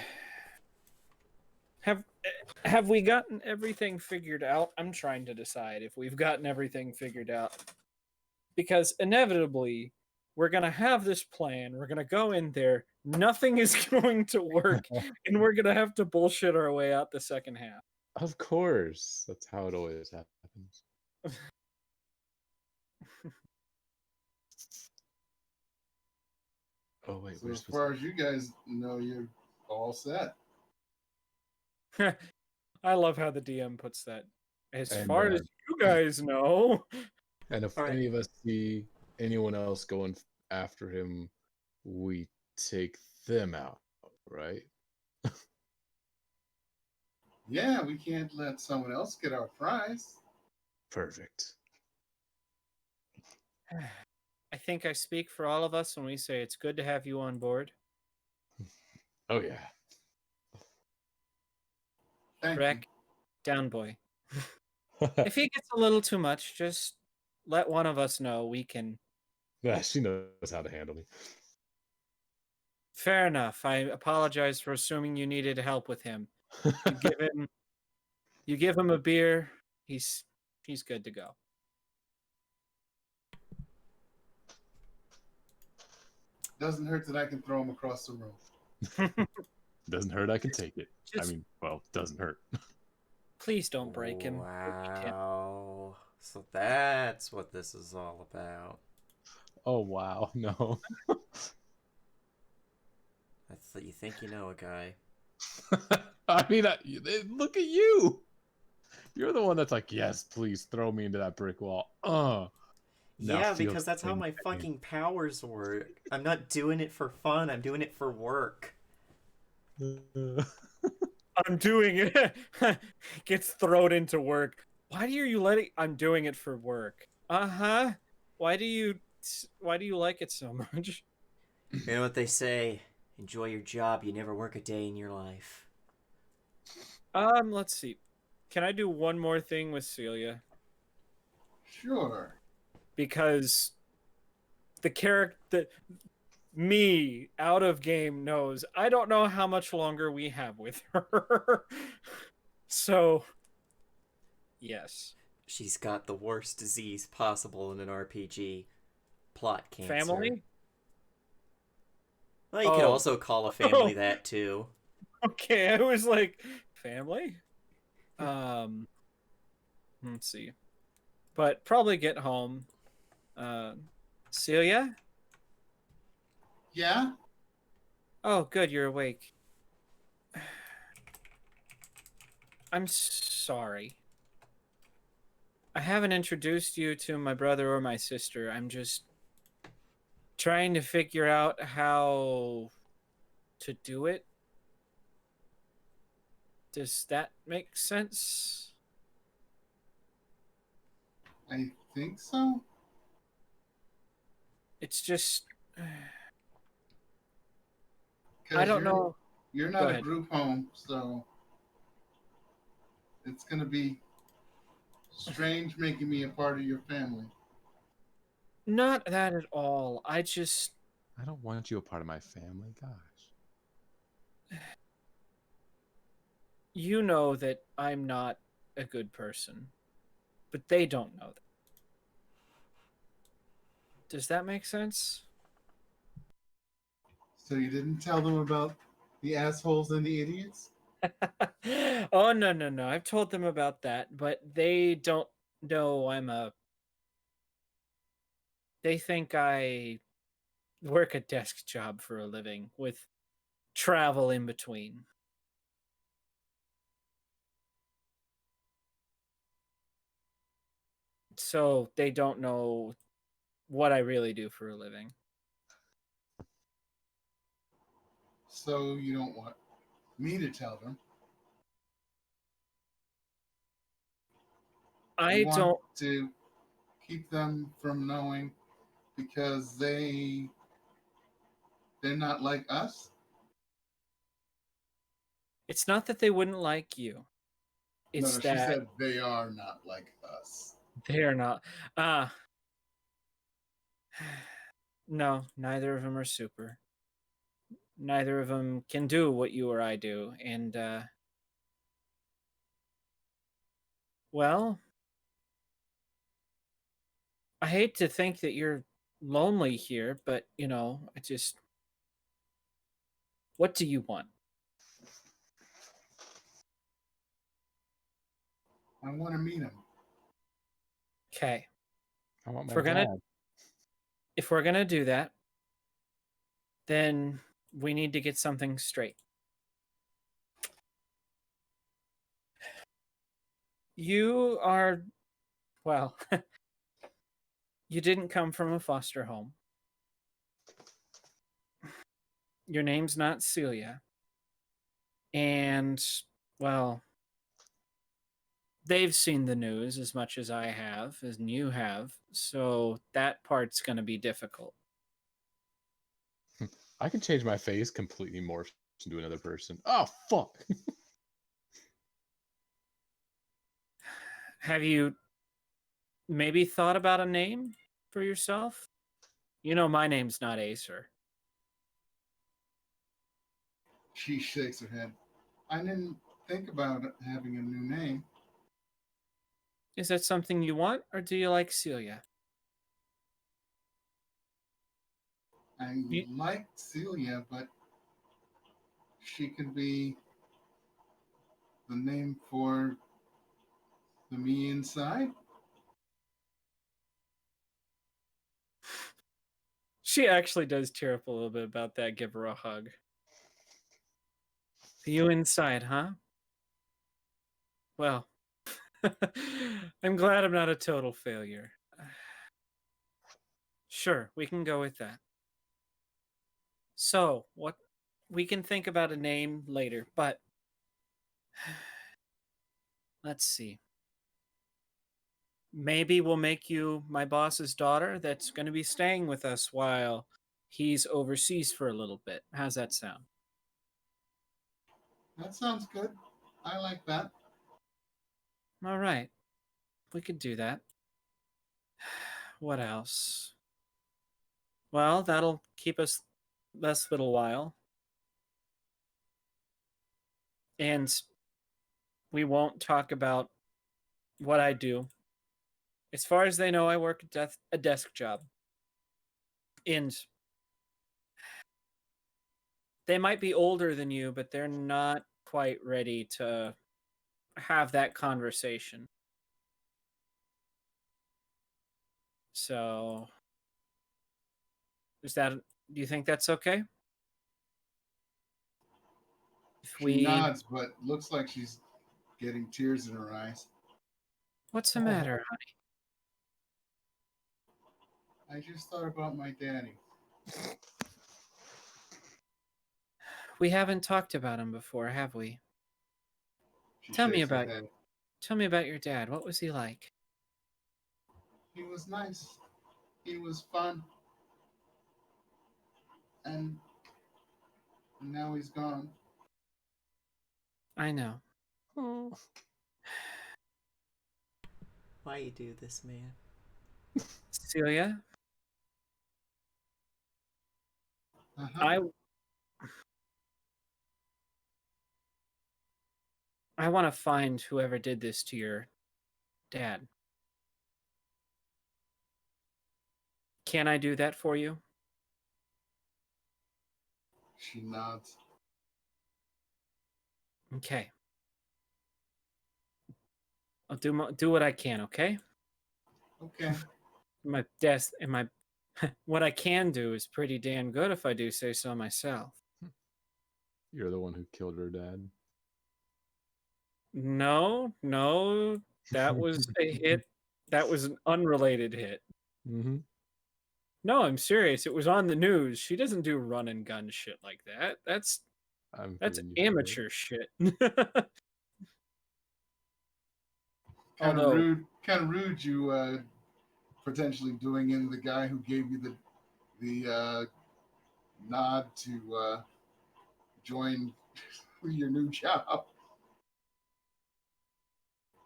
we gotten everything figured out? I'm trying to decide if we've gotten everything figured out. Because inevitably, we're going to have this plan. We're going to go in there. Nothing is going to work. And we're going to have to bullshit our way out the second half. Of course. That's how it always happens. Oh, wait. So as far as you guys know, you're all set. I love how the DM puts that. As And, far as you guys know. And if All right. any of us see anyone else going after him, we take them out, right? Yeah, we can't let someone else get our prize. Perfect. I think I speak for all of us when we say it's good to have you on board. Oh, yeah. Thank Breck, down boy. If he gets a little too much, just let one of us know. We can. Yeah, she knows how to handle me. Fair enough. I apologize for assuming you needed help with him. You give him a beer. He's good to go. Doesn't hurt that I can throw him across the room. Doesn't hurt, I can take it. Just- I mean, well, doesn't hurt. Please don't break him. Wow. So that's what this is all about. Oh, wow. No. You think you know a guy. I mean, look at you. You're the one that's like, yes, please throw me into that brick wall. Now Yeah, feel because that's how the my pain. fucking powers work. I'm not doing it for fun. I'm doing it for work. I'm doing it. Gets thrown into work. Why do you let it? I'm doing it for work. Uh-huh. Why do you like it so much? You know what they say? Enjoy your job. You never work a day in your life. Let's see. Can I do one more thing with Celia? Sure. because the character, me out of game knows I don't know how much longer we have with her. So, yes. She's got the worst disease possible in an RPG. Plot cancer. Family? Well, you could Oh. also call a family that too. Okay, I was like, family? Let's see. But probably get home. Celia? Yeah? Oh, good, you're awake. I'm sorry. I haven't introduced you to my brother or my sister. I'm just trying to figure out how to do it. Does that make sense? I think so. It's just 'Cause I don't know. You're Go not a ahead. group home, so it's gonna be strange making me a part of your family. Not that at all. I just I don't want you a part of my family. Gosh. you know that I'm not a good person, but they don't know that. Does that make sense? So you didn't tell them about the assholes and the idiots? Oh no. I've told them about that, but they don't know they think I work a desk job for a living with travel in between. So they don't know what I really do for a living. So you don't want me to tell them. You I want don't to keep them from knowing because they're not like us? it's not that they wouldn't like you. It's No, she that said they are not like us. they're not. Ah. No, neither of them are super. Neither of them can do what you or I do. And, well, I hate to think that you're lonely here, but, I just. What do you want? I want to meet them. Okay. I want If my we're gonna dad. if we're gonna do that, then we need to get something straight. You are, well, you didn't come from a foster home. Your name's not Celia. And, well, they've seen the news as much as I have, as you have, so that part's going to be difficult. I can change my face completely morph into another person. Oh fuck! Have you maybe thought about a name for yourself? You know my name's not Acer. She shakes her head. I didn't think about having a new name. Is that something you want, or do you like Celia? I You, like Celia, but she could be the name for the me inside. she actually does tear up a little bit about that. Give her a hug. You inside, huh? Well, I'm glad I'm not a total failure. Sure, we can go with that. So, what we can think about a name later, but let's see. Maybe we'll make you my boss's daughter that's going to be staying with us while he's overseas for a little bit. How's that sound? That sounds good. I like that. All right. We could do that. what else? Well, that'll keep us this little while. And we won't talk about what I do. As far as they know, I work a desk job. And they might be older than you, but they're not quite ready to have that conversation. So, do you think that's okay? If She nods, but looks like she's getting tears in her eyes. What's the matter? I just thought about my daddy. We haven't talked about him before, have we? She Tell me shakes her about head. Tell me about your dad. What was he like? He was nice. He was fun. And now he's gone. I know. Why you do this, man? Celia, Uh-huh. I want to find whoever did this to your dad. Can I do that for you? She nods. Okay. I'll do what I can, okay? Okay. My desk and my what I can do is pretty damn good if I do say so myself. You're the one who killed her dad. No, that was a hit. That was an unrelated hit. Mm-hmm. No, I'm serious. It was on the news. She doesn't do run and gun shit like that. That's forgiving you for it. amateur shit. Kind of Although- rude. Kind of rude. You potentially doing in the guy who gave you the nod to join your new job.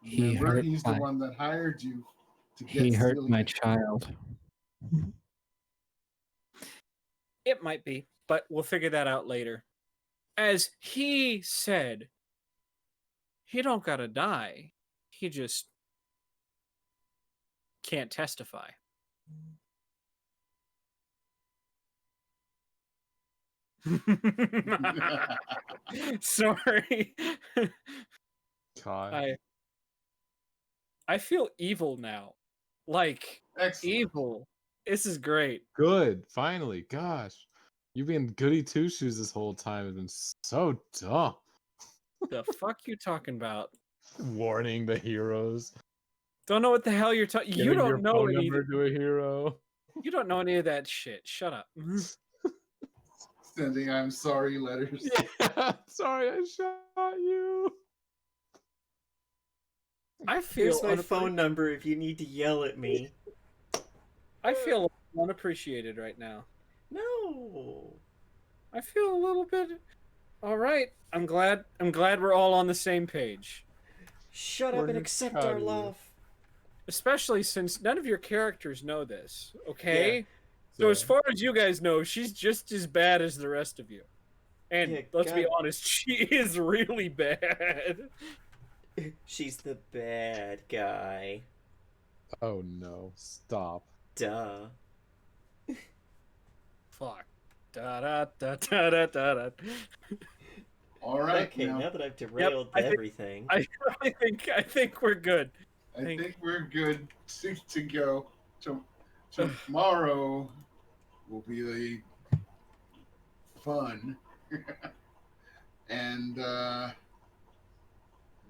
Remember, he's the one that hired you to get He hurt Celia. my child. It might be, but we'll figure that out later. As he said, he don't gotta die. He just can't testify. Sorry. Kai. I feel evil now. Like Excellent. evil. This is great. Good. Finally. Gosh. You being goody two shoes this whole time has been so dumb. The fuck you talking about? Warning the heroes. Don't know what the hell you're talking. You Giving your don't know phone any. number to a hero. You don't know any of that shit. Shut up. Sending I'm sorry letters. Yeah. Sorry, I shot you. I feel Here's my phone number if you need to yell at me. I feel unappreciated right now. No. I feel a little bit. All right. I'm glad we're all on the same page. Shut up We're and accept proud our of you. love. Especially since none of your characters know this. Okay. Yeah. So as far as you guys know, she's just as bad as the rest of you. And Yeah, let's be God. honest, she is really bad. She's the bad guy. Oh no. Stop. Duh. Fuck. Da da da da da da da. All right. Okay, now now that I've derailed I think- everything. I think we're good. I think we're good to go. Tomorrow will be the fun. And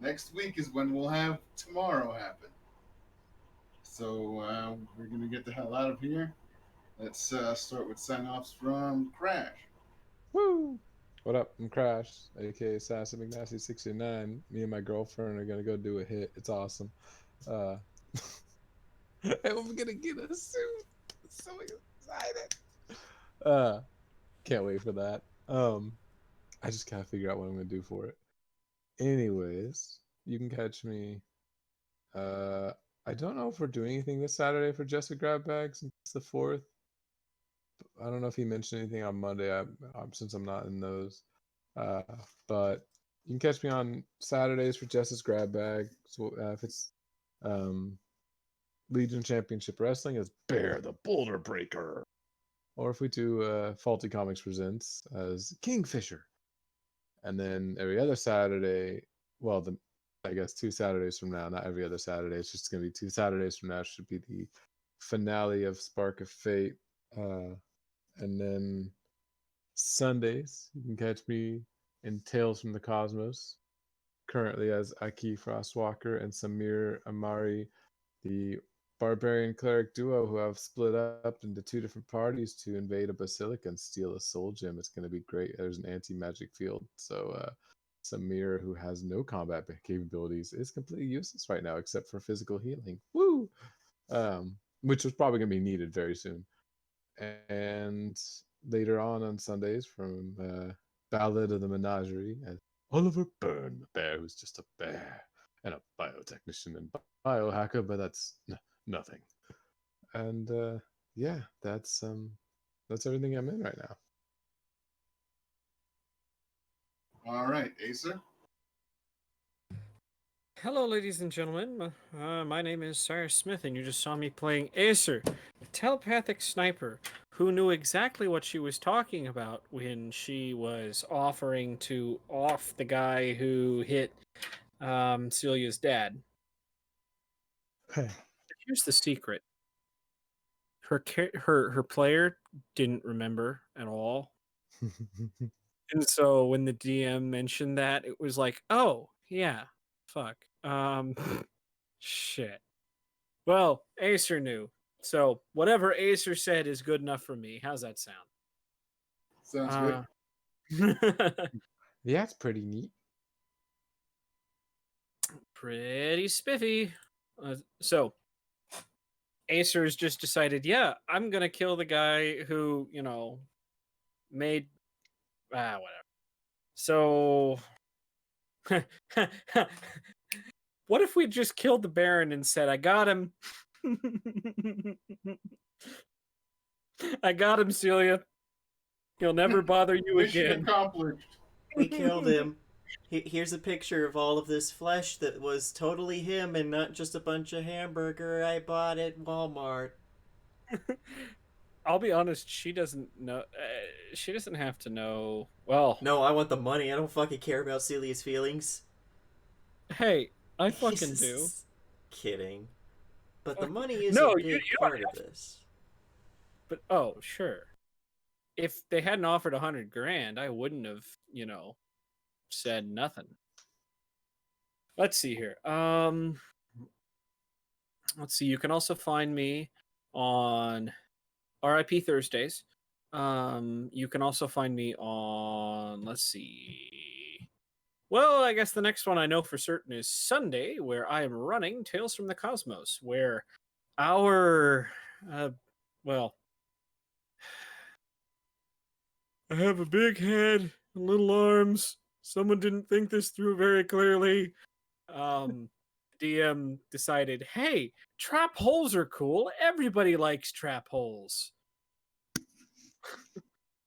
next week is when we'll have tomorrow happen. So we're going to get the hell out of here. Let's start with sign-offs from Crash. Woo! What up? I'm Crash, aka Assassin McNasty69. Me and my girlfriend are gonna go do a hit. It's awesome. And we're gonna get a suit. So excited. Can't wait for that. I just gotta figure out what I'm gonna do for it. Anyways, you can catch me I don't know if we're doing anything this Saturday for Jessica Grab Bag since it's the 4th. I don't know if he mentioned anything on Monday. Since I'm not in those. But you can catch me on Saturdays for Jess's Grab Bag. So if it's Legion Championship Wrestling, it's Bear the Boulder Breaker. Or if we do Faulty Comics Presents as Kingfisher. And then every other Saturday, well, I guess 2 Saturdays from now, not every other Saturday, it's just going to be 2 Saturdays from now, should be the finale of Spark of Fate. And then Sundays, you can catch me in Tales from the Cosmos, currently as Aki Frostwalker and Samir Amari, the barbarian cleric duo who have split up into 2 different parties to invade a basilica and steal a soul gem. It's going to be great. There's an anti-magic field, so Samir, who has no combat capabilities, is completely useless right now except for physical healing. Woo! Which was probably going to be needed very soon. And later on Sundays from Ballad of the Menagerie as Oliver Byrne, the bear who's just a bear and a biotechnician and biohacker, but that's nothing. And yeah, that's everything I'm in right now. All right, Acer. Hello, ladies and gentlemen. My name is Cyrus Smith, and you just saw me playing Acer, a telepathic sniper who knew exactly what she was talking about when she was offering to off the guy who hit Celia's dad. Here's the secret. Her player didn't remember at all. And so when the DM mentioned that, it was like, oh, yeah, fuck. Shit. Well, Acer knew. So whatever Acer said is good enough for me. How's that sound? Sounds good. Yeah, it's pretty neat. Pretty spiffy. So Acer's just decided, yeah, I'm going to kill the guy who, made... whatever. So... What if we just killed the Baron and said, I got him? I got him, Celia. He'll never bother you Mission again. accomplished. We killed him. Here's a picture of all of this flesh that was totally him and not just a bunch of hamburger I bought at Walmart. I'll be honest, she doesn't know. She doesn't have to know. Well, No, I want the money. I don't fucking care about Celia's feelings. hey, I fucking do. Kidding. But Fuck. the money is No, a you big don't part have of this. But oh, sure. If they hadn't offered $100,000, I wouldn't have, said nothing. Let's see here. Let's see. You can also find me on RIP Thursdays. You can also find me on, let's see. Well, I guess the next one I know for certain is Sunday, where I am running Tales from the Cosmos, where our, well, I have a big head and little arms. Someone didn't think this through very clearly. DM decided, hey, trap holes are cool. Everybody likes trap holes.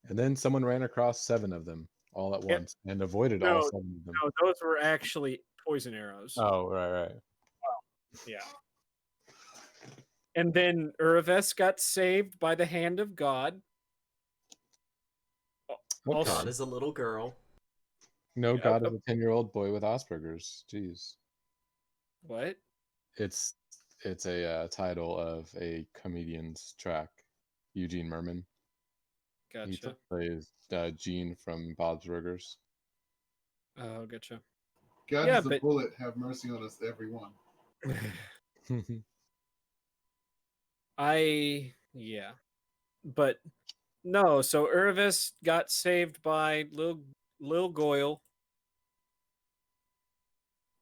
And then someone ran across 7 of them all at once and avoided all 7 of them. No, those were actually poison arrows. Oh, right. Yeah. And then Uraves got saved by the hand of God. Okay. God is a little girl. No, God is a 10-year-old boy with Asperger's. Jeez. What? It's a title of a comedian's track, Eugene Merman. Gotcha. He plays Gene from Bob's Burgers. Oh, gotcha. God is a bullet. Have mercy on us, everyone. But no, so Uravis got saved by Lil Goyle.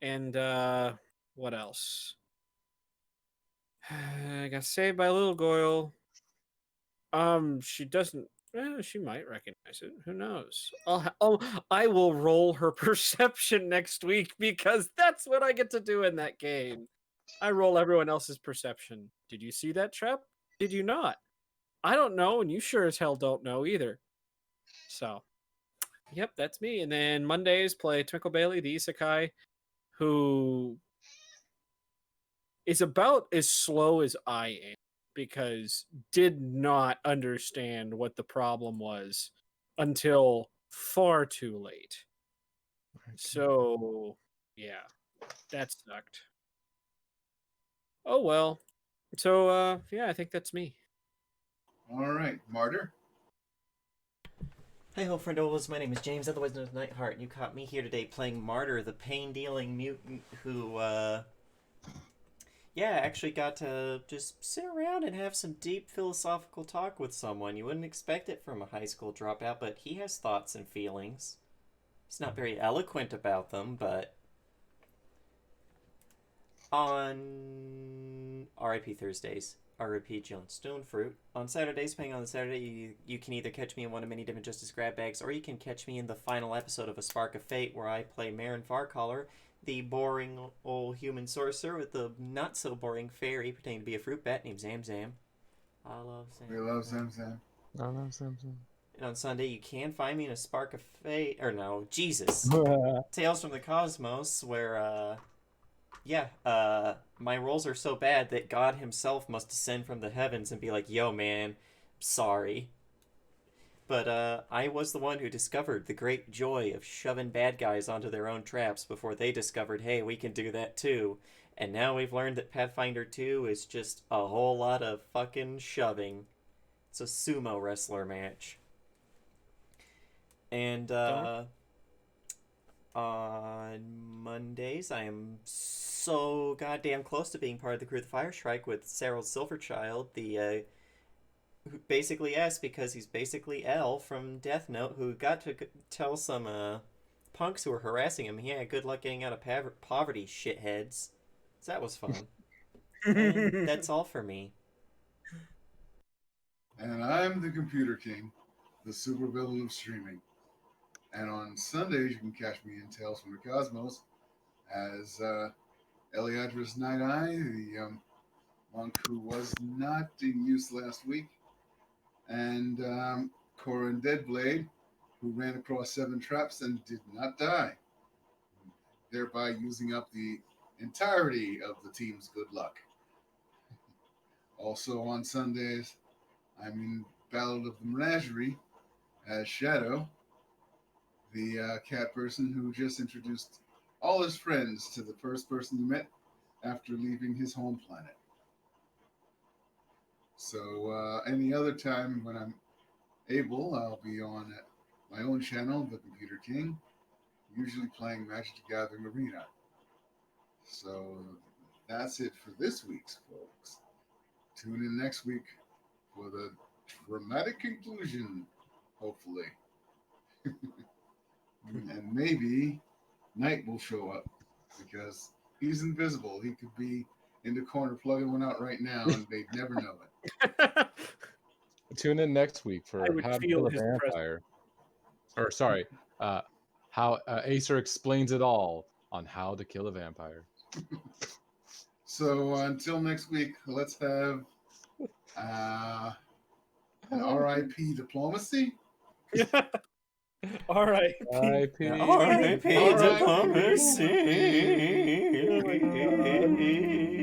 And what else? I got saved by Lil Goyle. She doesn't. She might recognize it. Who knows? I will roll her perception next week because that's what I get to do in that game. I roll everyone else's perception. Did you see that trap? Did you not? I don't know, and you sure as hell don't know either. So, yep, that's me. And then Mondays play Twinkle Bailey, the isekai, who is about as slow as I am because did not understand what the problem was until far too late. So, yeah, that sucked. Oh well. So, yeah, I think that's me. All right, Martyr. Hey ho, friendos, my name is James, otherwise known as Nightheart, and you caught me here today playing Martyr, the pain-dealing mutant who, actually got to just sit around and have some deep philosophical talk with someone. You wouldn't expect it from a high school dropout, but he has thoughts and feelings. He's not very eloquent about them, but on RIP Thursdays, RIP John Stonefruit. On Saturdays, depending on the Saturday, you can either catch me in one of many different Justice grab bags, or you can catch me in the final episode of A Spark of Fate, where I play Marin Farcaller, the boring old human sorcerer with the not so boring fairy pretending to be a fruit bat named Zam Zam. I love Zam. We love Zam Zam. I love Samson. And on Sunday, you can find me in A Spark of Fate, or no, Jesus, Tales from the Cosmos, where my rolls are so bad that God himself must descend from the heavens and be like, yo, man, sorry. But I was the one who discovered the great joy of shoving bad guys onto their own traps before they discovered, hey, we can do that too. And now we've learned that Pathfinder 2 is just a whole lot of fucking shoving. It's a sumo wrestler match. And on Mondays, I am so goddamn close to being part of the crew of the Fire Strike with Cyril Silverchild, who basically S because he's basically L from Death Note, who got to tell some punks who were harassing him, yeah, good luck getting out of poverty, shitheads. So that was fun. And that's all for me. And I'm the Computer King, the supervillain of streaming. And on Sundays, you can catch me in Tales from the Cosmos as Eliadris Night Eye, the monk who was not in use last week, and Corin Deadblade, who ran across 7 traps and did not die, thereby using up the entirety of the team's good luck. Also on Sundays, I'm in Ballad of the Menagerie as Shadow, the cat person who just introduced all his friends to the first person he met after leaving his home planet. So any other time when I'm able, I'll be on my own channel, The Computer King, usually playing Magic the Gathering Arena. So that's it for this week's, folks. Tune in next week for the dramatic conclusion, hopefully. And maybe Knight will show up because he's invisible. He could be in the corner plugging one out right now and they'd never know it. Tune in next week for I would How to feel Kill a his Vampire. Or sorry, how Acer explains it all on How to Kill a Vampire. So until next week, let's have an RIP diplomacy. R.I.P. R.I.P. R.I.P. R.I.P. diplomacy. Oh my God.